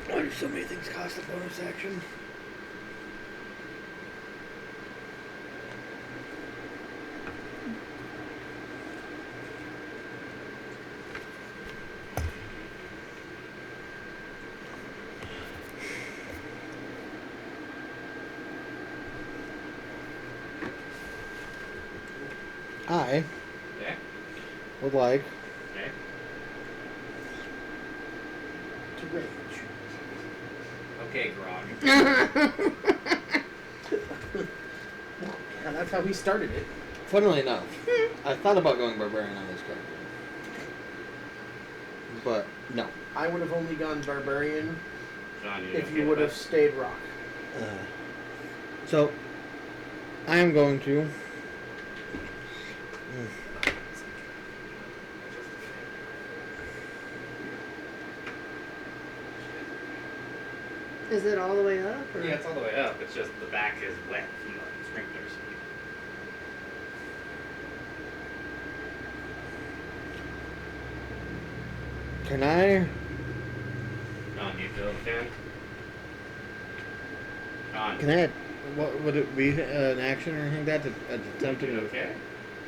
Why do so many things cost a bonus action? I Okay. would like Okay. To rage. Okay, Grog. Yeah, that's how he started it. Funnily enough, I thought about going barbarian on this character, but no. I would have only gone barbarian John, if okay you would with have stayed rock. So I am going to. Is it all the way up? Or? that? Yeah, it's all the way up. It's just the back is wet from the sprinklers. Can I? John, do you feel the fan? John. Can I? What would it be? An action or anything like that to attempt You to? okay?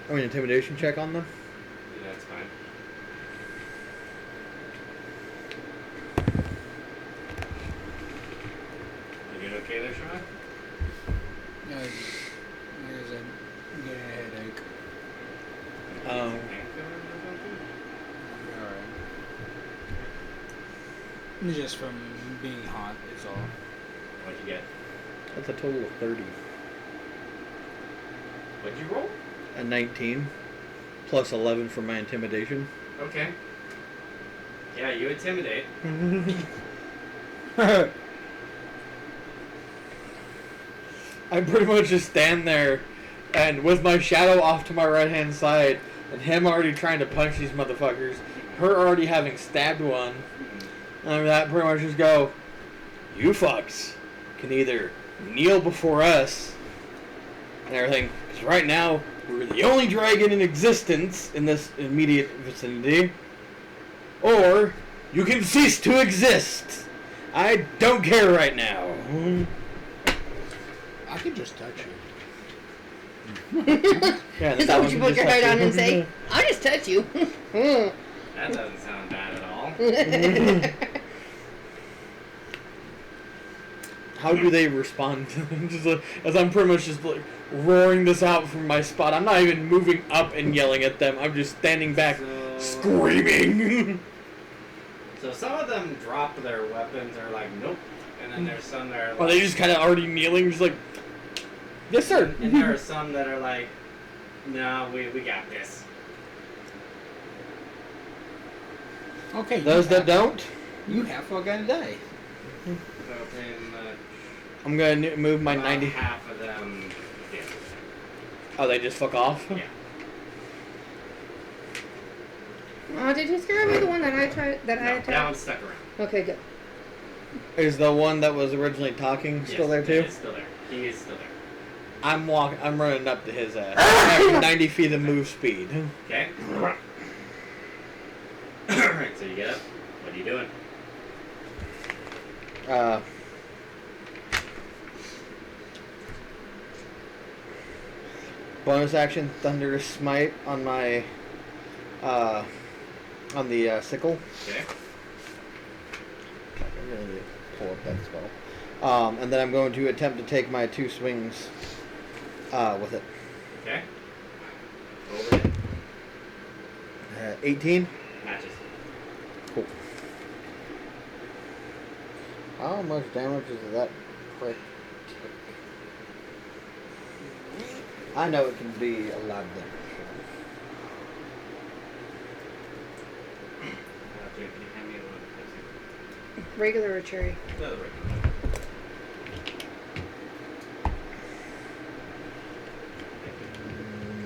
I mean, intimidation check on them. Yeah, that's fine. You doing okay there, Sean? No, there's a getting a headache. Um, Painkillers or something? Alright. Just from being hot is all. What'd you get? That's a total of 30. What'd you roll? A 19, plus 11 for my intimidation. Okay. Yeah, you intimidate. I pretty much just stand there, and with my shadow off to my right hand side, and him already trying to punch these motherfuckers, her already having stabbed one, and that pretty much just go, you fucks can either kneel before us and everything, because right now we're the only dragon in existence in this immediate vicinity, or you can cease to exist. I don't care right now. I could just touch you. Yeah, Is that what you put your head on and say? I'll just touch you. That doesn't sound bad at all. How do they respond? Just as I'm pretty much just like roaring this out from my spot. I'm not even moving up and yelling at them. I'm just standing back, screaming. So some of them drop their weapons, or like, nope. And then there's some that are like... Well, they just kind of already kneeling, just like, yes, sir. And there are some that are like, no, we got this. Okay. Those that don't, You have fucking die. So pretty much I'm gonna move my about 90. half of them did. Oh, they just fuck off. Yeah. Oh, did you scare me? The one that I tried, that I No, attacked? that one's stuck around. Okay, good. Is the one that was originally talking still there too? He's still there. He is still there. I'm running up to his ass. I have 90 feet of move speed. Okay. Alright, so you get up. What are you doing? Bonus action, Thunderous Smite on my, on the sickle. Okay. I really need to pull up that spell. And then I'm going to attempt to take my 2 swings, with it. Okay. Over it. 18. Matches. Cool. How much damage is that prick take? I know it can be a lot better. Jake, can you hand me one of Regular or cherry? the other regular.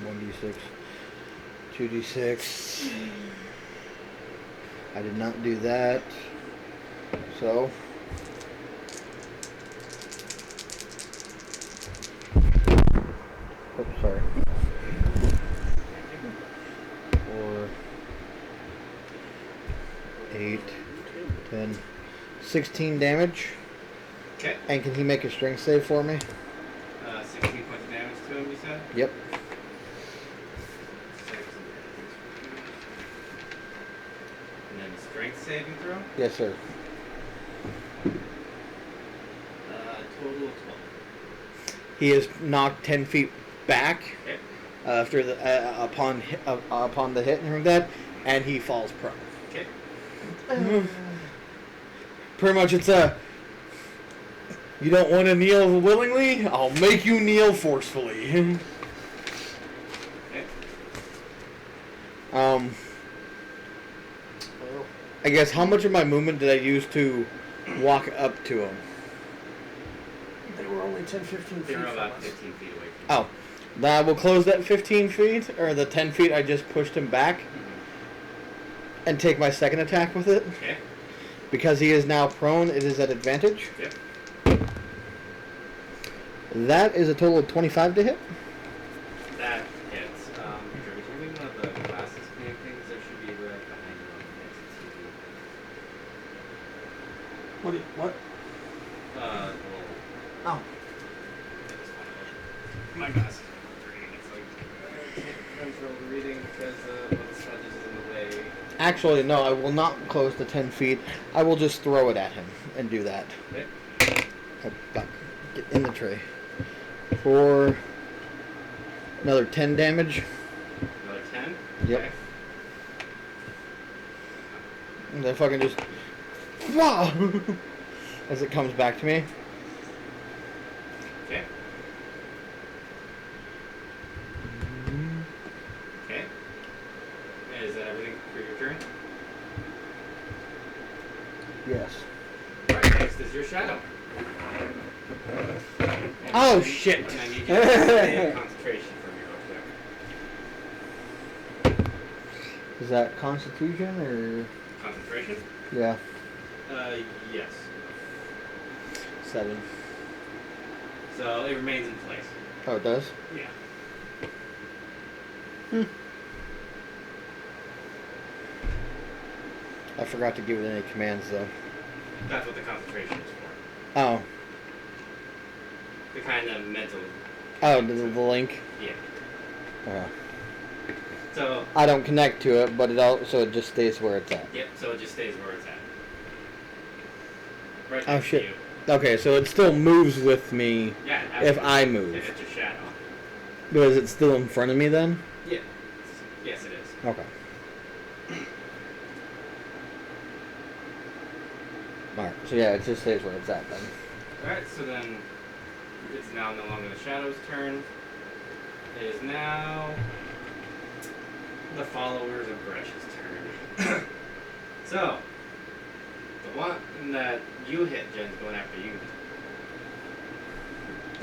1d6, 2d6. I did not do that. So. Oh, sorry. 4, 8, 10, 16 damage. Okay. And can he make a strength save for me? 16 points of damage to him, you said? Yep. 6. And then strength saving throw? Yes, sir. Total of 12. He is knocked 10 feet back Okay. after the upon the hit and everything like that, and he falls prone. Okay. Pretty much, it's a. You don't want to kneel willingly? I'll make you kneel forcefully. Okay. Well, I guess how much of my movement did I use to walk up to him? they were only 10, 15 feet They were from about us. 15 feet away from you. Oh, that will close that 15 feet, or the 10 feet I just pushed him back, and take my second attack with it. Okay. Because he is now prone, it is at advantage. Yep. That is a total of 25 to hit. That hits. Victor, would you leave one of the glasses cleaning things? There should be right behind you on the next TV. What? Well, Oh. my glasses are green. It's like I can't control the reading because one of the smudges is in the way. Actually, no, I will not close the 10 feet. I will just throw it at him and do that. Okay. Get in the tray. For another 10 damage. Another 10? Yep. Okay. And then fucking just. Wow! As it comes back to me. Okay. Okay. Is that everything for your turn? Yes. Alright, next is your shadow. Oh, shit. And I need you to make concentration from your real quick. Is that Constitution or. Concentration? Yeah. Yes. 7. So it remains in place. Oh, it does? Yeah. I forgot to give it any commands, though. That's what the concentration is for. Oh. The kind of mental. Oh, the link? Yeah. Oh. So. I don't connect to it, but it just stays where it's at. Yep. So it just stays where it's at. Right Oh, next shit. to you. Okay, so it still moves with me Yeah. if absolutely. I move. If it's a shadow. But is it still in front of me then? Yeah. Yes, it is. Okay. Alright, so yeah, it just stays where it's at then. Alright, so then it's now no longer the shadow's turn. It is now the followers of Gresh's turn. So, the one that you hit, Jen's going after you.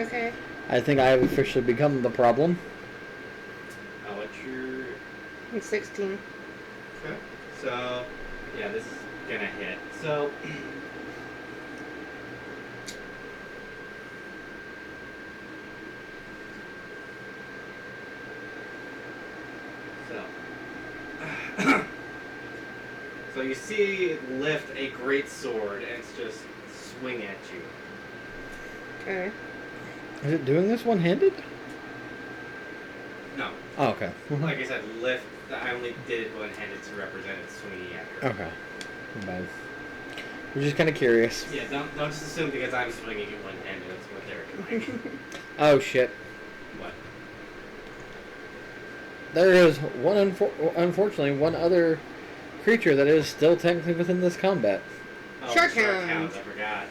Okay. I think I have officially become the problem. What's your... I'm 16. Okay. So, yeah, this is gonna hit. So... So you see it lift a great sword and it's just swing at you. Okay. Is it doing this one-handed? No. Oh, okay. Like I said, lift. I only did it one-handed to represent it swinging at her. Okay. Bad. We're just kind of curious. Yeah, don't just assume because I'm swinging it one-handed that's what they're doing. Oh, shit. What? There is unfortunately one other creature that is still technically within this combat. Oh, Shark Shark hounds. hounds, I forgot.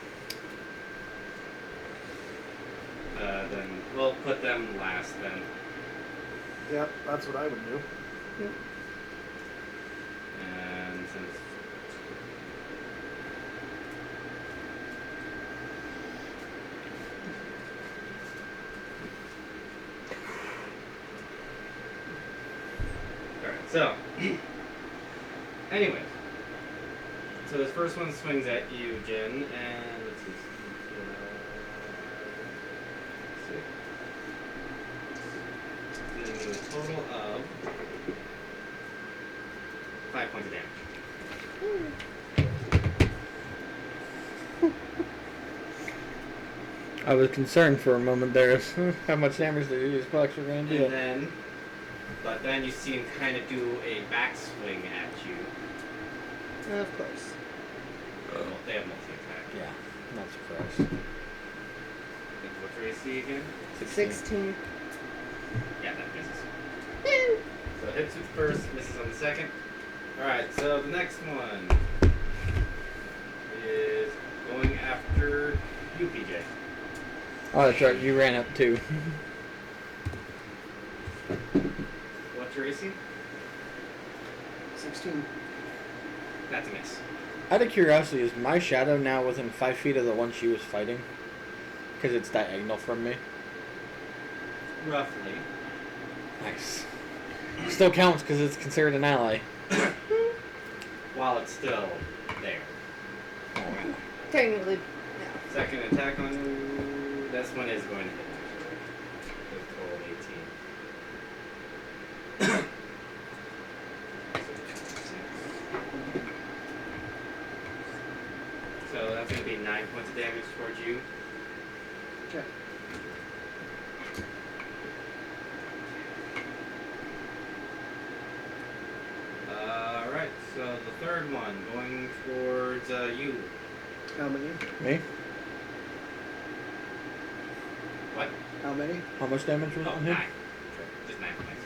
Then we'll put them last then. Yep, that's what I would do. And since alright, so anyways. So this first one swings at you, Jen, and let's see. Dealing you a total of 5 points of damage. I was concerned for a moment there. How much damage these bucks are going to do. But then you see him kind of do a backswing at you. Of course. They have multi-attack. Yeah, not surprised. What's your AC again? 16. Yeah, that misses. So hits with first, misses on the second. Alright, so the next one is going after you, PJ. Oh, that's right. You ran up too. What's your AC? 16. That's a miss. Out of curiosity, is my shadow now within 5 feet of the one she was fighting? Because it's diagonal from me. Roughly. Nice. Still counts because it's considered an ally. While it's still there. Oh, Technically, no. Second attack on you. This one is going to hit. With total 18. So that's going to be 9 points of damage towards you. Okay. Alright, so the third one going towards you. How many? me? What? How many? How much damage was Oh, on him? 9. Just 9 points.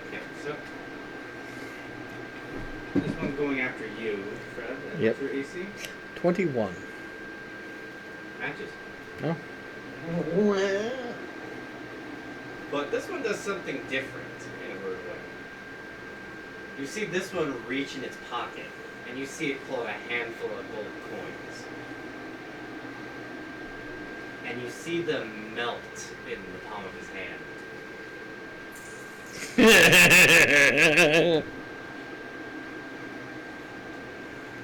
Okay, so this one's going after you, Fred. Yep. What's your AC? 21. Matches. No? But this one does something different in a weird way. You see this one reach in its pocket, and you see it pull out a handful of gold coins. And you see them melt in the palm of his hand.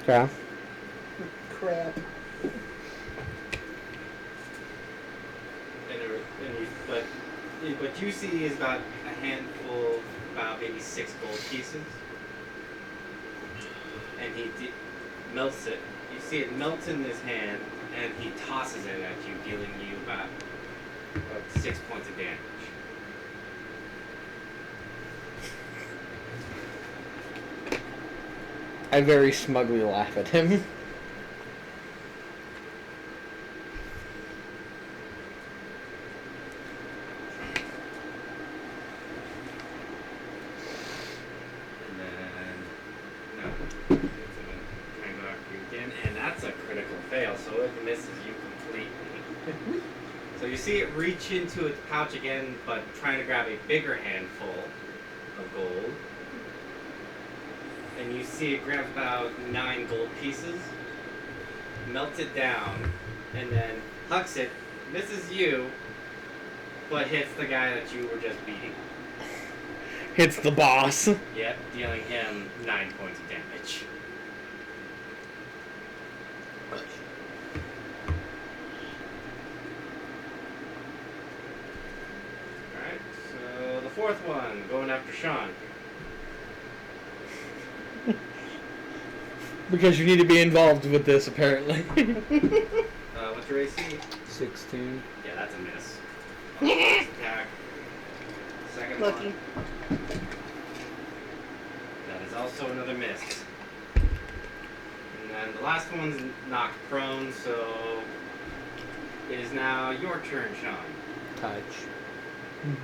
Okay. Crap. But what you see is about a handful, about maybe 6 gold pieces. And he melts it. You see it melt in his hand, and he tosses it at you, dealing you about 6 points of damage. I very smugly laugh at him. And that's a critical fail, so it misses you completely. So you see it reach into its pouch again, but trying to grab a bigger handful of gold. And you see it grabs about 9 gold pieces, melts it down, and then hucks it, misses you, but hits the guy that you were just beating. Hits the boss. Yep, dealing him 9 points of damage. Alright, so the fourth one, going after Sean. Because you need to be involved with this, apparently. What's your AC? 16. Yeah, that's a miss. First attack. Second Lucky. one. That is also another miss. And then the last one's knocked prone, so it is now your turn, Sean. Touch.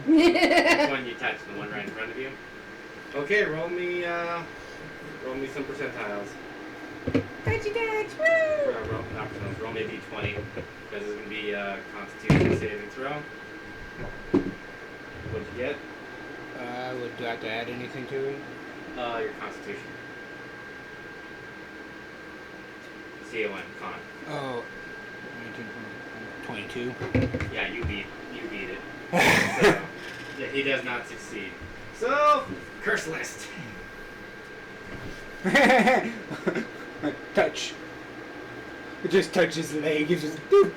Which one you touch? The one right in front of you? Okay, roll me some percentiles. Touchy touch, woo! Not percentiles, roll me a d20. Because it's going to be a Constitution saving throw. What'd you get? Do I have to add anything to it? Your Constitution. CON, con. Oh, 22. Yeah, you beat it. So, yeah, he does not succeed. So, curse list. Touch. It just touches his leg. It's just boop.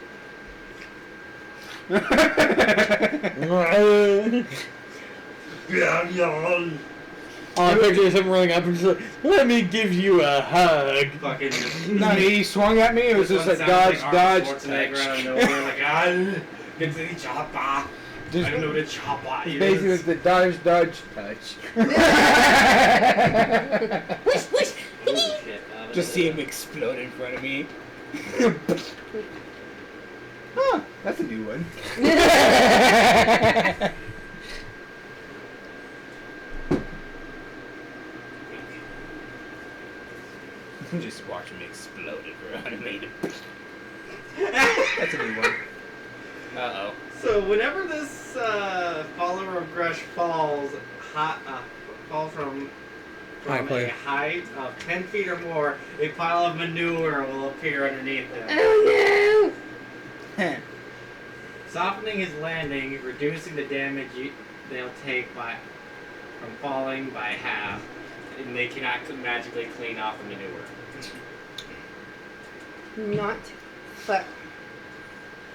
I picture him rolling up and just like, let me give you a hug. Fucking. No, he swung at me. It was This just one like sounds dodge, Arnold dodge, Schwarzenegger touch. out of nowhere, like, get to the chopper. Just I don't know what a chopper is. basically the dodge, touch. Whoosh, whoosh! Oh, shit. Just see him explode in front of me. Huh, that's a new one. Just watch him explode in front of me. That's a new one. Uh-oh. So whenever this follower of Gresh falls from High a plane. height of 10 feet or more, a pile of manure will appear underneath him, Oh softening his landing, reducing the damage they'll take from falling by half, and they cannot magically clean off the manure. no! Not fuck.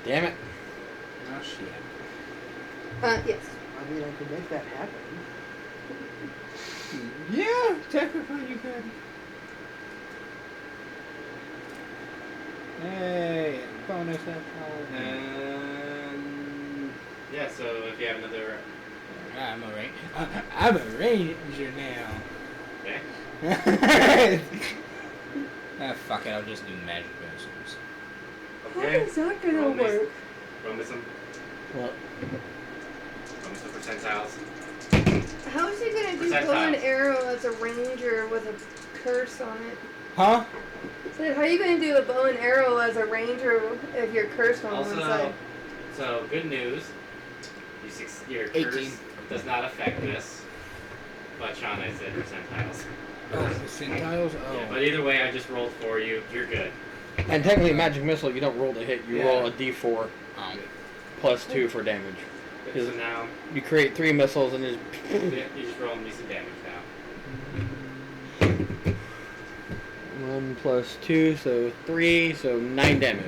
Damn it. Oh, shit. Yes. I mean, I could make that happen. Yeah, technically you could. Hey, bonus that. Yeah, so if you have another... I'm a ranger now. Okay. Fuck it, I'll just do magic missiles. How Okay. is that gonna Roll me work? Roll me some What? percentiles. How is he gonna do Percentile. bow and arrow as a ranger with a curse on it? Huh? So how are you gonna do a bow and arrow as a ranger if you're cursed on one Also, side? so good news. Your curse 18. does not affect this. But Sean, I said percentiles. Oh, percentiles? Oh. Yeah, but either way, I just rolled for you. You're good. And technically, magic missile, you don't roll to hit. You Yeah. roll a d4 Um, plus 2 for damage. So now, You create 3 missiles and just. you just roll me some damage now. 1 plus 2, so 3, so 9 damage.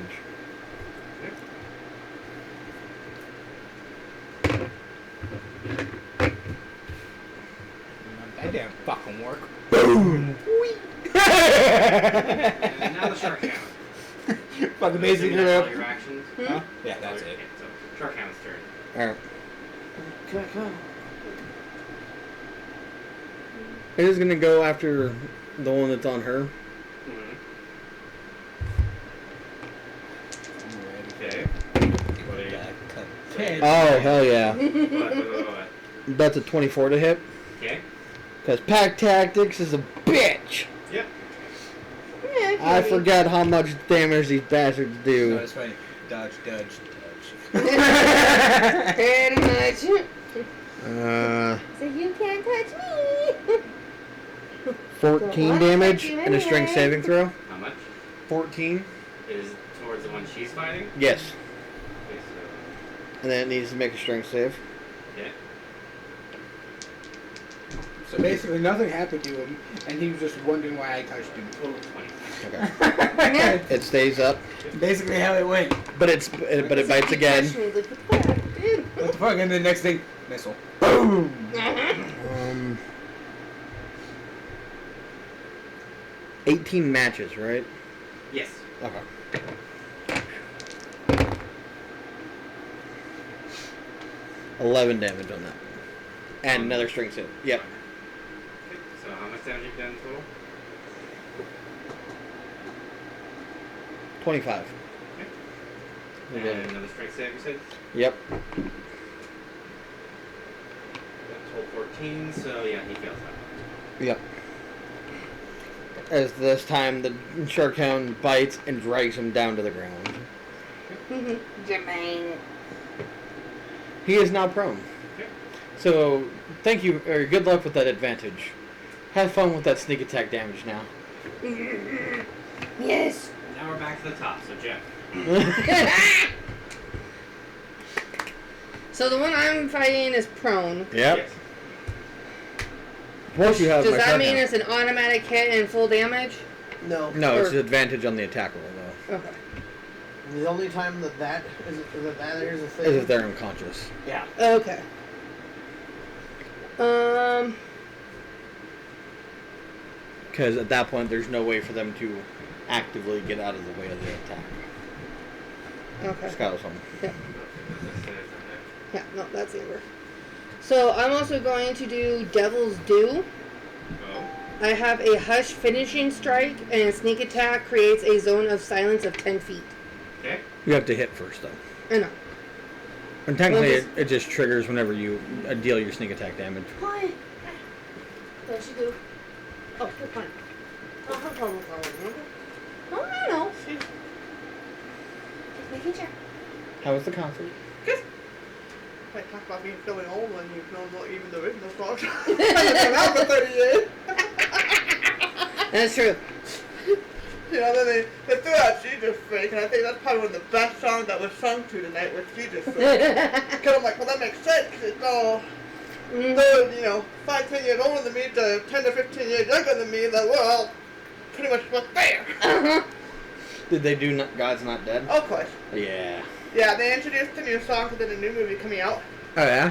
that didn't fucking work. Boom! And now the shark count. Fucking basically. That's all your actions. Huh? Yeah, that's Okay, it. so shark count's turn. Alright. Come. It is gonna go after the one that's on her. Okay. What are you? Oh, hell yeah. What? That's a 24 to hit. Okay. Because pack tactics is a bitch. Yep. Yeah, I forgot how much damage these bastards No, do. it's funny. Dodge. Pretty much. So you can't touch me. 14 What? damage Touch you and a strength anyway. saving throw. How much 14. is towards the one she's fighting? Yes. Okay, And then it needs to make a strength save. so yeah. So basically, nothing happened to him, and he was just wondering why I touched him. Oh, 20. Okay. It stays up, Basically, how it went. but it bites again. Touch me, look at that, dude. What the fuck? And the next thing, missile. 18 matches, right? Yes. Okay. $11 damage on that. And another strength save. Yep. Okay, so how much damage have you done total? 25. Okay. And another strength save, you said? Yep. Total 14, so yeah, he fails that one. Yep. As this time, the shark hound bites and drags him down to the ground. Jermaine. He is now prone. Okay. So, thank you, or good luck with that advantage. Have fun with that sneak attack damage now. Yes. Now we're back to the top. So Jeff. So the one I'm fighting is prone. Yep. Yes. Plus you have Does my that shark mean hound. it's an automatic hit and full damage? No. No, it's or- an advantage on the attack roll, though. Okay. The only time that is a thing. Is if they're unconscious. Yeah. Okay. Because at that point, there's no way for them to actively get out of the way of the attack. Okay. Skylar's home. Yeah. Yeah, no, that's Amber. So I'm also going to do Devil's Due. Oh. I have a Hush finishing strike, and a sneak attack creates a zone of silence of 10 feet. Okay. You have to hit first, though. I know. And technically, Well, it just triggers whenever you deal your sneak attack damage. Hi. What she do? Oh, you're fine. No. Just making sure. How was the concert? I talk about being feeling old when you've known what even the original songs. I've been out for 30 years. That's true. You know, then they threw out Jesus Freak, and I think that's probably one of the best songs that was sung to tonight was Jesus Freak. Because I'm like, well, that makes sense. It's all, they're, 5-10 years older than me to 10 to 15 years younger than me, that we're all pretty much what's there. Uh-huh. Did they do God's Not Dead? Of course. Yeah. Yeah, they introduced the new song because there's a new movie coming out. Oh, yeah?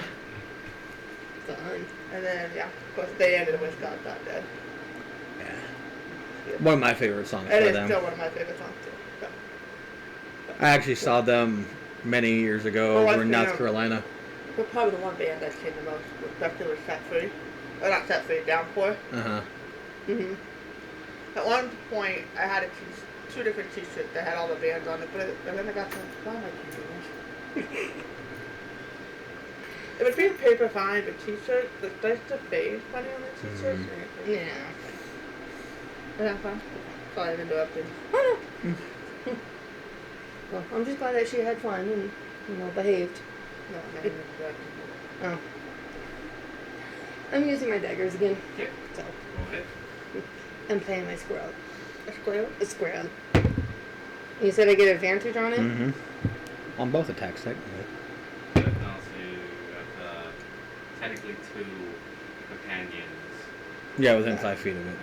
Fun. And then, yeah, of course, they ended with God's Not Dead. Yeah. One of my favorite songs It by is them. still one of my favorite songs, too. So. I actually saw them many years ago Oh, over in I see, North yeah. Carolina. They're probably the one band that came the most, especially with Set Free. Or not Set Free, Downpour. Uh-huh. Mm-hmm. At one point, I had two different t-shirts that had all the bands on it, and then I got to, oh my goodness. It would be paper fine, but t-shirts, it starts to fade funny on the t-shirts. Yeah. Yeah, fun. Sorry, I interrupted. Oh, no. Well, I'm just glad that she had fun and, behaved. No, I didn't interrupt. Oh. I'm using my daggers again. Okay. So, Go ahead. I'm playing my squirrel. A square? A squirrel. You said I get advantage on it? Mm-hmm. On both attacks, technically. But also, you have technically 2 companions. Yeah, within 5 feet of it.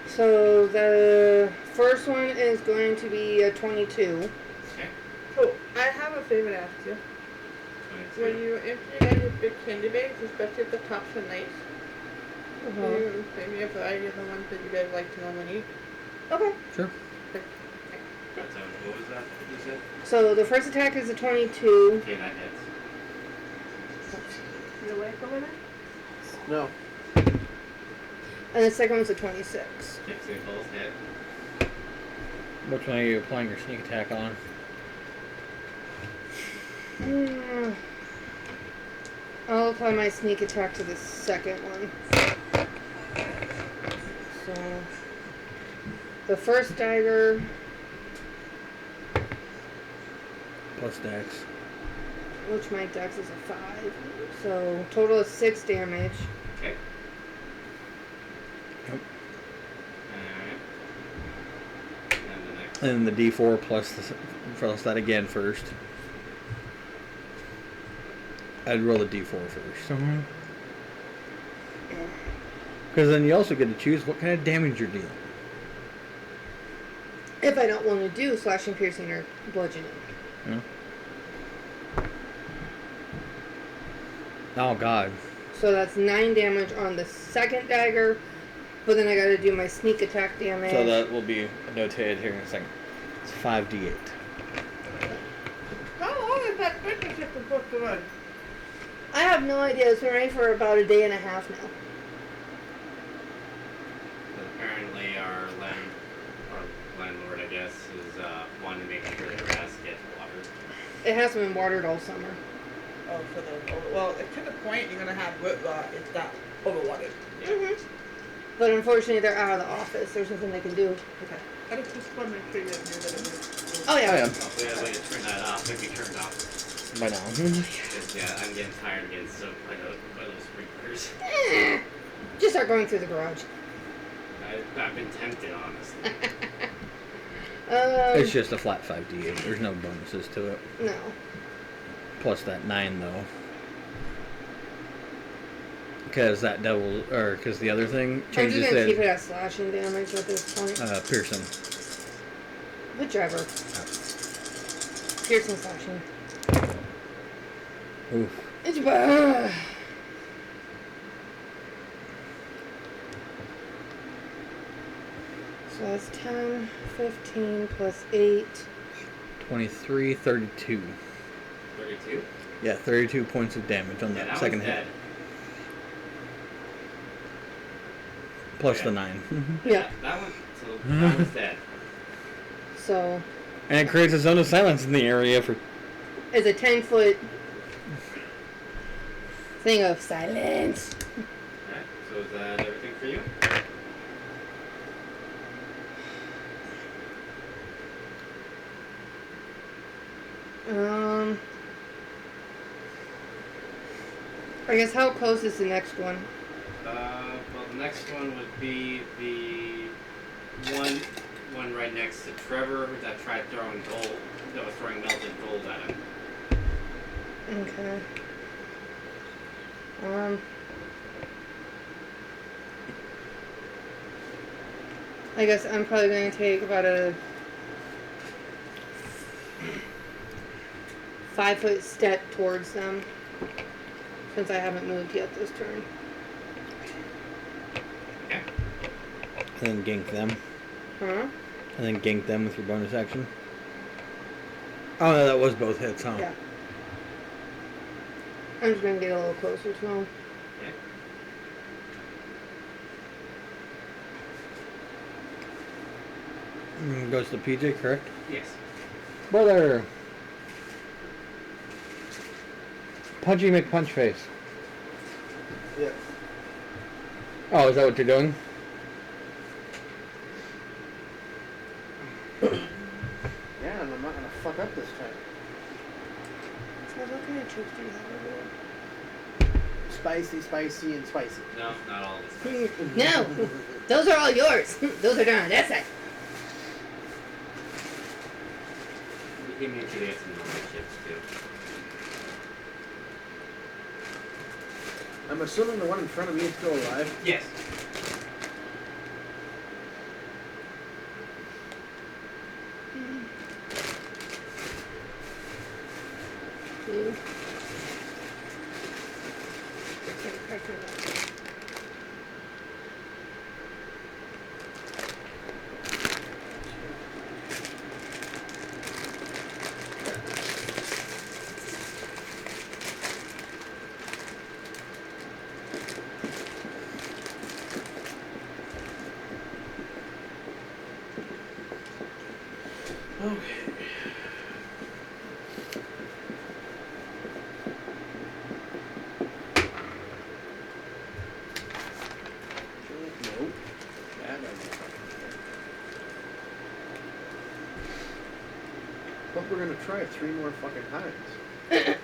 So the first one is going to be a 22. Okay. Oh, I have a favor to ask you. 22. When you empty your big candy bags, especially if the tops are nice, Uh-huh. can you maybe me a variety of the ones that you guys like to normally eat? Okay. Sure. That's, what was that you said? So the first attack is a 22. Okay, that hits. You awake over there? No. And the second one's a 26. Okay, so both hit. Which one are you applying your sneak attack on? I'll apply my sneak attack to the second one. So the first dagger, Plus dex. which my dex is a 5. So total is 6 damage. Okay. Yep. Alright. And the next. And the D4 plus that again first. I'd roll the D4 first. Because then you also get to choose what kind of damage you're dealing. If I don't want to do slashing, piercing, or bludgeoning. Yeah. Oh God. So that's 9 damage on the second dagger, but then I gotta do my sneak attack damage. So that will be notated here in a second. It's 5d8. How long is that fitness ship supposed to run? I have no idea. It's been running for about a day and a half now. But apparently our landlord, I guess, is wanting to make sure that grass gets watered. It hasn't been watered all summer. Oh, well, to the point you're gonna have root rot. It's not overwatered. Yeah. Mm-hmm. But unfortunately, they're out of the office. There's nothing they can do. Okay. I just want to make sure you knew that it was. Oh, yeah. I am. Oh, we had a way to turn that off. It'd be turned off. By now. Because, yeah, I'm getting tired of getting soaked by those sprinklers. Just start going through the garage. I've been tempted, honestly. It's just a flat 5d8. There's no bonuses to it. No. Plus that 9, though. Because that because the other thing I'm changes just going to keep it it. at slashing damage at this point. Pearson. Whichever. Piercing slashing. Oof. It's bad. So that's 10, 15 plus 8. 23, 32. 32? Yeah, 32 points of damage on Yeah, that that second one's hit. dead. Plus Yeah. the 9. Yeah. That one's dead. So And it creates a zone of silence in the area for... it's a 10-foot thing of silence. Alright, so is that everything for you? I guess how close is the next one? Well, the next one would be the one right next to Trevor that tried throwing gold, that was throwing melted gold at him. Okay. I guess I'm probably going to take about a 5-foot step towards them, since I haven't moved yet this turn. Okay. And then gank them. Huh? And then gank them with your bonus action. Oh, no, that was both hits, huh? Yeah. I'm just going to get a little closer to them. Okay. Goes to PJ, correct? Yes. Brother! Punchy McPunchface. Yeah. Oh, is that what you're doing? Yeah, and I'm not gonna fuck up this time. So what kind of tricks do you have over Spicy, spicy, and spicy. No, not all of this. there? No! Those are all yours. Those are down on that side. He made sure they had some normal chips too. I'm assuming the one in front of me is still alive. Yes. Two. Okay. Nope. But we're gonna try 3 more fucking times.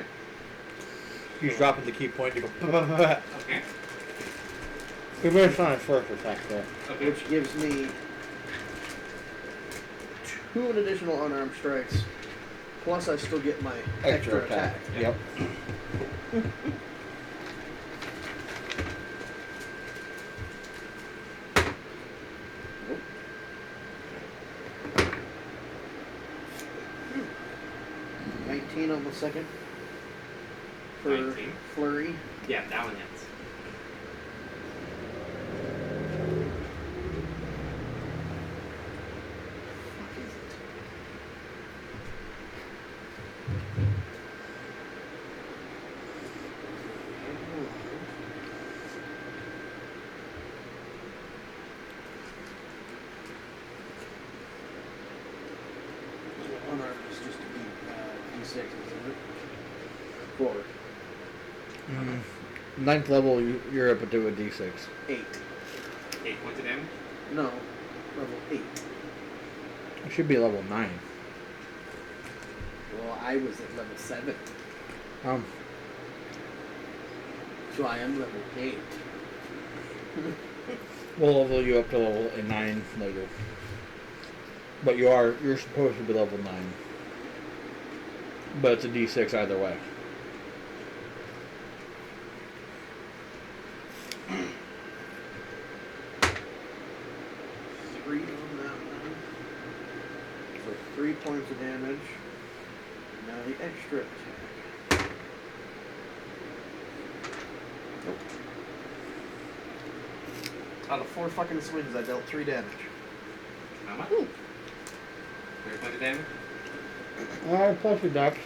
He's dropping the key point to go. Okay. We better find a first attack there. Okay. Which gives me 2 additional unarmed strikes. Plus I still get my extra attack. Yep. Nope. 19 on the second. For 19. flurry. Yeah, that one hits. Fuck is it? Unarmed is just a D6, isn't it? 4. Ninth level, you're up to a D6. 8. 8 points of damage? No, level 8. It should be level 9. Well, I was at level 7. So I am level 8. We'll level you up to level 9 later. But you're supposed to be level 9. But it's a D6 either way. Three on that one. For 3 points of damage. Now the extra attack. Nope. Out of 4 fucking swings, I dealt 3 damage. How much? 3 points of damage? Alright, plus your dex.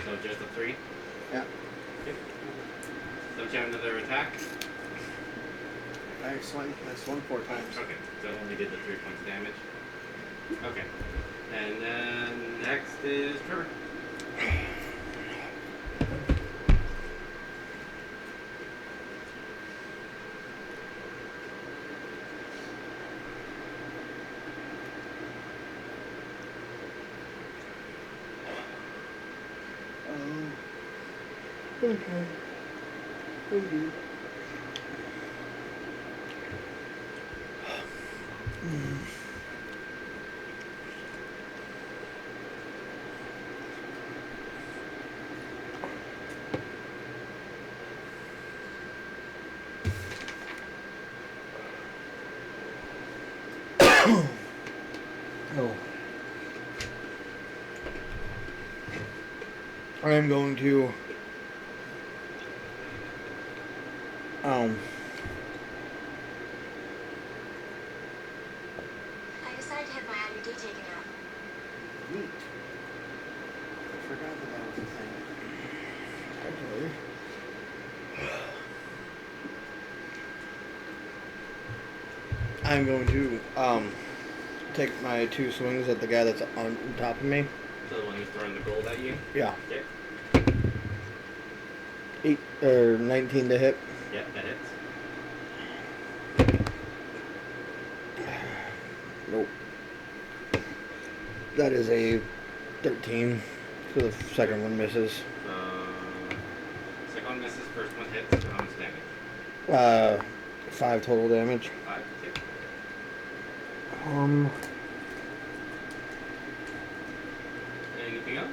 So just a 3? Yeah. Okay. Don't you have another attack? I swung 4 times. Okay, so it only did the 3 points of damage. Okay. And then next is Trevor. Okay. Thank you. Oh. I am going to I decided to have my IUD taken out. Neat. I forgot that was a thing. I'm going to take my 2 swings at the guy that's on top of me. So the one who's throwing the gold at you? Yeah. Okay. 8 or 19 to hit. Yep, that hits. Nope. That is a 13. So the second one misses. Second one misses, first one hits. So how much damage? 5 total damage. 5. Okay. Anything else?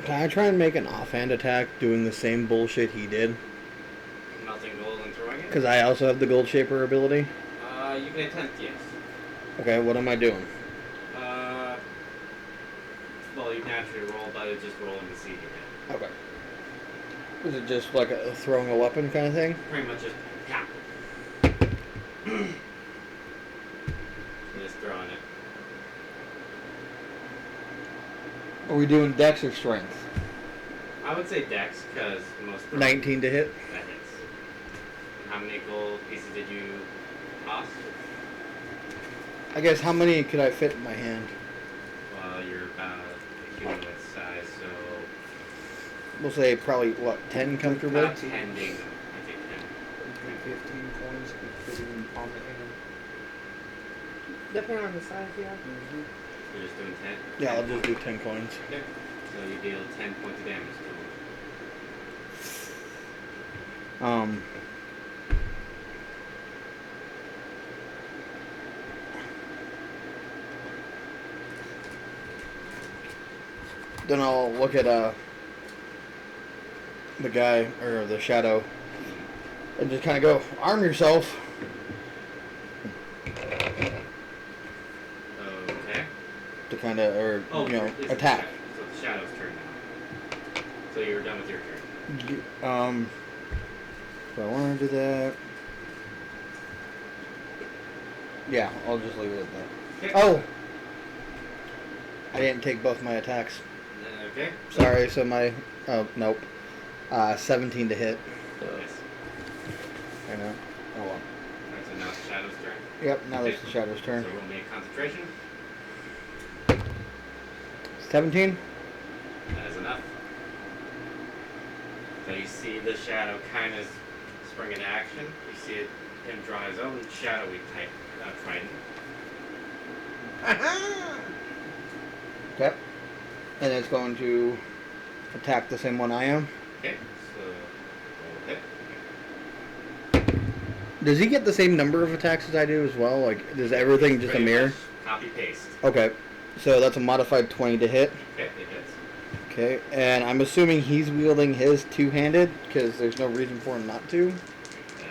Can I try and make an offhand attack doing the same bullshit he did? Melting gold and throwing it? Because I also have the Gold Shaper ability. You can attempt, yes. Okay, what am I doing? Well, you naturally roll, but it's just rolling to see you hit. Okay. Is it just like a throwing a weapon kind of thing? Pretty much just, yeah. Just throwing it. Are we doing dex or strength? I would say dex, because most throwing 19 to hit. that hits. How many gold pieces did you toss? I guess how many could I fit in my hand? Well, you're about a humanoid size, so We'll say probably, what, 10 comfortably? about 10 ding, I think 10. 15 coins could fit in on the hand. Depending on the size, yeah. You're just doing 10? Yeah, I'll just do 10 coins. Okay. So you deal 10 points of damage to him. Then I'll look at the guy or the shadow and just kind of go, arm yourself. Okay. To kind of, or Oh, you know, it's attack. So it's the shadow's turn now. So you're done with your turn. So I want to do that. Yeah, I'll just leave it at that. Okay. Oh, I didn't take both my attacks. Okay. Sorry. So my, oh nope, 17 to hit. Yes. I know. Oh well. Alright, so And now it's the Shadow's turn. Yep, now it's the Shadow's turn. So roll me a concentration. 17? That is enough. So you see the Shadow kind of spring into action. You see him draw his own shadowy type trident. Yep. And it's going to attack the same one I am. Okay, so roll hit. Does he get the same number of attacks as I do as well? Like, is everything just a Pretty mirror? much copy paste. Okay. So that's a modified 20 to hit. Okay, it hits. Okay. And I'm assuming he's wielding his two-handed, because there's no reason for him not to.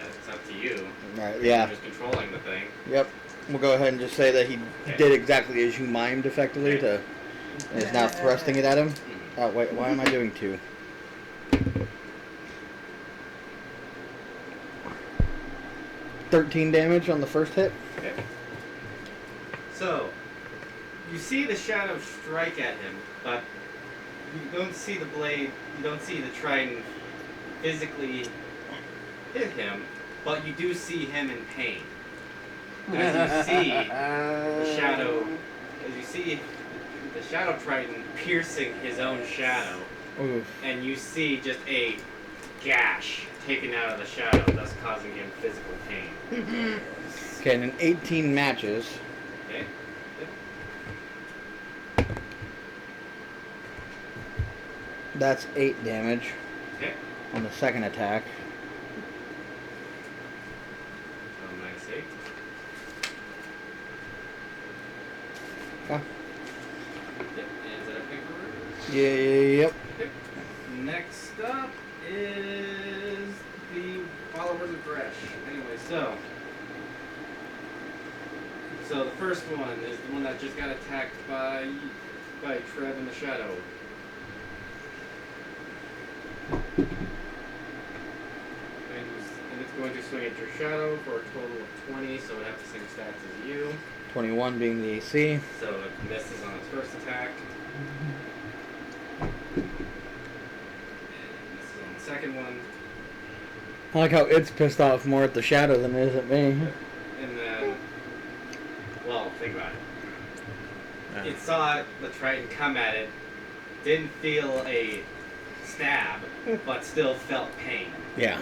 It's up to you. Right, yeah. You're just controlling the thing. Yep. We'll go ahead and just say that he did exactly as you mimed, effectively, and is now thrusting it at him. Oh, wait, why am I doing 2? $13 damage on the first hit. Okay. So, you see the Shadow strike at him, but you don't see the blade, you don't see the trident physically hit him, but you do see him in pain. As you see the Shadow Trident piercing his own shadow, Oof. and you see just a gash taken out of the shadow, thus causing him physical pain. Okay, and in 18 matches. Okay? That's 8 damage Okay. on the second attack. So minus 8. Okay. Yep. And is that everything for her? Yep. Yep. Next up is the followers of Dresh. Anyway, so the first one is the one that just got attacked by Trev in the shadow. And it's going to swing at your shadow for a total of 20, so it has the same stats as you. 21 being the AC. So it misses on its first attack. And misses on the second one. I like how it's pissed off more at the shadow than it is at me. And then, well, think about it. It saw the Triton come at it, didn't feel a stab, but still felt pain. Yeah.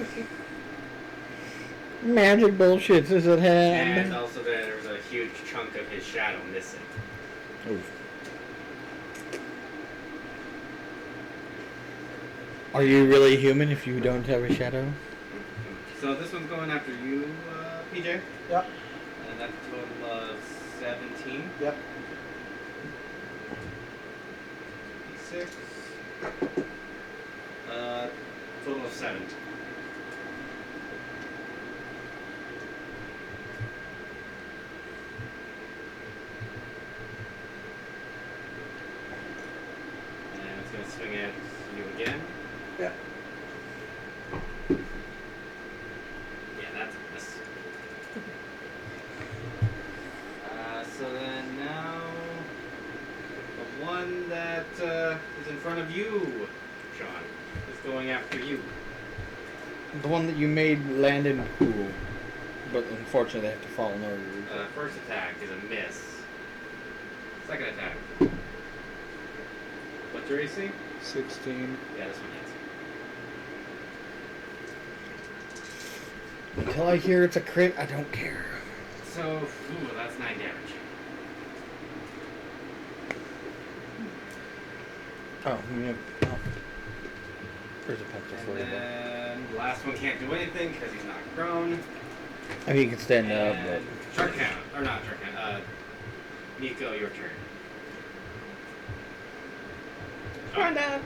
Magic bullshits is at hand. And also there was a huge chunk of his shadow missing. Oof. Are you really human if you don't have a shadow? So this one's going after you, PJ. Yep. And that's a total of 17. Yep. 6. Total of 7. And it's going to swing at you again. Yep. Yeah, that's a miss. So then now, the one that is in front of you, Sean, is going after you. The one that you made land in the pool. But unfortunately they have to fall in order. First attack is a miss. Second attack. What's your AC? 16. Yeah, this one hits. Until I hear it's a crit, I don't care. So, ooh, that's 9 damage. Oh, yeah. Oh. There's a pencil for And you. then the last one can't do anything because he's not prone. I mean, he can stand up, but... And Sharkhound, or not Sharkhound, Nico, your turn. Come on down.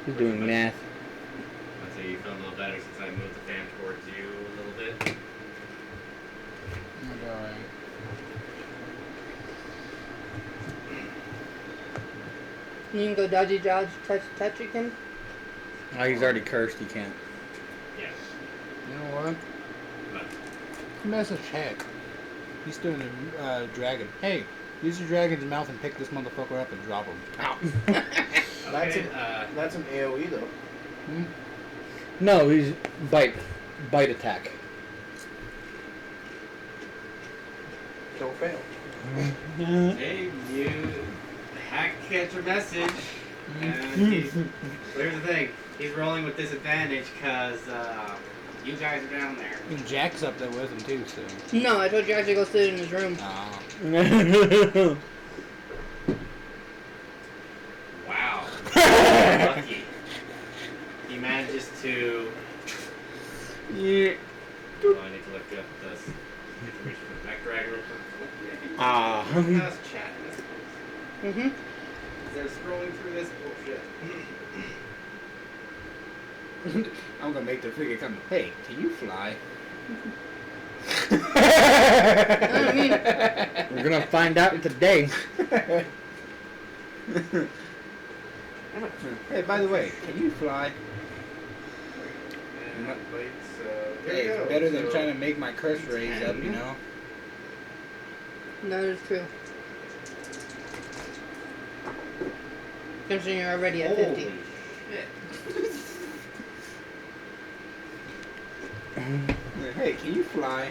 He's doing math. Let's say you feel a little better since I moved the fan towards you a little bit. Alright. You can go dodgy dodge, touch again. Oh, he's already cursed, he can't. Yeah. You know what? But Message check. He's doing a dragon. Hey, use your dragon's mouth and pick this motherfucker up and drop him. Ow. That's okay, that's an AoE though. Hmm? No, he's bite attack. Don't fail. Hey, you hack catch your message. And here's the thing. He's rolling with disadvantage because you guys are down there. And Jack's up there with him too, so. No, I told Jack to go sit in his room. Wow. Lucky. He manages to... Yeah. Oh, I need to look up this information from Mac Drag real quick. Ah. How's chat? Mm-hmm. They're scrolling through this bullshit. I'm gonna make the figure come. Hey, can you fly? I mean, We're gonna find out today. Hey, by the way, can you fly? And wait, so Hey, it's better than trying to make my curse raise up, you know? that is true. Considering you're already at 50. Holy shit. Hey, can you fly?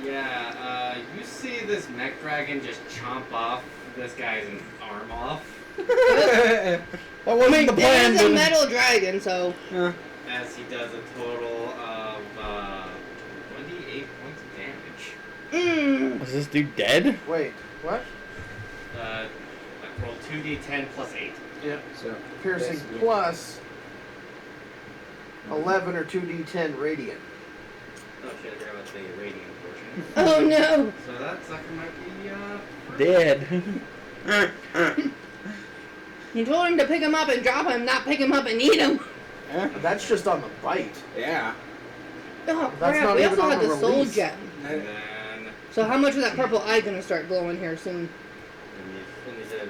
Yeah, you see this mech dragon just chomp off this guy's arm off That wasn't the plan. It is a but- metal dragon, so. as he does a total of 28 points of damage. Is this dude dead? Wait, what? I rolled 2d10 plus 8. Yeah. So, Piercing that's- plus 11 or 2d10 radiant. Oh shit, I forgot about the radiant portion. Oh no! So that sucker might be Dead. You told him to pick him up and drop him, not pick him up and eat him. That's just on the bite. Yeah. Oh That's crap, not we even also on had the the soul release. gem. And then So how much is that purple eye gonna start glowing here soon? and he did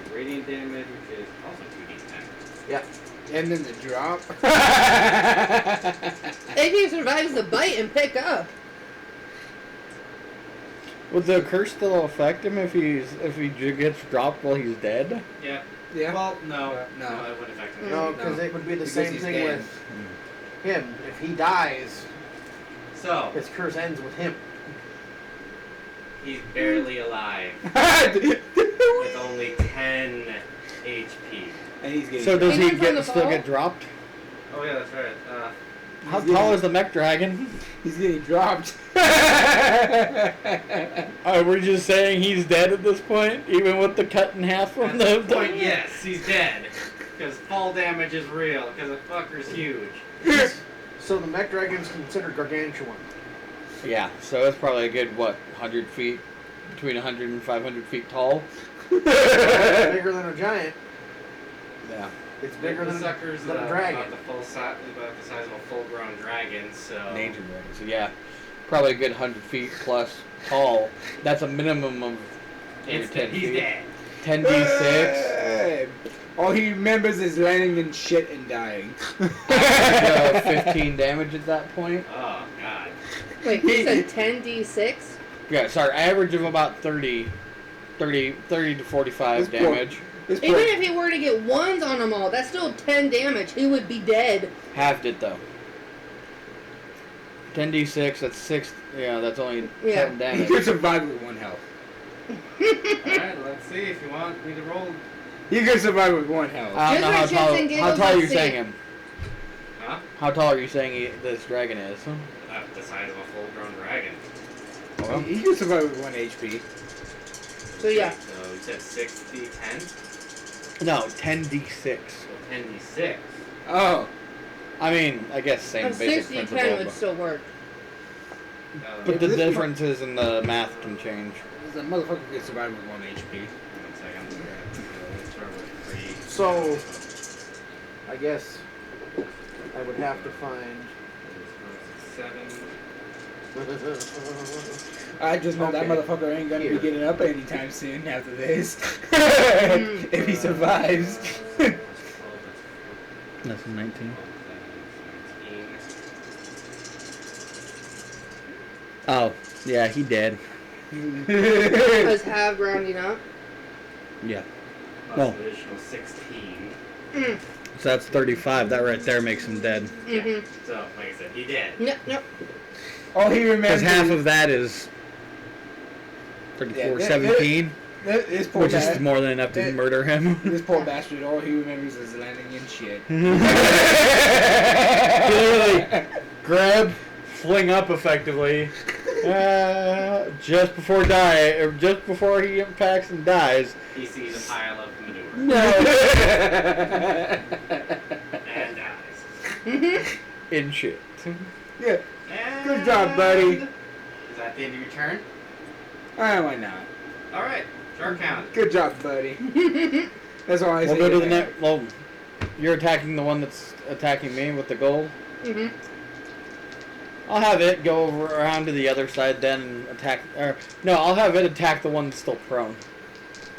the radiant damage, which is also 2d10. Yeah. And then the drop. If he survives the bite and pick up. Would the curse still affect him if he gets dropped while he's dead? Yeah. Yeah. Well, no, No. it wouldn't affect him. No, because it would be the Because same he's thing dead. with him. If he dies, So his curse ends with him. he's barely alive with only 10 HP. And he's getting. So does Even he from the still fall? get dropped? Oh yeah, that's right. How tall is the mech dragon? He's getting dropped. We're just saying he's dead at this point, even with the cut in half from At the this point, yes, he's dead. Because fall damage is real. Because the fucker's huge. So the mech dragon's considered gargantuan. Yeah, so it's probably a good 100 feet, between 100 and 500 feet tall. Bigger than a giant. Yeah. It's bigger the than sucker's a dragon. about the size of a full-grown dragon. So Nature dragon. So yeah, probably a good 100 feet plus tall. That's a minimum of maybe it's 10 he's feet. dead. 10d6. All he remembers is landing in shit and dying. 15 damage at that point. Oh god. Wait, he said 10d6? Yeah, sorry, average of about 30 to 45 This poor- damage. This Even poor- if he were to get ones on them all, that's still 10 damage. He would be dead. Halved it though. 10d6, that's 6. Yeah, that's only 10 Yeah. he damage. could survive with 1 health. Alright, let's see if you want me to roll. He could survive with 1 health. I don't know how Just for tall, shits and how giggles, tall are you let's saying see. him? Huh? How tall are you saying this dragon is? The size of a full-grown dragon. Well, He could survive with 1 HP. So yeah. So you said 6d10? no, 10d6. So 10d6. Oh. I mean, I guess same A basic 60-10 principle. would But, still work. but the This one- differences in the math can change. That motherfucker could survive with 1 HP. 1 second. Let's start with 3. So- I guess I would have to find. 7. I just know that Okay. motherfucker ain't gonna Here. be getting up anytime soon after this. If he survives. That's 19. 17. Oh, yeah, he dead. Because half rounding up. Yeah. Plus No. an additional 16. So that's 35. That right there makes him dead. Mm-hmm. So, like I said, he did. Yep, yep. All he Because remembers. half of that is 34, 17, This poor which is bastard. more than enough to murder him. This poor bastard, all he remembers is landing in shit. He literally grab, fling up effectively, just before he impacts and dies. He sees a pile of manure. No. And dies. In shit. Yeah. And Good job, buddy. Is that the end of your turn? Why not? Alright, shark count. Good job, buddy. That's all I say. We'll go to the next. Well, you're attacking the one that's attacking me with the gold. Mhm. I'll have it go around to the other side then and attack. Or no, I'll have it attack the one that's still prone.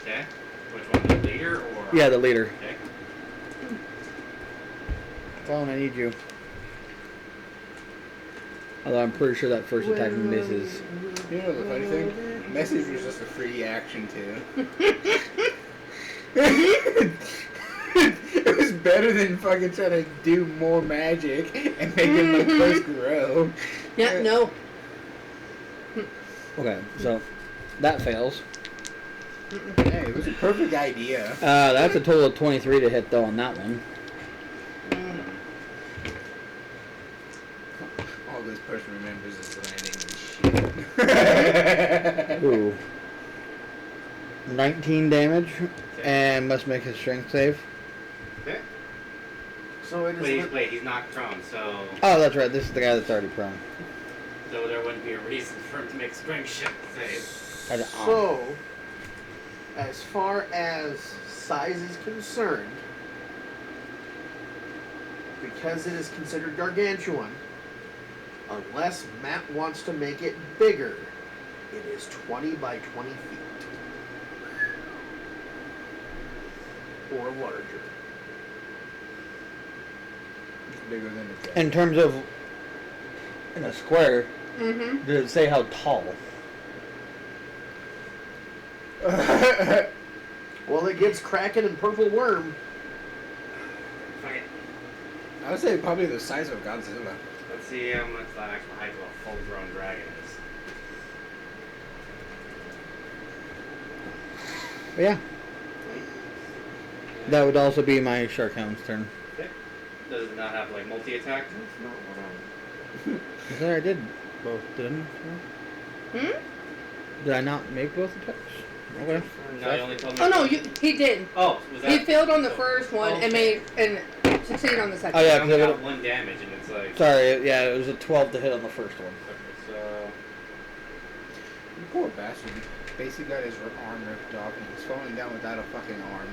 Okay. Which one, the leader or? Yeah, the leader. Okay. Phone, I need you. Although I'm pretty sure that first attack misses. You know the funny thing? Message was just a free action too. It was better than fucking trying to do more magic and making my quest grow. Yeah, no. Okay, so that fails. Hey, it was a perfect idea. That's a total of 23 to hit though on that one. All this person remembers is landing in shit. Ooh. 19 damage and must make a strength save. Okay. So it is. Wait, he's not prone, so Oh, that's right. This is the guy that's already prone. there wouldn't be a reason for him to make strength shift save. So, as far as size is concerned, because it is considered gargantuan, unless Matt wants to make it bigger, it is 20 by 20 feet. Or larger. It's bigger than a cat. In terms of in a square, Mhm. did it say how tall? Well, it gives Kraken and Purple Worm. Fuck it. I would say probably the size of Godzilla. Let's see how much the actual height of a full-grown dragon is. But yeah, that would also be my Shark Hound's turn. Okay. Does it not have like multi-attack? I said I did both, didn't I? Hmm? Did I not make both attacks? Okay. No, you only told me. Oh no, he did. Oh, was that? He failed on the first one and Okay. succeeded on the second. Oh, yeah. I only got Because 1 damage, and it's like. sorry, yeah, it was a 12 to hit on the first one. Okay, so. You poor bastard. He basically got his arm ripped off and he's falling down without a fucking arm.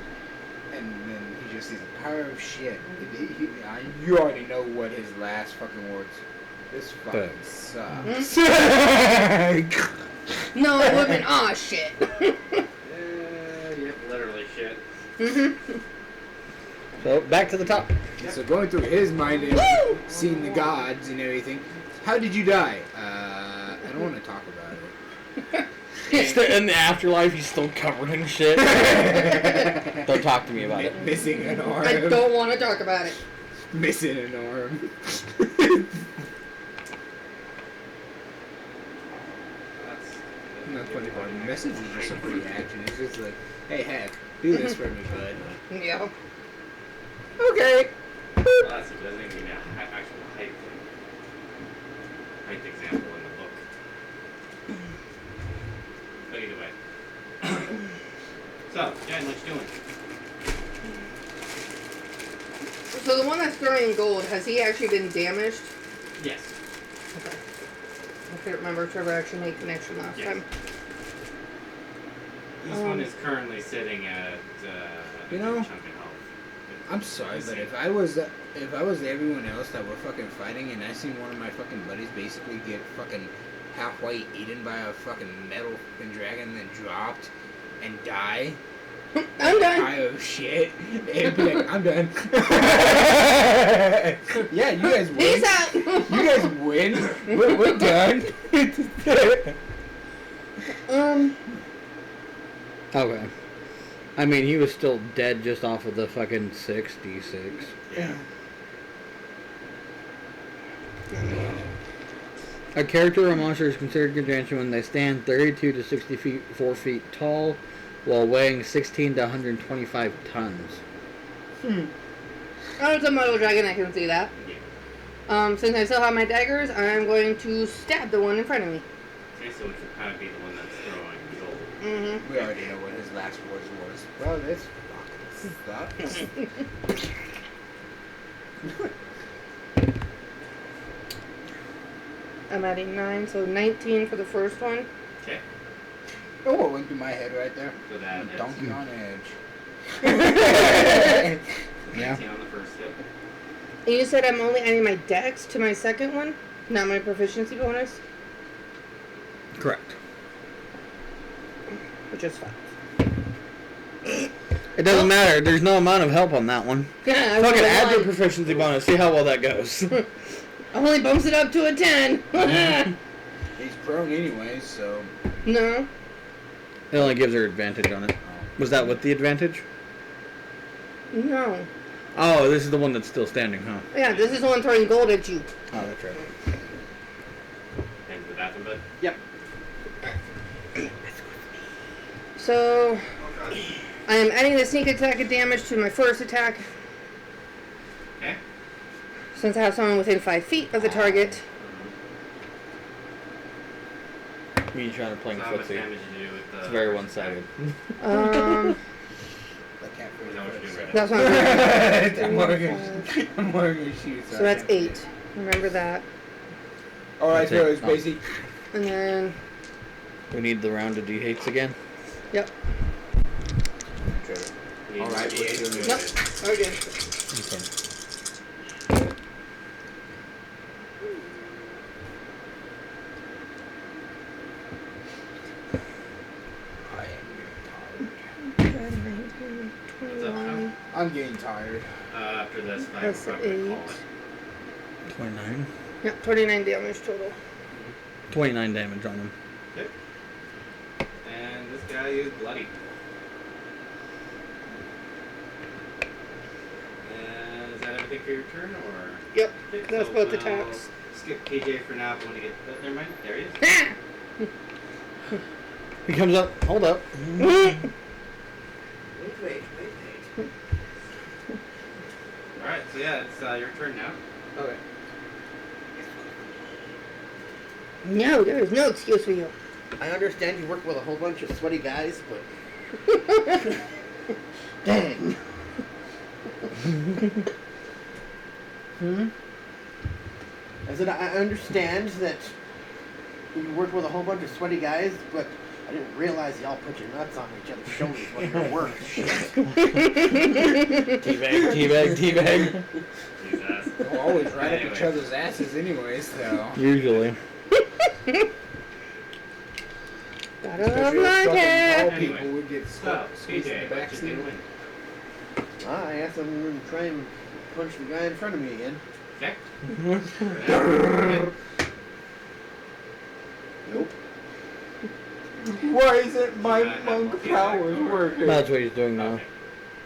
And then he just sees the power of shit. You already know what his last fucking words. This fucking sucks. No, it would have been aw shit. Yep, literally shit. Mhm. So back to the top. So going through his mind and Woo! seeing the gods and everything. How did you die? I don't want to talk about it. He's still, in the afterlife, he's still covered in shit. Don't talk to me about it. Missing an arm. I don't want to talk about it. Missing an arm. Not funny part. The message is just a free action. It's just like, hey, heck, do this for me, bud. Yeah. Okay. Well, that's it. Doesn't even give me an actual height thing. Height example in the book. But either way. So, Jen, what you doing? So the one that's throwing gold, has he actually been damaged? Yes. Okay. I can't remember if Trevor actually made connection last Yes. time. This one is currently sitting at You know, a chunk of health. I'm sorry, but if I was everyone else that were fucking fighting and I seen one of my fucking buddies basically get fucking halfway eaten by a fucking metal fucking dragon, then dropped and die. I'm done. Oh shit! It'd be like, I'm done. Yeah, you guys win. Peace out. You guys win. We're done. Okay. I mean, he was still dead just off of the fucking 6d6. Yeah. A character or monster is considered gargantuan when they stand 32 to 64 feet tall while weighing 16 to 125 tons. Oh, it's a metal dragon, I can see that. Since I still have my daggers, I'm going to stab the one in front of me. Okay, so it should kind of be the one that's throwing the gold. Mm-hmm. We already know what his last words was. Well, this sucks. I'm adding 9, so 19 for the first one. Okay. Oh, what went through my head right there? So that is Donkey on edge. 19 on the first hit. And you said I'm only adding my dex to my second one, not my proficiency bonus, Correct. which is 5. It doesn't matter. There's no amount of help on that one. Yeah, I Fucking rolled a add your 1. proficiency bonus. See how well that goes. Only bumps it up to a 10. He's prone anyway, so. No. It only gives her advantage on it. Was that with the advantage? No. Oh, this is the one that's still standing, huh? Yeah, this is the one throwing gold at you. Oh, that's right. And the bathroom bud. Yep. So, I am adding the sneak attack of damage to my first attack. Okay. Since I have someone within 5 feet of the target. Me and Sean are playing So how much footsie. damage did you do with the It's very first one-sided. attack? I can't Is that what you're doing right now? That's what I'm doing. I'm wearing your shoes. So that's 8. Remember that. Alright, That's so it. it's basic. And then, We need the round of D8s again. yep. You need Alright, to what's be your able to Nope. do it. Okay. Okay. I am getting 21. I'm getting tired. After this fight, That's we're probably gonna call 8. it. 29. Yep, 29 damage total. 29 damage on him. Okay. And this guy is bloody. And is that everything for your turn, or? Yep, Okay, that's so both we'll attacks. Skip KJ for now, but when you get. Oh, never mind. There he is. Ah! He comes up. Hold up. Wait. Alright, so yeah, it's your turn now. Okay. No, there is no excuse for you. I understand you work with a whole bunch of sweaty guys, but dang. I said I understand that you work with a whole bunch of sweaty guys, but I didn't realize y'all put your nuts on each other's shoulders when you're work. Shit. Teabag, teabag, teabag. Jesus. We're always right up Anyway. each other's asses anyway, so. Usually. Gotta Because love you're my fucking cat. tall Anyway. people would get So, squeezed in KJ, the back what's seat. your win? I guess I'm going to try and punch the guy in front of me again. Okay. Nope. Why isn't my Yeah, I have more monk feedback powers or- working? That's what he's doing now. Okay.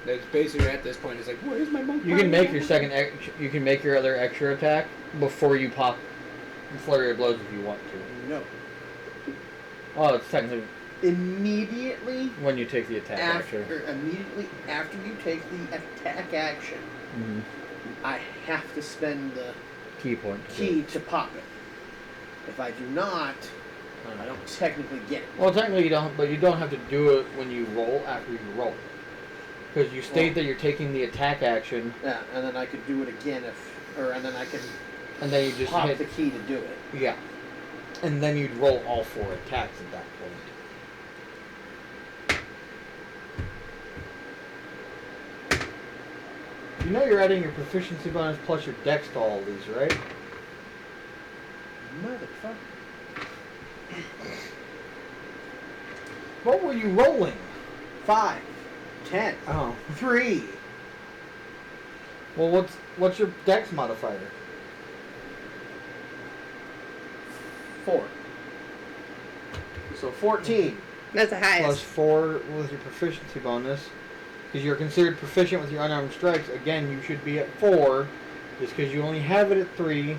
That's basically at this point. It's like, where's my monk? You can powers make your working? second. You can make your other extra attack before you pop flurry of blows if you want to. No. Oh, it's technically Immediately when you take the attack action. immediately after you take the attack action, Mm-hmm. I have to spend the Key point. to do key it. to pop it. If I do not, I don't technically get it. Well, technically you don't, but you don't have to do it when you roll after you roll, because you state that you're taking the attack action, Yeah, and then I could do it again and then I can and then you just pop hit. the key to do it. Yeah, and then you'd roll all 4 attacks at that point. You know you're adding your proficiency bonus plus your dex to all these, right? Motherfucker. What were you rolling? 5, 10, Oh. 3. Well, what's your dex modifier? 4. So 14. That's the Plus highest. 4 with your proficiency bonus. Because you're considered proficient with your unarmed strikes. Again, you should be at 4. Just because you only have it at 3, you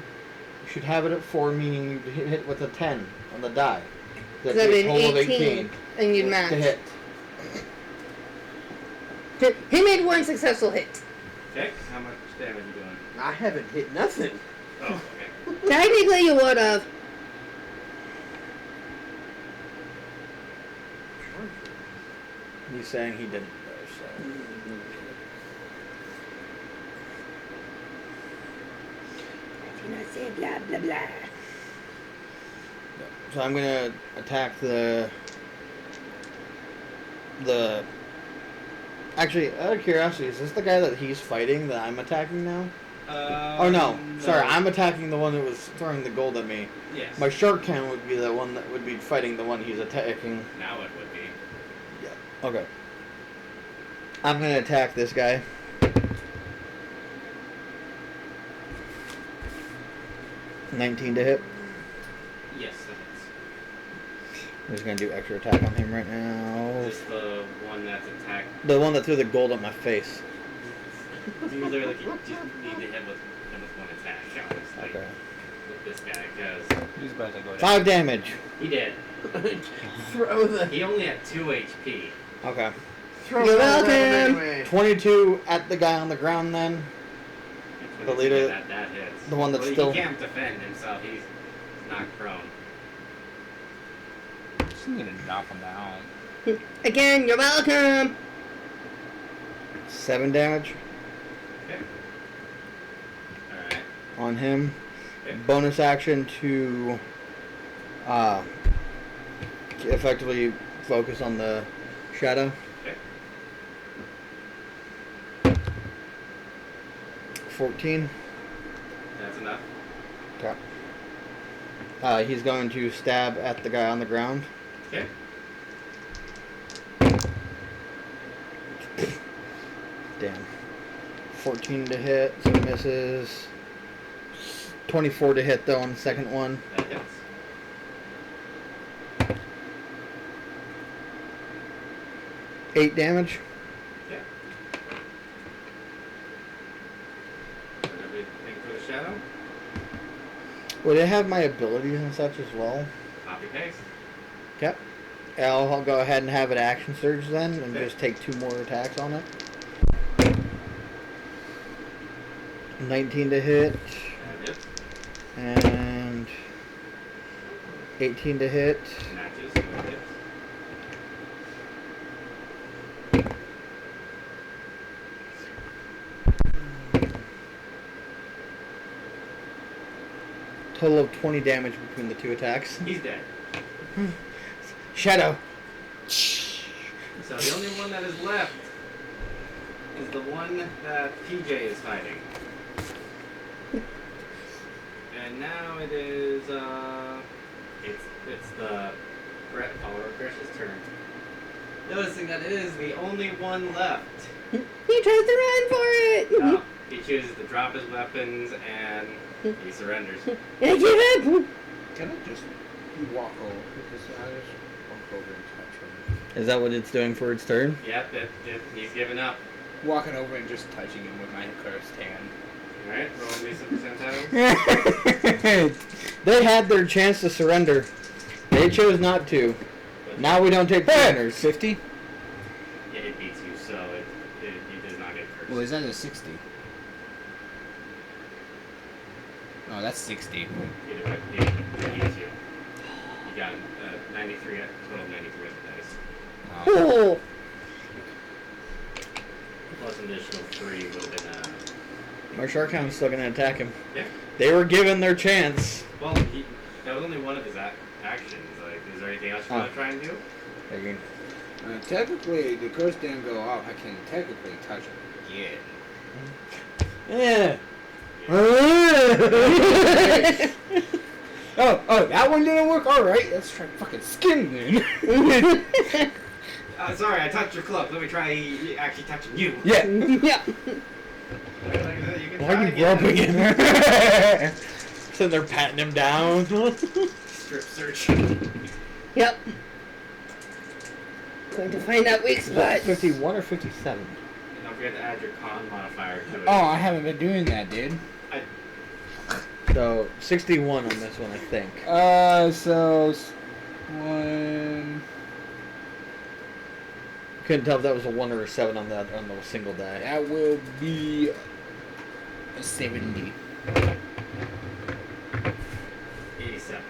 should have it at 4, meaning you hit with a 10 on the die. That's That'd a be total of 18, and you'd match. to hit. He made one successful hit. Okay, how much damage are you doing? I haven't hit nothing. Oh, okay. Technically, you would have. He's saying he didn't, though, so. Do not say blah, blah, blah. So I'm gonna attack the. Actually, out of curiosity, is this the guy that he's fighting that I'm attacking now? Oh no, sorry, I'm attacking the one that was throwing the gold at me. Yes. My shark cannon would be the one that would be fighting the one he's attacking. Now it would be. Yeah. Okay. I'm gonna attack this guy. $19 to hit. Yes, that is. I'm just gonna do extra attack on him right now. Is this the one that's attacked? The one that threw the gold at my face. You literally just need to hit with one attack, honestly. Okay. With this guy, because He's about to go down. 5 damage. he did. Throw the. He only had 2 HP. Okay. Throw You're that at him welcome. anyway. 22 at the guy on the ground then. The leader- That hits. the one that's well, still- He can't defend himself. He's knocked prone. Just need to knock him down. Again, you're welcome. 7 damage Okay. Alright. on him. Okay. Bonus action to effectively focus on the shadow. Okay. 14. That's enough. Okay. He's going to stab at the guy on the ground. Okay. Damn. 14 to hit, so misses. 24 to hit though on the second one. That hits. Eight damage. Okay. Did everything for the shadow? Would it have my abilities and such as well? Copy paste. Okay. I'll go ahead and have it action surge then and Okay. just take 2 more attacks on it. 19 to hit That hits. and 18 to hit. Matches. That hits. Total of 20 damage between the 2 attacks. He's dead. Shadow. So the only one that is left is the one that PJ is fighting. And now it is it's the Brett follower Gresh's turn. Noticing that it is the only one left. He tries to run for it. He chooses to drop his weapons and he surrenders. I give up. Can I just walk over? Because I just walk over and touch him. Is that what it's doing for its turn? Yep, he's given up. Walking over and just touching him with my cursed hand. Alright, roll me some percentiles. They had their chance to surrender. They chose not to. But Now we don't take prisoners. 50? yeah, it beats you, so he does not get cursed. Well, is that a 60? Oh, that's 60. It beats you. You got 93, total of 93 of the dice. Oh. Plus an additional 3 would have been My shark hound's still gonna attack him. yeah. They were given their chance. Well, that was only one of his actions. Like, is there anything else you want to try and do? Technically, the curse didn't go off. I can technically touch him again. Yeah. Oh, that one didn't work? Alright, let's try fucking skin then. Sorry, I touched your club. Let me try actually touching you. Yeah. Yeah. Like I said, you can Why try are you again. grumping him? Sitting there patting him down. Strip search. Yep. Going to find that weak spot. 51 or 57? And don't forget to add your con modifier to it. Oh, I haven't been doing that, dude. So 61 on this one, I think. So one. Couldn't tell if that was a 1 or a 7 on the single die. That will be a 70. 87.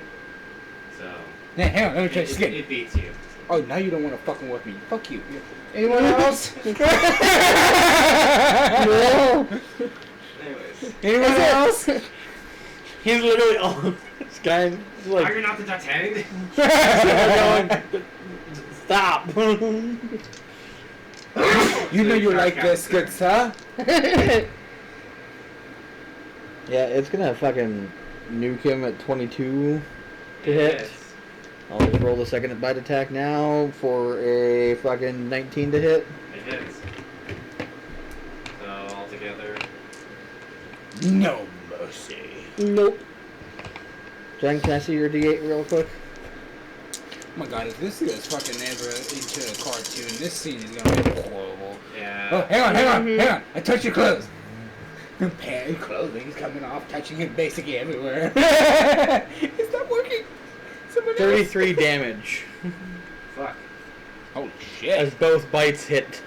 So Yeah, hang on, let me try this again. it beats you. Oh, now you don't want to fucking with me. Fuck you. Anyone else? No. Anyways. Anyone else? He's literally all this guy is like Are you not the Titanic? going, stop. You know you like biscuits, huh? Yeah, it's gonna fucking nuke him at 22 to hit. Yes. I'll just roll the second bite attack now for a fucking 19 to hit. It hits. So altogether, No mercy. Nope. Jen, can I see your D8 real quick? Oh my god, if this is fucking ever into a cartoon, this scene is gonna be horrible. yeah. Oh, hang on. I touched your clothes. Pant clothing's coming off, touching it basically everywhere. It's not working. Someone 33 damage Fuck. Holy as shit. both bites hit.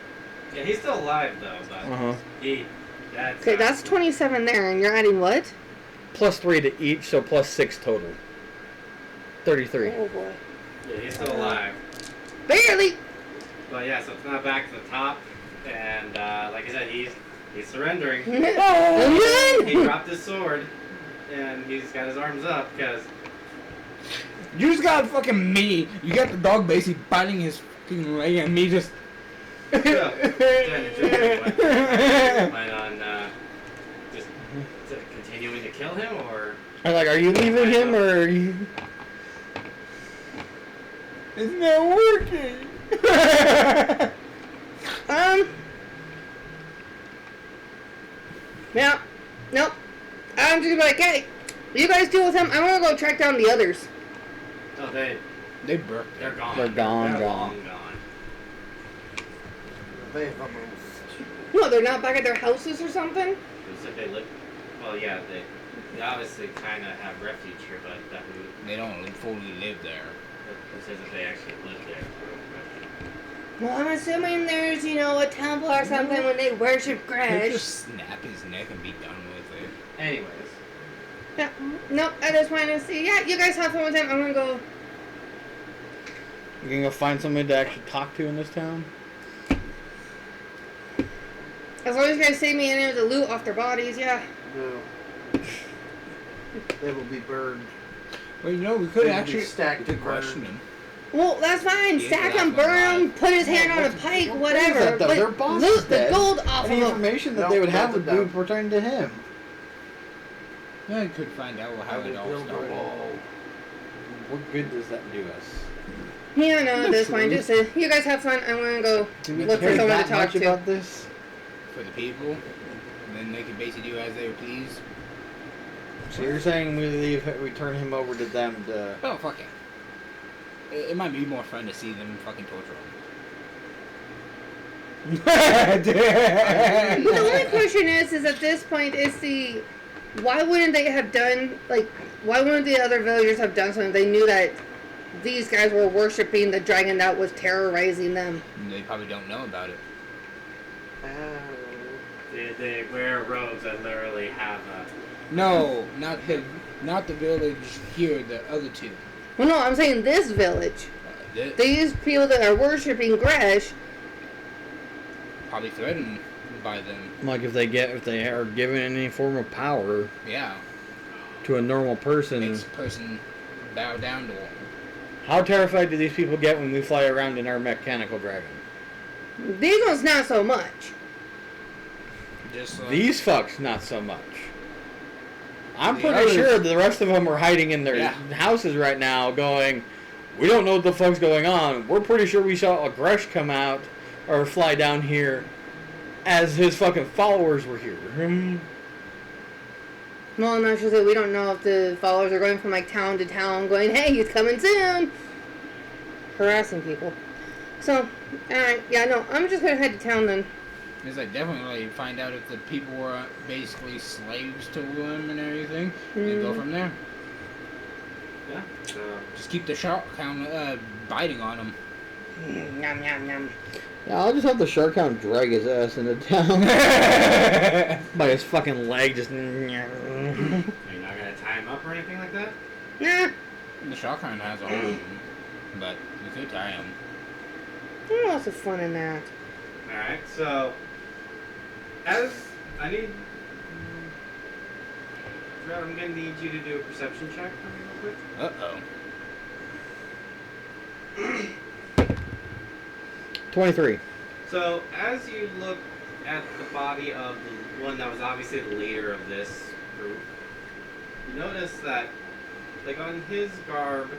Yeah, he's still alive though, but that's Okay, that's 27 there, and you're adding what? Plus 3 to each, so plus 6 total. 33. Oh boy. Yeah, he's still alive. Barely. But yeah, so it's not back to the top, and like I said, he's surrendering. He Again? dropped his sword, and he's got his arms up because You just got fucking me. You got the dog basically biting his fucking leg and me just. plan on just continuing to kill him, or I'm like, are you leaving him or are you... It's not working. Yeah. Nope. I'm just gonna be like, hey, you guys deal with him. I'm gonna go track down the others. oh, They burped. they're gone. They're gone, They're gone. long gone. They have almost. No, they're not back at their houses or something. It was if they live. Well, yeah, they obviously kind of have refuge here, but that would. They don't fully live there. It says if they actually live there. Well, I'm assuming there's, a temple or something when they worship He'll Gresh. just snap his neck and be done with it. Anyways, Yeah. Nope. I just want to see. Yeah, you guys have fun with him. I'm gonna go. You can go find somebody to actually talk to in this town? As long as you guys save me any of the loot off their bodies, yeah. No. They will be burned. Well, we could They will be actually stacked and question burned. him. Well, that's fine. Yeah, Stack that's him, burn fine. him, put his hand on a what- pike, what whatever. is that, though? But Their boss loot is the dead. gold off Any of him. information that Nope, they would have nothing would be down. pertaining to him. Yeah, I could find out how it all Build a started. wall. What good does that do us? Yeah, no, at this point, just you guys have fun. I'm gonna go Do we look for care someone to that talk much to. about this? For the people, and then they can basically do as they please. So you're saying we turn him over to them to... Oh, fuck it. It might be more fun to see them fucking torture him. The only question is at this point, why wouldn't they have done, why wouldn't the other villagers have done something? They knew that these guys were worshipping the dragon that was terrorizing them. They probably don't know about it. they wear robes that literally have a. No, not the village here. The other two. Well, no, I'm saying this village. These people that are worshipping Gresh. Probably threatened by them. Like if they are given any form of power Yeah. to a normal person. Makes a person bow down to them. How terrified do these people get when we fly around in our mechanical dragon? These ones not so much. Just These fucks, not so much. I'm The pretty others- sure the rest of them are hiding in their Yeah. houses right now going, we don't know what the fuck's going on. We're pretty sure we saw a Gresh come out or fly down here as his fucking followers were here. Well, no, actually, we don't know if the followers are going from town to town going, hey, he's coming soon. Harassing people. So, alright, yeah, no, I'm just gonna head to town then. Is I definitely find out if the people were basically slaves to him and everything, and go from there. Yeah. So Just keep the shark count biting on him. Yum, yum, yum. Yeah, I'll just have the shark hound drag his ass into town. By his fucking leg, just. are you not gonna tie him up or anything like that? Nah. The shark hound has a hold of him, but you could tie him. There's lots of fun in that. All right. So as I need, I'm gonna need you to do a perception check for me real quick. Uh-oh. 23. So, as you look at the body of the one that was obviously the leader of this group, you notice that, like, on his garb,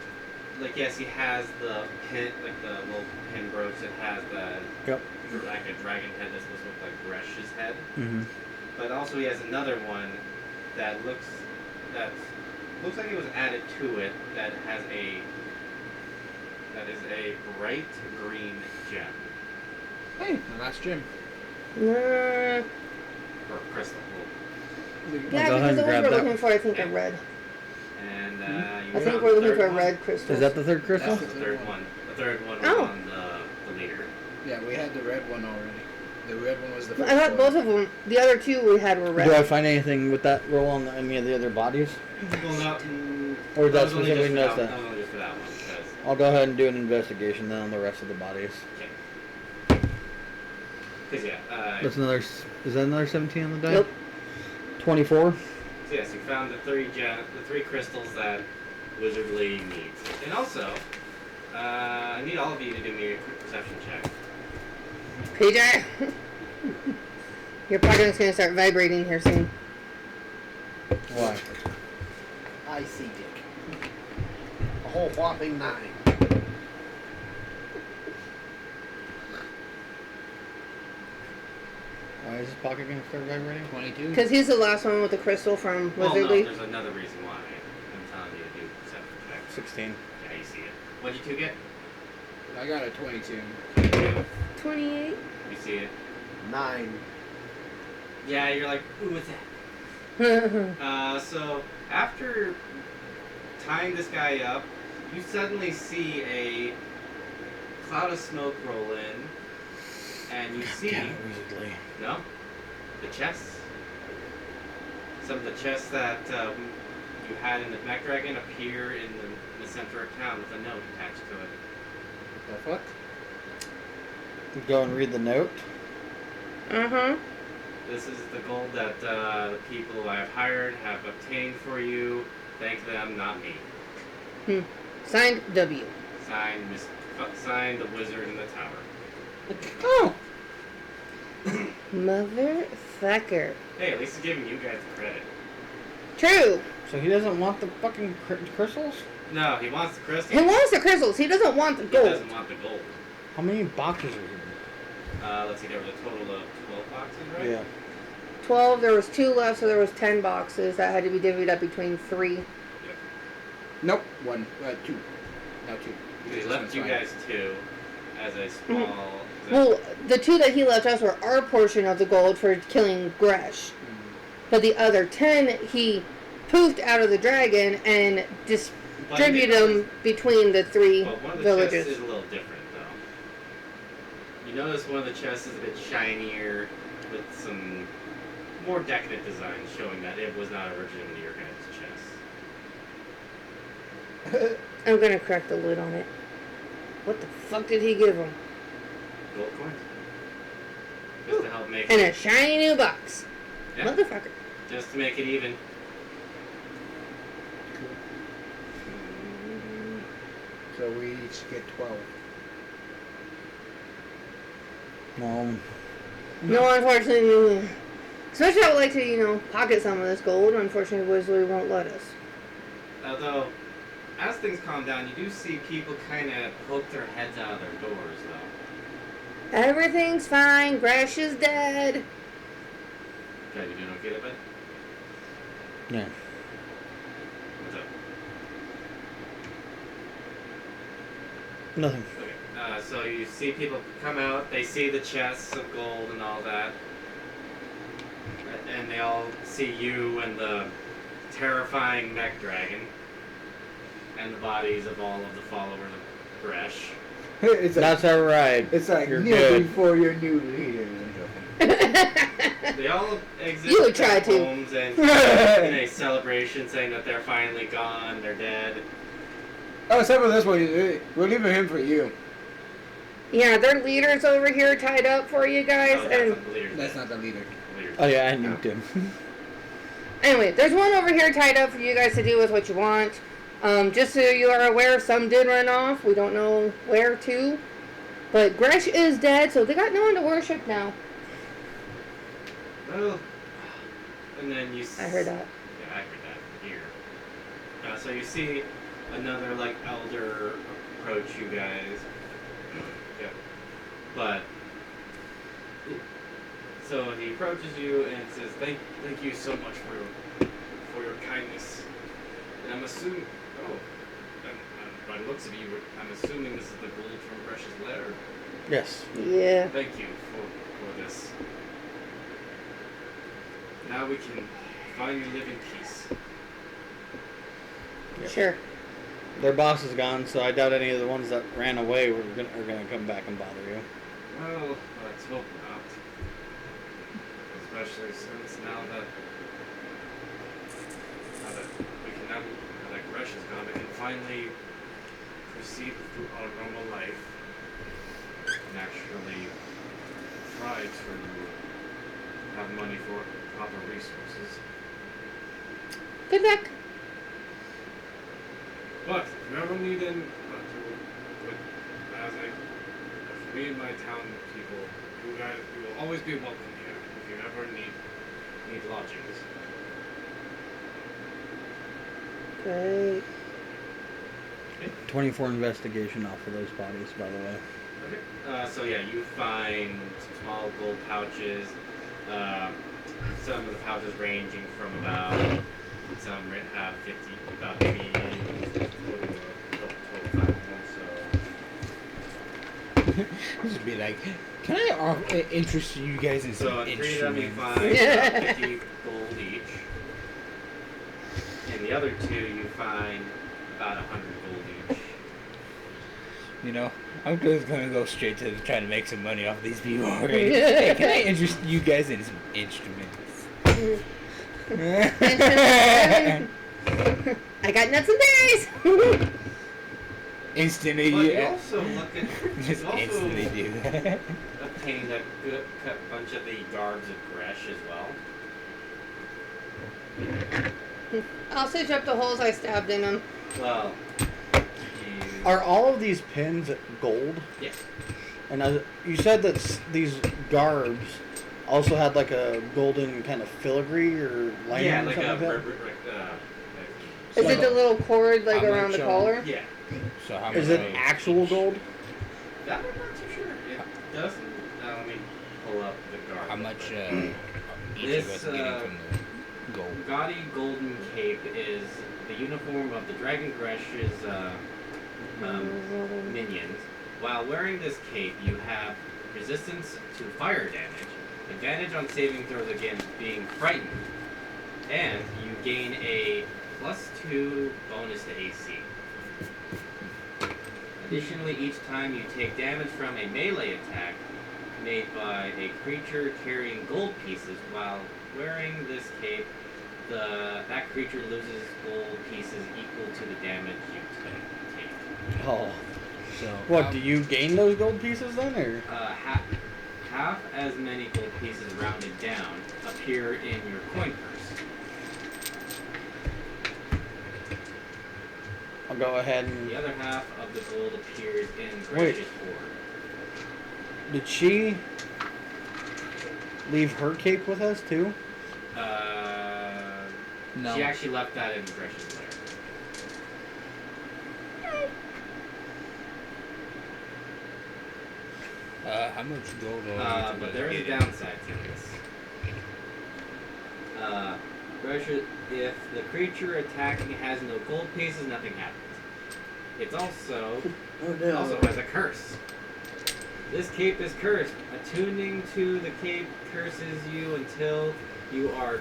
like, yes, he has the pin, like, the little pin brooch that has the, Yep. like, a dragon head that's supposed to look like Gresh's head. Mm-hmm. But also he has another one that looks like it was added to it that is a bright green gem. Hey, the last gym. Nah. Or crystal. Yeah, I'll go ahead because and the ones grab we're that. looking for, I think, are red. And you I found think the we're looking third for one. red crystals. Is that the third crystal? That's the third one. The third one was Oh. on the leader. Yeah, we had the red one already. The red one was the first I thought one. both of them, the other two we had were red. Do I find anything with that roll on any of the other bodies? Well, not. Or that that's was only just specifically for notes that. that? That was only just for that one. Because I'll go ahead and do an investigation then on the rest of the bodies. yeah. That's another. Is that another 17 on the die? Nope. 24. So yes, you found the three crystals that Wizardly needs. And also, I need all of you to do me a quick perception check. PJ! Your pocket's gonna start vibrating here soon. Why? I see dick. A whole whopping 9. Why is his pocket gonna start vibrating? 22. Because he's the last one with the crystal from Well, no, Wizardly. there's another reason why I'm telling you to do perception check. 16. Yeah, you see it. What did you two get? I got a 22. 22. 28. You see it. 9. Yeah, you're like, ooh, what's that? So after tying this guy up, you suddenly see a cloud of smoke roll in, and you see Wizardly. no the chests. Some of the chests that you had in the Mech Dragon appear in the center of town with a note attached to it. The fuck? Go and read the note. Uh-huh. This is the gold that the people I have hired have obtained for you. Thank them, not me. Signed W. Signed the wizard in the tower. Oh! Motherfucker. Hey, at least he's giving you guys the credit. True. So he doesn't want the fucking crystals? No, he wants the crystal. He wants the crystals. He doesn't want the He gold. doesn't want the gold. How many boxes are here? Let's see, there was a total of 12 boxes, right? Yeah. 12. There was 2 left, so there was 10 boxes that had to be divvied up between 3. Nope. 1. 2. No, 2. He left you guys 2 as a small... Well, the 2 that he left us were our portion of the gold for killing Gresh. But the other 10, he poofed out of the dragon and distributed them between the 3 But one of the villages. chests is a little different, though. You notice one of the chests is a bit shinier, with some more decadent design, showing that it was not originally your guys' chest. I'm gonna crack the lid on it. What the fuck did he give him? Gold coins. Just to help make And it... a shiny new box. Yeah, Motherfucker. just to make it even. So we each get 12. No, unfortunately. Especially I would like to, pocket some of this gold. Unfortunately, Wizardly won't let us. Although, as things calm down, you do see people kind of poke their heads out of their doors, though. Everything's fine. Gresh is dead. Okay, you doing okay there, bud? Yeah. What's up? Nothing. Okay. So you see people come out, they see the chests of gold and all that, and they all see you and the terrifying mech dragon, and the bodies of all of the followers of Gresh. It's like, That's alright. it's like You're kneel good. before your new leader. I'm joking. They all exit You would their try to. homes and in a celebration saying that they're finally gone, they're dead. Oh, except for this one, we're leaving him for you. Yeah, their leader's over here tied up for you guys, No, that's and not the leader's That's dead. not the leader. The leader's Oh yeah, I dead. nuked him. anyway, there's one over here tied up for you guys to do with what you want. Just so you are aware, some did run off. We don't know where to, but Gresh is dead, so they got no one to worship now. Well, and then you. I heard that. Yeah, I heard that here. So you see another like elder approach you guys. Yeah. But so he approaches you and says, "Thank you so much for your kindness." And I'm assuming, by the looks of you, I'm assuming this is the gold from Gresh's lair. Yes. Yeah. Thank you for this. Now we can finally live in peace. Yep. Sure. Their boss is gone, so I doubt any of the ones that ran away are gonna come back and bother you. Well, let's hope not. Especially since now that Gresh is gone, we can finally proceed through our normal life and actually try to have money for proper resources. Good luck. But if you ever need if me and my town people, you will always be welcome here. If you ever need lodgings. Great. 24 investigation off of those bodies, by the way. Okay. So yeah, you find small gold pouches. Some of the pouches ranging from about some have 50, about maybe total 5 so. Just be like, can I interest you guys in So some in 3 of them you instruments? find about 50 gold each. In the other 2 you find about 100 gold each. You know, I'm just gonna go straight to trying to make some money off these people already. Hey, can I interest you guys in some instruments? I got nuts and berries. Instantly, But you yeah. also look at Just you also instantly do that. obtained a good bunch of the guards of Gresh as well. I'll stitch up the holes I stabbed in them. Well, Are all of these pins gold? yes. And you said that these garbs also had like a golden kind of filigree or lining Yeah, or like something a like that? Is it the little cord like How around much, the collar? yeah. So how Is much it actual gold? That I'm not too sure. It doesn't. Let me pull up the guard. How much each This, of us getting from the gold? Gaudy golden cape is the uniform of the Dragon Gresh's minions. While wearing this cape, you have resistance to fire damage, advantage on saving throws against being frightened, and you gain a +2 bonus to AC. Additionally, each time you take damage from a melee attack made by a creature carrying gold pieces while wearing this cape, that creature loses gold pieces equal to the damage you take. Oh. So What, do you gain those gold pieces then, or? Half as many gold pieces rounded down appear in your coin purse. I'll go ahead and... The other half of the gold appears in Wait. Gresh's hoard. Did she leave her cape with us, too? No. She actually left that in Gresh's lair. How much gold? But there is a downside to this. Gresher, if the creature attacking has no gold pieces, nothing happens. It's also Oh no. has a curse. This cape is cursed. Attuning to the cape curses you until you are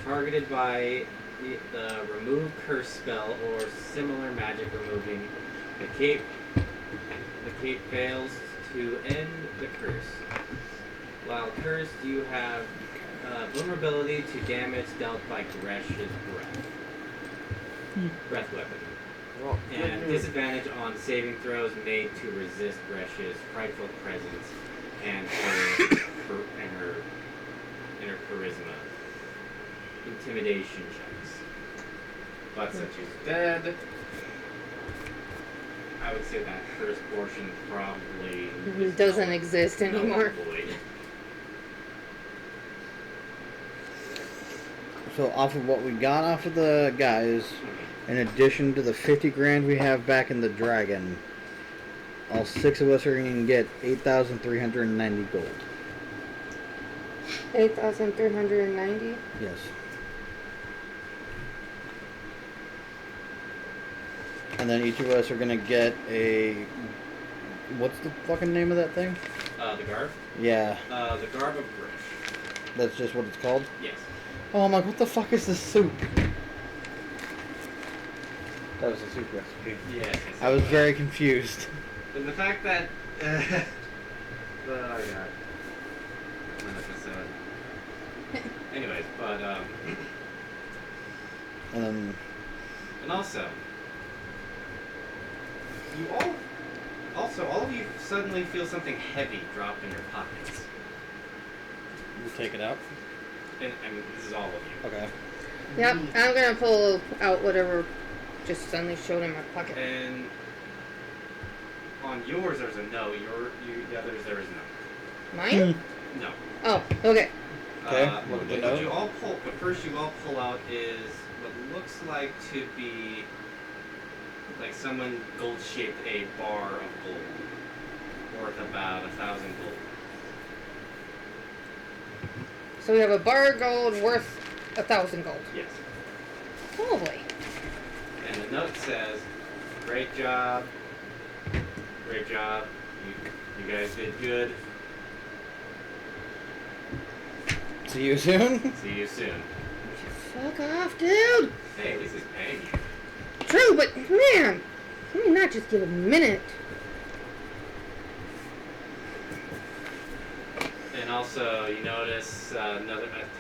targeted by the remove curse spell or similar magic removing. The cape fails to end the curse. While cursed, you have vulnerability to damage dealt by Gresh's breath weapon. Well, And disadvantage on saving throws made to resist Gresh's frightful presence and her charisma. Intimidation checks. But since she's dead, I would say that first portion probably Doesn't exist null and anymore. void. So off of what we got off of the guys, in addition to the 50 grand we have back in the dragon, all 6 of us are going to get 8,390 gold. 8,390. Yes. And then each of us are going to get a... What's the fucking name of that thing? The garb? Yeah, The garb of Grish. that's just what it's called? Yes. Oh, I'm like, what the fuck is this soup? That was a soup recipe. Yes. I was very confused. And the fact that oh god, an episode. Anyways, but And also, all of you suddenly feel something heavy drop in your pockets. you take it out. And I mean, this is all of you. Okay. Yep, I'm gonna pull out whatever just suddenly showed in my pocket. And on yours, there's a no. The others, there is no. Mine? No. Oh, okay. Okay, What look at the you note. all pull, but first you all pull out is what looks like to be like someone gold-shaped a bar of gold, worth about 1,000 gold. So we have a bar of gold worth 1,000 gold. Yes. Holy. And the note says, "Great job. Great job. You guys did good. See you soon. See you soon." Fuck off, dude. Hey, at least he's paying you. True, but man, let me not just give a minute. And also, you notice a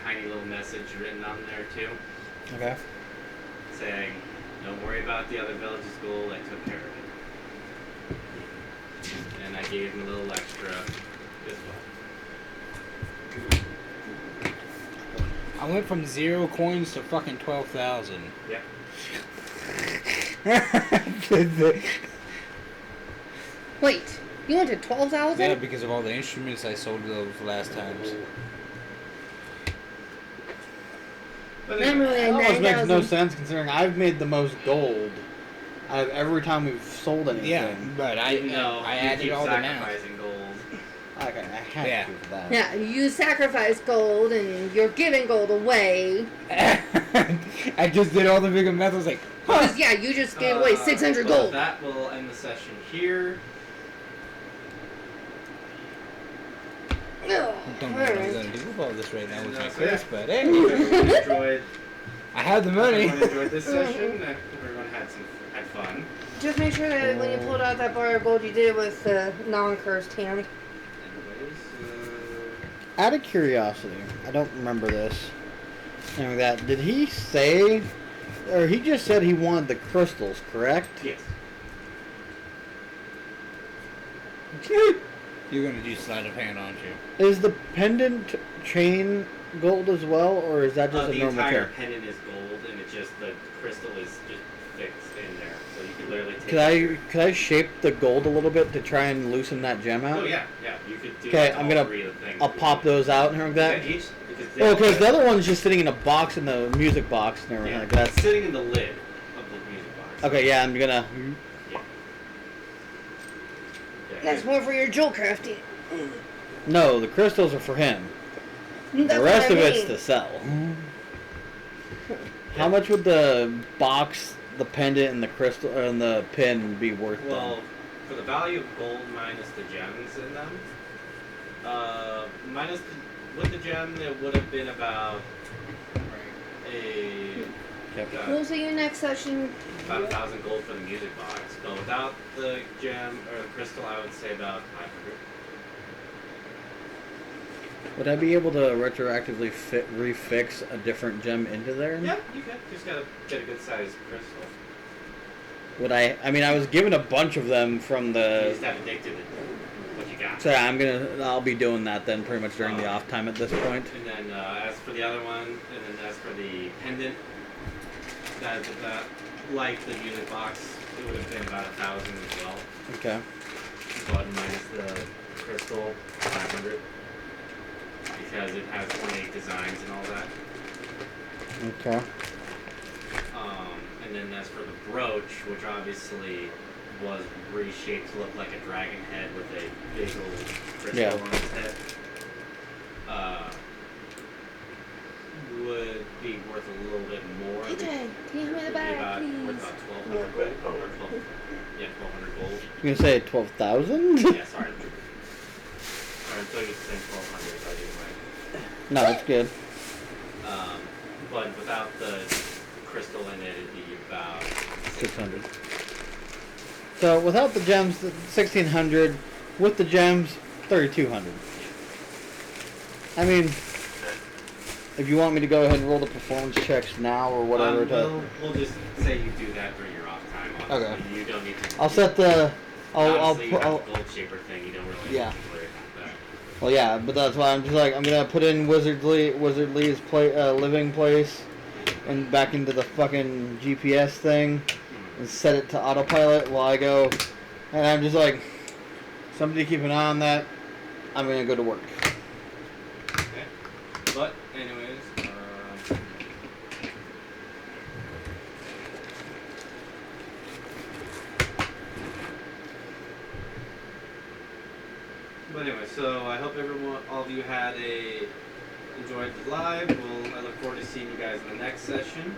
tiny little message written on there too, Okay. saying, "Don't worry about the other village's gold. I took care of it." And I gave him a little extra as well. I went from 0 coins to fucking 12,000. Yep. Wait, you went to 12,000? Yeah, because of all the instruments I sold those last times. But I'm anyway, really That at almost makes no 9,000. sense considering I've made the most gold out of every time we've sold anything. Yeah, but I you added keep all the math. sacrificing gold. Okay, I had Yeah. to for that. Yeah, you sacrifice gold and you're giving gold away. I just did all the bigger math. I was like, huh. Because, yeah, you just gave away 600 well, gold. That will end the session here. Ugh, Don't know what I'm alright. gonna do with all this right now with my So, yeah. curse, but If hey, everyone enjoyed, I have the money. everyone enjoyed this session. Everyone had fun. Just make sure that when you pulled out that bar of gold, you did it with the non-cursed hand. Anyways, Out of curiosity, I don't remember this. Like that. Did he say, or he just said he wanted the crystals, correct? yes. You're gonna do sleight of hand, aren't you? Is the pendant chain gold as well, or is that just a The normal entire chain? pendant is gold, and it's just the crystal is just fixed in there, so you can literally take. Could I shape the gold a little bit to try and loosen that gem out? Oh yeah, you could do. Okay, that to I'm all gonna. 3 of the things I'll if you pop want. those out and everything like Yeah, that. each because Oh, because the other one's just sitting in a box in the music box and everything yeah, like that. it's sitting in the lid of the music box. Okay, yeah, I'm gonna. Yeah. That's more for your jewel crafting. No, the crystals are for him. That's The rest what of I it's mean. to sell. How much would the box, the pendant, and the crystal and the pin be worth? Well, for the value of gold minus the gems in them, with the gem, it would have been about We'll see you next session. about 1,000 gold for the music box. But without the gem or the crystal, I would say about 500. Would I be able to retroactively refix a different gem into there? Yep, you can. Just gotta get a good sized crystal. Would I? I mean, I was given a bunch of them from You the. just have to dig to what you got. So I'll be doing that then, pretty much during the off time at this point. And then as for the other one, and then as for the pendant, that like the music box, it would have been about 1,000 as well. Okay. But minus the crystal, 500. Because it has 28 designs and all that. Okay. And then as for the brooch, which obviously was reshaped to look like a dragon head with a big old crystal on its head, would be worth a little bit more. TJ, can you hand me the bag, Worth please? about 1,200 gold. Or 1,200 gold. You gonna say 12,000? Yeah, sorry. Sorry, until you said 1,200, so I didn't mind. No, that's good. But without the crystal in it, it'd be about 600. So without the gems, 1,600. With the gems, 3,200. I mean, if you want me to go ahead and roll the performance checks now or whatever. We'll just say you do that during your off time. Honestly. Okay. You don't need to. I'll set the. Honestly, you have the gold shaper thing. You don't really Yeah. need to worry about that. Well, yeah, but that's why I'm just like, I'm gonna put in Wizard Lee's living place and back into the fucking GPS thing and set it to autopilot while I go. And I'm just like, somebody keep an eye on that. I'm gonna go to work. Okay. But anyways, so I hope all of you enjoyed the live. I look forward to seeing you guys in the next session.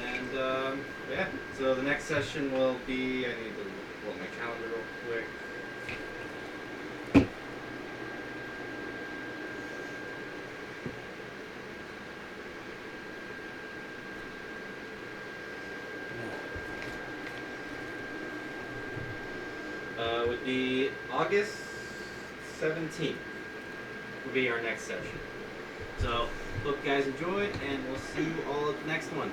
And yeah, so the next session will be. I need to pull up my calendar real quick. Would be August 17th will be our next session. So hope you guys enjoyed, and we'll see you all at the next one.